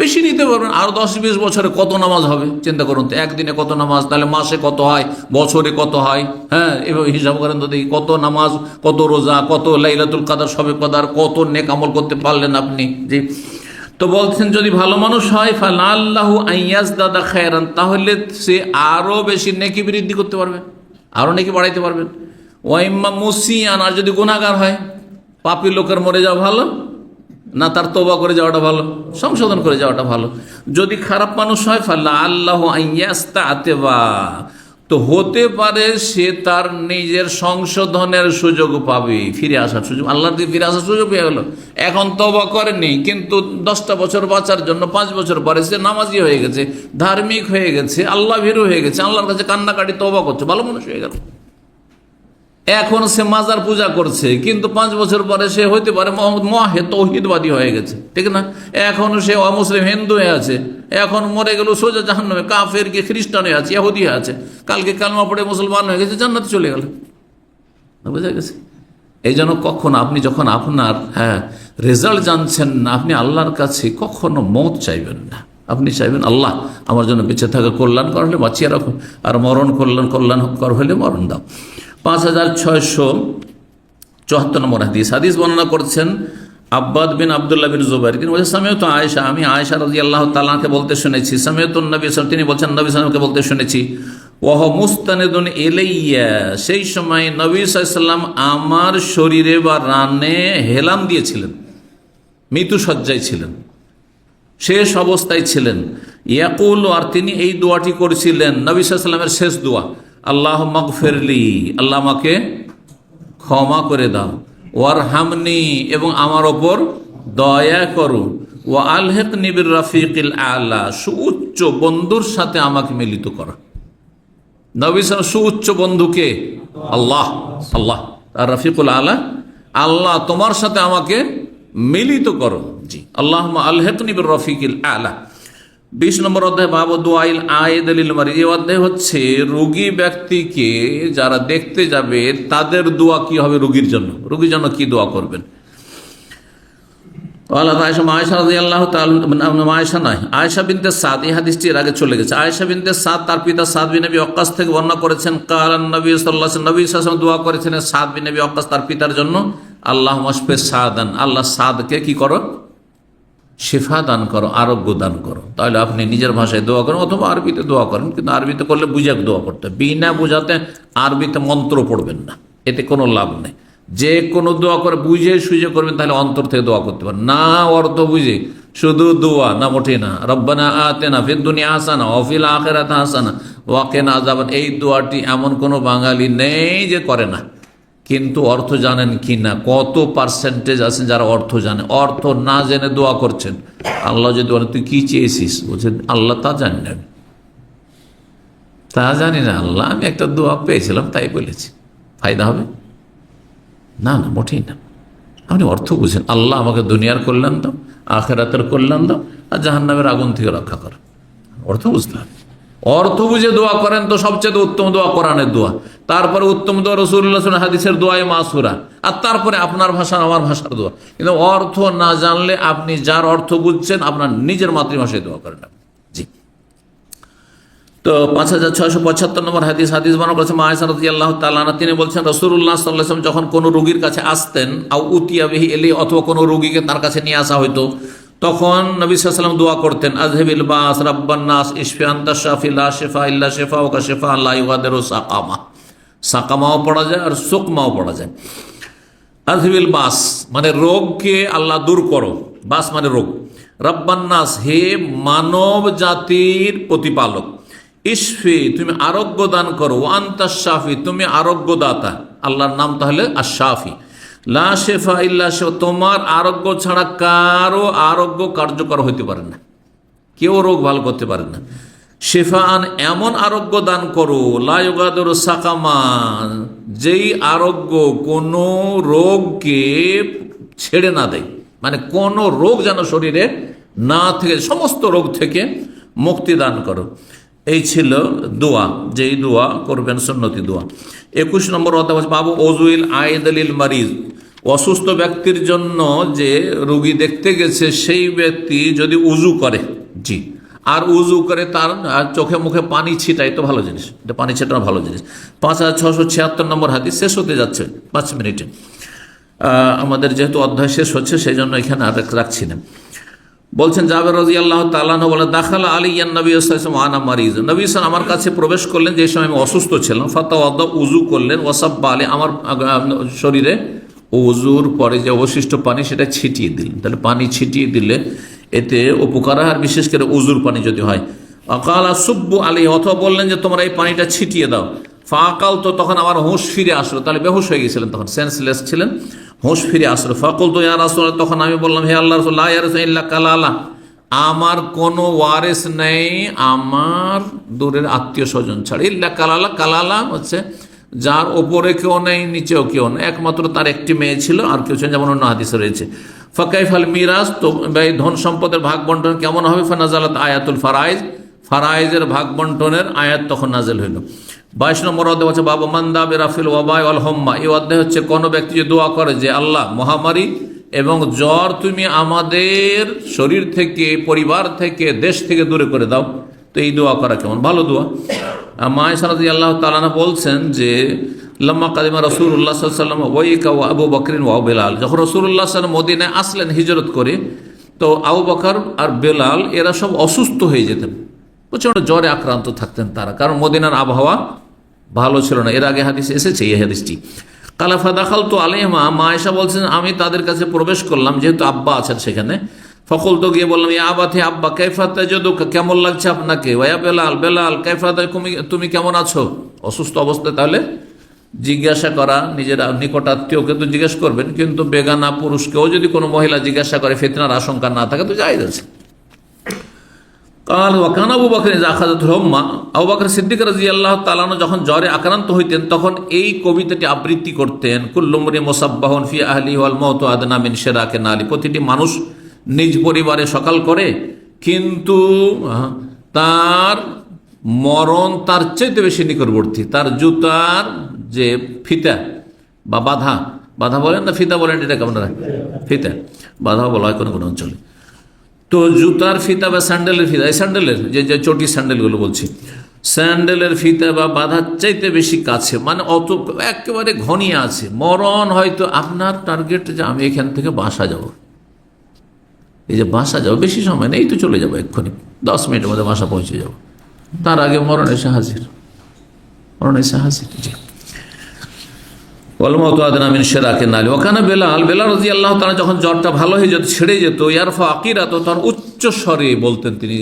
বেশি নিতে পারবেন। আরো 10-20 বছরে কত নামাজ হবে চিন্তা করুন তো, একদিনে কত নামাজ, তাহলে মাসে কত হয়, বছরে কত হয়, হ্যাঁ এভাবে হিসাব করেন তো দেখি, কত নামাজ, কত রোজা, কত লাইলাতুল কদর, শবে কদর, কত নেক আমল করতে পারলেন আপনি। জি, তো বলছেন যদি ভালো মানুষ হয়, ফালাল্লাহু আইয়াজদাদা খায়রান, তাহলে সে আরো বেশি নেকি বৃদ্ধি করতে পারবে, আরো নেকি বাড়াইতে পারবেন। ওয়াইম্মা মুসিয়ান, আর যদি গুনাহগার হয়, পাপী লোকের মরে যাওয়া ভালো না তার তওবা করে যাওয়াটা ভালো, সংশোধন করে যাওয়াটা ভালো। যদি খারাপ মানুষ হয়, ফাল্লা আল্লাহ আইয়াস্তাতিবা, তো হতে পারে সে তার নিজের সংশোধনের সুযোগ পাবে, ফিরে আসার সুযোগ, আল্লাহর দিকে ফিরে আসার সুযোগ পেয়ে গেল। এখন তওবা করেনি, কিন্তু 10টা বছর বাঁচার জন্য 5 বছর পরে সে নামাজি হয়ে গেছে, ধার্মিক হয়ে গেছে, আল্লাহ ভীরু হয়ে গেছে, আল্লাহর কাছে কান্নাকাটি তওবা করছে, ভালো মানুষ হয়ে গেল। এখন সে মাজার পূজা করছে, কিন্তু 5 বছর পরে সে হইতে পারে মোহে তৌহিদবাদী হয়ে গেছে, ঠিক না? এখন সে অমুসলিম হিন্দু হয়ে আছে, এখন মরে গেল সোজা জাহান্নামে, কাফের কি খ্রিস্টান হয়ে আছে, ইহুদি হয়ে আছে, কালকে কালমা পড়ে মুসলমান হয়ে গেছে, জান্নাতে চলে গেল। বুঝা গেছে? এই জন্য কখনো আপনি যখন আপনার রেজাল্ট জানছেন না, আপনি আল্লাহর কাছে কখনো মওত চাইবেন না। আপনি চাইবেন আল্লাহ আমার জন্য বেঁচে থাকা কল্যাণকর হলে বাঁচিয়ে রাখো, আর মরণ কল্যাণকর হলে মরণ দাও। 5674 নম্বর হাদিস বর্ণনা করছেন আব্বাদ বিন আব্দুল্লাহ বিন জুবাইর। তিনি বলছেন সামিয়তু আয়েশা, আমি আয়েশা রাদিয়াল্লাহু তাআলাকে বলতে শুনেছি। সামিয়তু নবী সাল্লাল্লাহু, তিনি বলছেন নবী সাল্লাল্লাহু আলাইহি ওয়াসাল্লামকে বলতে শুনেছি। ওয়াহ মুস্তানিদুন ইলাইয়া, সেই সময় নবী সাল্লাল্লাহু আলাইহি ওয়াসাল্লাম আমার শরীরে বা রানে হেলান দিয়েছিলেন, মৃত্যু শয্যায় ছিলেন। শেষ অবস্থায় ছিলেন। ইয়াকুল, আর তিনি এই দোয়াটি করেছিলেন, নবী সাল্লাল্লাহু আলাইহি ওয়াসাল্লামের শেষ দোয়া, আল্লাহ মাগফিরলি, আল্লাহ আমাকে ক্ষমা করে দাও, ওয়ারহামনি, এবং আমার ওপর দয়া করো, ওয়া আলহিকনি বির রাফিকিল আলা, সুউচ্চ বন্ধুর সাথে আমাকে মিলিত করো। নবী সাল্লাল্লাহু সুউচ্চ বন্ধুকে আল্লাহ, আল্লাহ আর রফিকুল আলা, আল্লাহ তোমার সাথে আমাকে মিলিত করো। জি, আল্লাহুম্মা আলহিকনি বির রাফিকিল আলা। 20 নম্বর অধ্যায় বাবু দুআইল আয়েদ লিল মারিদ। এই অধ্যায় হচ্ছে রোগী ব্যক্তিকে যারা দেখতে যাবে তাদের দোয়া কি হবে, রোগীর জন্য কি দোয়া করবেন। আয়েশা বিনতে সাদ, এই হাদিসটি এর আগে চলে গেছে। আয়েশা বিনতে সাদ তার পিতা সাদ বিন নবী ওয়াক্কাস থেকে বর্ণনা করেছেন, কালান নবী সাল্লাল্লাহু আলাইহি ওয়াসাল্লাম, নবী সাল্লাল্লাহু আলাইহি ওয়াসাল্লাম দোয়া করেছেন সাদ বিন নবী ওয়াক্কাস তার পিতার জন্য, আল্লাহুম্মা শফি সাদান, আল্লাহ সাদকে কি করো, শিফা দান করো, আরোগ্য দান করো। তাহলে আপনি নিজের ভাষায় দোয়া করেন অথবা আরবিতে দোয়া করেন, কিন্তু আরবিতে করলে বুঝে দোয়া করতে, বিনা বুঝাতে আরবিতে মন্ত্র পড়বেন না, এতে কোনো লাভ নেই। যে কোনো দোয়া করে বুঝে সুঝে করবেন, তাহলে অন্তর থেকে দোয়া করতে পারেন। না অর্থ বুঝে শুধু দোয়া, না মোটে না। রব্বানা আতেনা ফিদ দুনিয়া হাসানা ওয়া ফিল আখিরাতি হাসানা ওয়া কিনা আযাবান, এই দোয়াটি এমন কোনো বাঙালি নেই যে করে না। কিন্তু অর্থ জানেন কি না? কত পার্সেন্টেজ আছেন যারা অর্থ জানে, অর্থ না জেনে দোয়া করছেন। আল্লাহ যদি বলেন তুই কি চেয়েছিস, বলছেন আল্লাহ তা জানি না, তা জানি না আল্লাহ, আমি একটা দোয়া পেয়েছিলাম তাই বলেছি, ফায়দা হবে না? না, মোটেই না। আপনি অর্থ বুঝেন, আল্লাহ আমাকে দুনিয়ার কল্যাণ দাও, আখিরাতের কল্যাণ দাও, আর জাহান্নামের আগুন থেকে রক্ষা করো। অর্থ বুঝতে হবে। অর্থ বুঝে দোয়া করেন তো সবচেয়ে উত্তম দোয়া কোরআনের দোয়া, তারপরে উত্তম দোয়া রাসূলুল্লাহ সাল্লাল্লাহু আলাইহি ওয়াসাল্লাম হাদিসের দোয়ায়ে মাসুরা, আর তারপরে আপনার ভাষা আমার ভাষার দোয়া। কিন্তু অর্থ না জানলে আপনি যার অর্থ বুঝছেন আপনার নিজের মাতৃভাষায় দোয়া করেন। জি, তো 5675 নম্বর হাদিস বর্ণনা করেছেন আয়েশা রাদিয়াল্লাহু তাআলা আনহা, তিনি বলছেন রাসূলুল্লাহ সাল্লাল্লাহু আলাইহি ওয়াসাল্লাম যখন কোনো রোগীর কাছে আসতেন, আও উতিয়া বিহি ইলি, অথবা কোনো রোগীকে তার কাছে নিয়ে আসা হইতো, তখন নবী সাল্লাল্লাহু আলাইহি ওয়াসাল্লাম দোয়া করতেন, আযহিবিল বাস রাব্বান নাস ইশফি আনতা শাফি লা শিফা ইল্লা শিফাউকা শিফাআন লা ইউগাদিরু সাকামা। সাকামাও পড়া যায় আর সুকমাও পড়া যায়। আযহিবিল বাস মানে রোগকে আল্লাহ দূর করো, বাস মানে রোগ। রাব্বান নাস, হে মানব জাতির প্রতিপালক। ইশফি, তুমি আরোগ্য দান করো। আনতা শাফি, তুমি আরোগ্যদাতা। আল্লাহর নাম তাহলে আশ-শাফি। লা শিফা ইল্লা শিফা, তোমার আরোগ্য ছাড়া কারো আরোগ্য কার্যকর হইতে পারে না, কেউ রোগ ভালো করতে পারে না। শিফাআন, এমন আরোগ্য দান করো, লা ইউগাদিরু সাকামা, যেই আরোগ্য কোনো রোগকে ছেড়ে না দেয়, মানে কোনো রোগ যেন শরীরে না থেকে, সমস্ত রোগ থেকে মুক্তি দান করো। এই ছিল দোয়া, যেই দোয়া করবেন সুন্নতি দোয়া। 21 নম্বর অধ্যায় বাবু ওযুইল আয়েদ লিল মারিজ, অসুস্থ ব্যক্তির জন্য যে রোগী দেখতে গেছে সেই ব্যক্তি যদি উজু করে, জি, আর উজু করে তার চোখে মুখে পানি ছিটায়, তো ভালো জিনিস, এটা পানি ছিটানো ভালো জিনিস। 5676 নম্বর হাদিস, শেষ হতে যাচ্ছে 5 মিনিটে, আমাদের যেহেতু অধ্যায় শেষ হচ্ছে সেই জন্য এখানে আর রাখছি না। বলছেন জাবের রাদিয়াল্লাহু তাআলা আনহু বলেন, দাখালা আলাইয়ান নবী সাল্লাল্লাহু আলাইহি ওয়াসাল্লাম আনা মারিজ, নবী সাল্লাল্লাহু আমার কাছে প্রবেশ করলেন যে সময় আমি অসুস্থ ছিলাম। ফাতাওয়াদা, উজু করলেন। ওয়াসাব্বা আলী, আমার শরীরে উজুর পরে যে অবশিষ্ট পানি সেটা ছিটিয়ে দিলেন। তাহলে পানি ছিটিয়ে দিলে এতে উপকার হয়, আর বিশেষ করে উজুর পানি যদি হয়। আকালা সুব্বু আলী, অথবা বললেন যে তোমরা এই পানিটা ছিটিয়ে দাও। ফাকাল, তো তখন আমার হুঁশ ফিরে আসলো, তাহলে বেহুশ হয়ে গেছিলেন, তখন সেন্সলেস ছিলেন, হুঁশ ফিরে আসলো। ফাকুল, তো ইয়া রাসূলুল্লাহ, তখন আমি বললাম হে আল্লাহর রাসূল, লা ইয়ারসু ইল্লা কালালা, আমার কোনো ওয়ারিস নেই আমার দূরের আত্মীয় স্বজন ছাড়া। ইল্লা কালালা, কালালা হচ্ছে যার ওপরে কেউ নেই নিচেও কেউ নেই, একমাত্র তার একটি মেয়ে ছিল, আর কেউ ছিল, যেমন অন্য হাদিসে রয়েছে। ফাকাইফাল মিরাজ, তো ধন সম্পদের ভাগ বন্টন কেমন হবে? ফানাজালাত আয়াতুল ফারাইজ, ফারাইজের ভাগ বন্টনের আয়াত তখন নাজেল হইল। 22 নম্বর অধ্যায় হচ্ছে বাবু মান্দা বিরাফিল ওয়াবাই ওয়াল হুম্মা। এই অধ্যায় হচ্ছে কোনো ব্যক্তি যে দোয়া করে যে আল্লাহ মহামারী এবং জ্বর তুমি আমাদের শরীর থেকে, পরিবার থেকে, দেশ থেকে দূরে করে দাও, তো এই দোয়া করা কেমন? ভালো দোয়া। মা আয়েশা রাদিয়াল্লাহু তাআলা আনহা বলছেন যে লাম্মা কাদিমা রাসূলুল্লাহ সাল্লাল্লাহু আলাইহি ওয়াসাল্লাম ওয়াইকা ওয়া আবু বকর ওয়া বেলাল, যখন রাসূলুল্লাহ সাল্লাল্লাহু আলাইহি ওয়াসাল্লাম মদিনায় আসলেন হিজরত করে, তো আবু বকর আর বেলাল এরা সব অসুস্থ হয়ে যেতেন, প্রচণ্ড জ্বরে আক্রান্ত থাকতেন তারা, কারণ মদিনার আবহাওয়া ভালো ছিল না। এর আগে হাদিস এসেছে এই হাদিসটি। কালাফা দাখাল তো আলাইহিমা, মা আয়েশা বলছেন আমি তাদের কাছে প্রবেশ করলাম, যেহেতু আব্বা আছেন সেখানে। ফকুল তো গিয়ে বললাম, ইয়া আবাতে আব্বা কাইফা তাজিদুকা, কেমন লাগছে আপনাকে? ওয়া বেলাল বেলাল কাইফা তুমি কেমন আছো? অসুস্থ অবস্থায় তাহলে জিজ্ঞাসা করা, নিজের নিকট আত্মীয়কে তো জিজ্ঞেস করবেন, কিন্তু বেগানা পুরুষকেও যদি কোনো মহিলা জিজ্ঞাসা করে ফিতনার আশঙ্কা না থাকে তো জায়েজ আছে। কাল ওয়াকান আবু বকর ইযা আখাযাতুল হুম্মা, আবু বকর সিদ্দিক রাদিয়াল্লাহু তাআলা আনহু যখন জ্বরে আক্রান্ত হইতেন তখন এই কবিতাটি আবৃত্তি করতেন, কুল্লু মুরিন মুসাব্বাহুন ফি আহলিহি ওয়াল মাউতু আদনা মিন শিরাকি নালি। প্রতিটি মানুষ নিজ পরিবারে সকাল করে, কিন্তু তার মরণ তার চাইতে বেশি নিকটবর্তী। তার জুতার যে ফিতা বা বাধা, বাধা বলেন না ফিতা বলেন, এটা কেমন ফিতা, বাধা বলা হয় কোনো কোনো অঞ্চলে। তো জুতার ফিতা বা স্যান্ডেলের ফিতা, এই স্যান্ডেলের যে চটি স্যান্ডেলগুলো বলছি, স্যান্ডেলের ফিতা বা বাধার চাইতে বেশি কাছে, মানে অত একেবারে ঘনিয়ে আছে। মরণ হয়তো আপনার টার্গেট যে আমি এখান থেকে বাসা যাব, এই যে বাসা যাবো, বেশি সময় নেই তো চলে যাবো, এক্ষুনি 10 মিনিটের মধ্যে বাসা পৌঁছে যাব, তার আগে মরণ এসে হাজির, মরণ এসে হাজির। জি, যখন জ্বরটা ভালো হয়ে যেত, ছেড়ে যেত, ইয়ারফা আকিরাত, তার উচ্চ স্বরে বলতেন, তিনি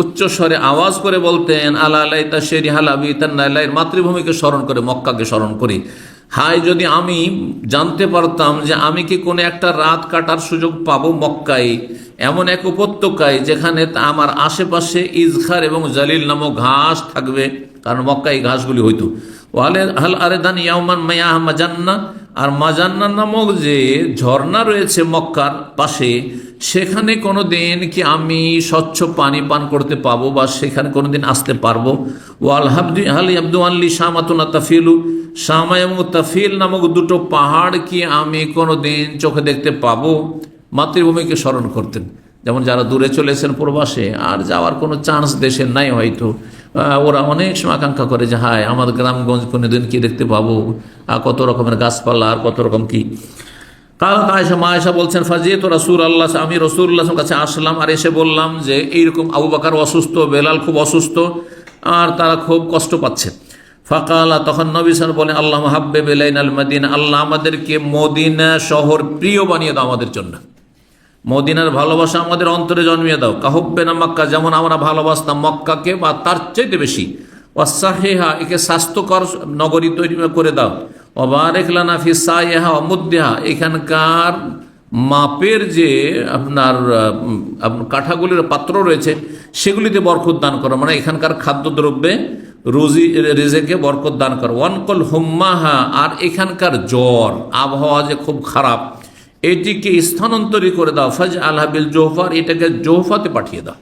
উচ্চ স্বরে আওয়াজ করে বলতেন, আলা লাইতা শেরি হালাবি তান্নাইলাইর, মাতৃভূমিকে স্মরণ করে, মক্কাকে স্মরণ করে, হায় যদি আমি জানতে পারতাম যে আমি কি কোনো একটা রাত কাটার সুযোগ পাবো মক্কায়, এমন এক উপত্যকায় যেখানে আমার আশেপাশে ইজখার এবং জালিল নামক ঘাস থাকবে, কারণ মক্কায় এই ঘাসগুলি হইতো। হাল আরেদান ইয়াউমান মায়া মাজান্না, আর মাজান্না নামক যে ঝর্ণা রয়েছে মক্কার পাশে, সেখানে কোনো দিন কি আমি স্বচ্ছ পানি পান করতে পাবো বা সেখানে কোনো দিন আসতে পারবো? ওয়াল হাবদি হাল আব্দু আল্লি শামাতুনা তাফিলু, শামা এবং তাফিল নামক দুটো পাহাড় কি আমি কোনো দিন চোখে দেখতে পাবো? মাতৃভূমিকে স্মরণ করতেন। যেমন যারা দূরে চলেছেন প্রবাসে, আর যাওয়ার কোনো চান্স দেশের নাই হয়তো, ওরা অনেক সময় আকাঙ্ক্ষা করে যে হায় আমার গ্রামগঞ্জ কোনো দিন কি দেখতে পাবো, কত রকমের গাছপালা আর কত রকম কি। কারণ আয়েশা, মা আয়েশা বলছেন, ফাজিয়াতু রাসূলুল্লাহ, আমি রাসূলুল্লাহর কাছে আসলাম আর এসে বললাম যে এইরকম আবু বকর অসুস্থ, বেলাল খুব অসুস্থ, আর তারা খুব কষ্ট পাচ্ছে। ফাকালা, তখন নবী সাল্লাল্লাহু আলাইহি ওয়াসাল্লাম বলেন, আল্লাহুম্মা হাব্বিব ইলাইনাল মাদিনা, আল্লাহ আমাদেরকে মদিনা শহর প্রিয় বানিয়ে দাও আমাদের জন্য, মদিনার ভালোবাসা আমাদের অন্তরে জন্মিয়ে দাও। কাহুব্বেনা মক্কা, যেমন আমরা ভালোবাসতাম মক্কাকে বা তার চাইতে বেশি। ওয়াসাহিহা, একে স্বাস্থ্যকর নগরী তৈরি করে দাও। ওয়াবারিক লানা ফি সাইহা ওয়া মুদ্দিহা, এখানকার মাপের যে আপনার কাঠাগুলির পাত্র রয়েছে সেগুলিতে বরকত দান করো, মানে এখানকার খাদ্যদ্রব্যে রুজি রিজেকে বরকত দান করো। ওয়ানকল হুম্মাহা, আর এখানকার জ্বর আবহাওয়া যে খুব খারাপ, এটিকে স্থানান্তরিত করে দাও। ফাজ আলহাবিল জোহফার, এটাকে জোহফাতে পাঠিয়ে দাও।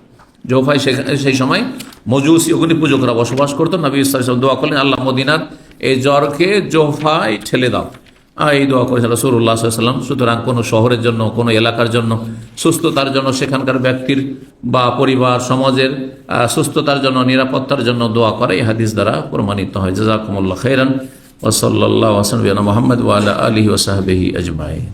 জোহফায় সেই সময় মজুসি অগ্নি পূজকরা বসবাস করতো। নবী সাল্লাল্লাহু আলাইহি ওয়াসাল্লাম দোয়া করলেন, আল্লাহ মদিনার এই জ্বরকে জোহফায় ঠেলে দাও। এই দোয়া করেছেন রাসূলুল্লাহ সাল্লাল্লাহু আলাইহি ওয়াসাল্লাম। সুতরাং কোনো শহরের জন্য, কোনো এলাকার জন্য, সুস্থতার জন্য, সেখানকার ব্যক্তির বা পরিবার সমাজের সুস্থতার জন্য, নিরাপত্তার জন্য দোয়া করে এই হাদিস দ্বারা প্রমাণিত হয়। জাযাকুমুল্লাহ খাইরান ওয়া সাল্লাল্লাহু আলা মুহাম্মদ ওয়া আলা আলিহি ওয়া সাহবিহি আজমাইন।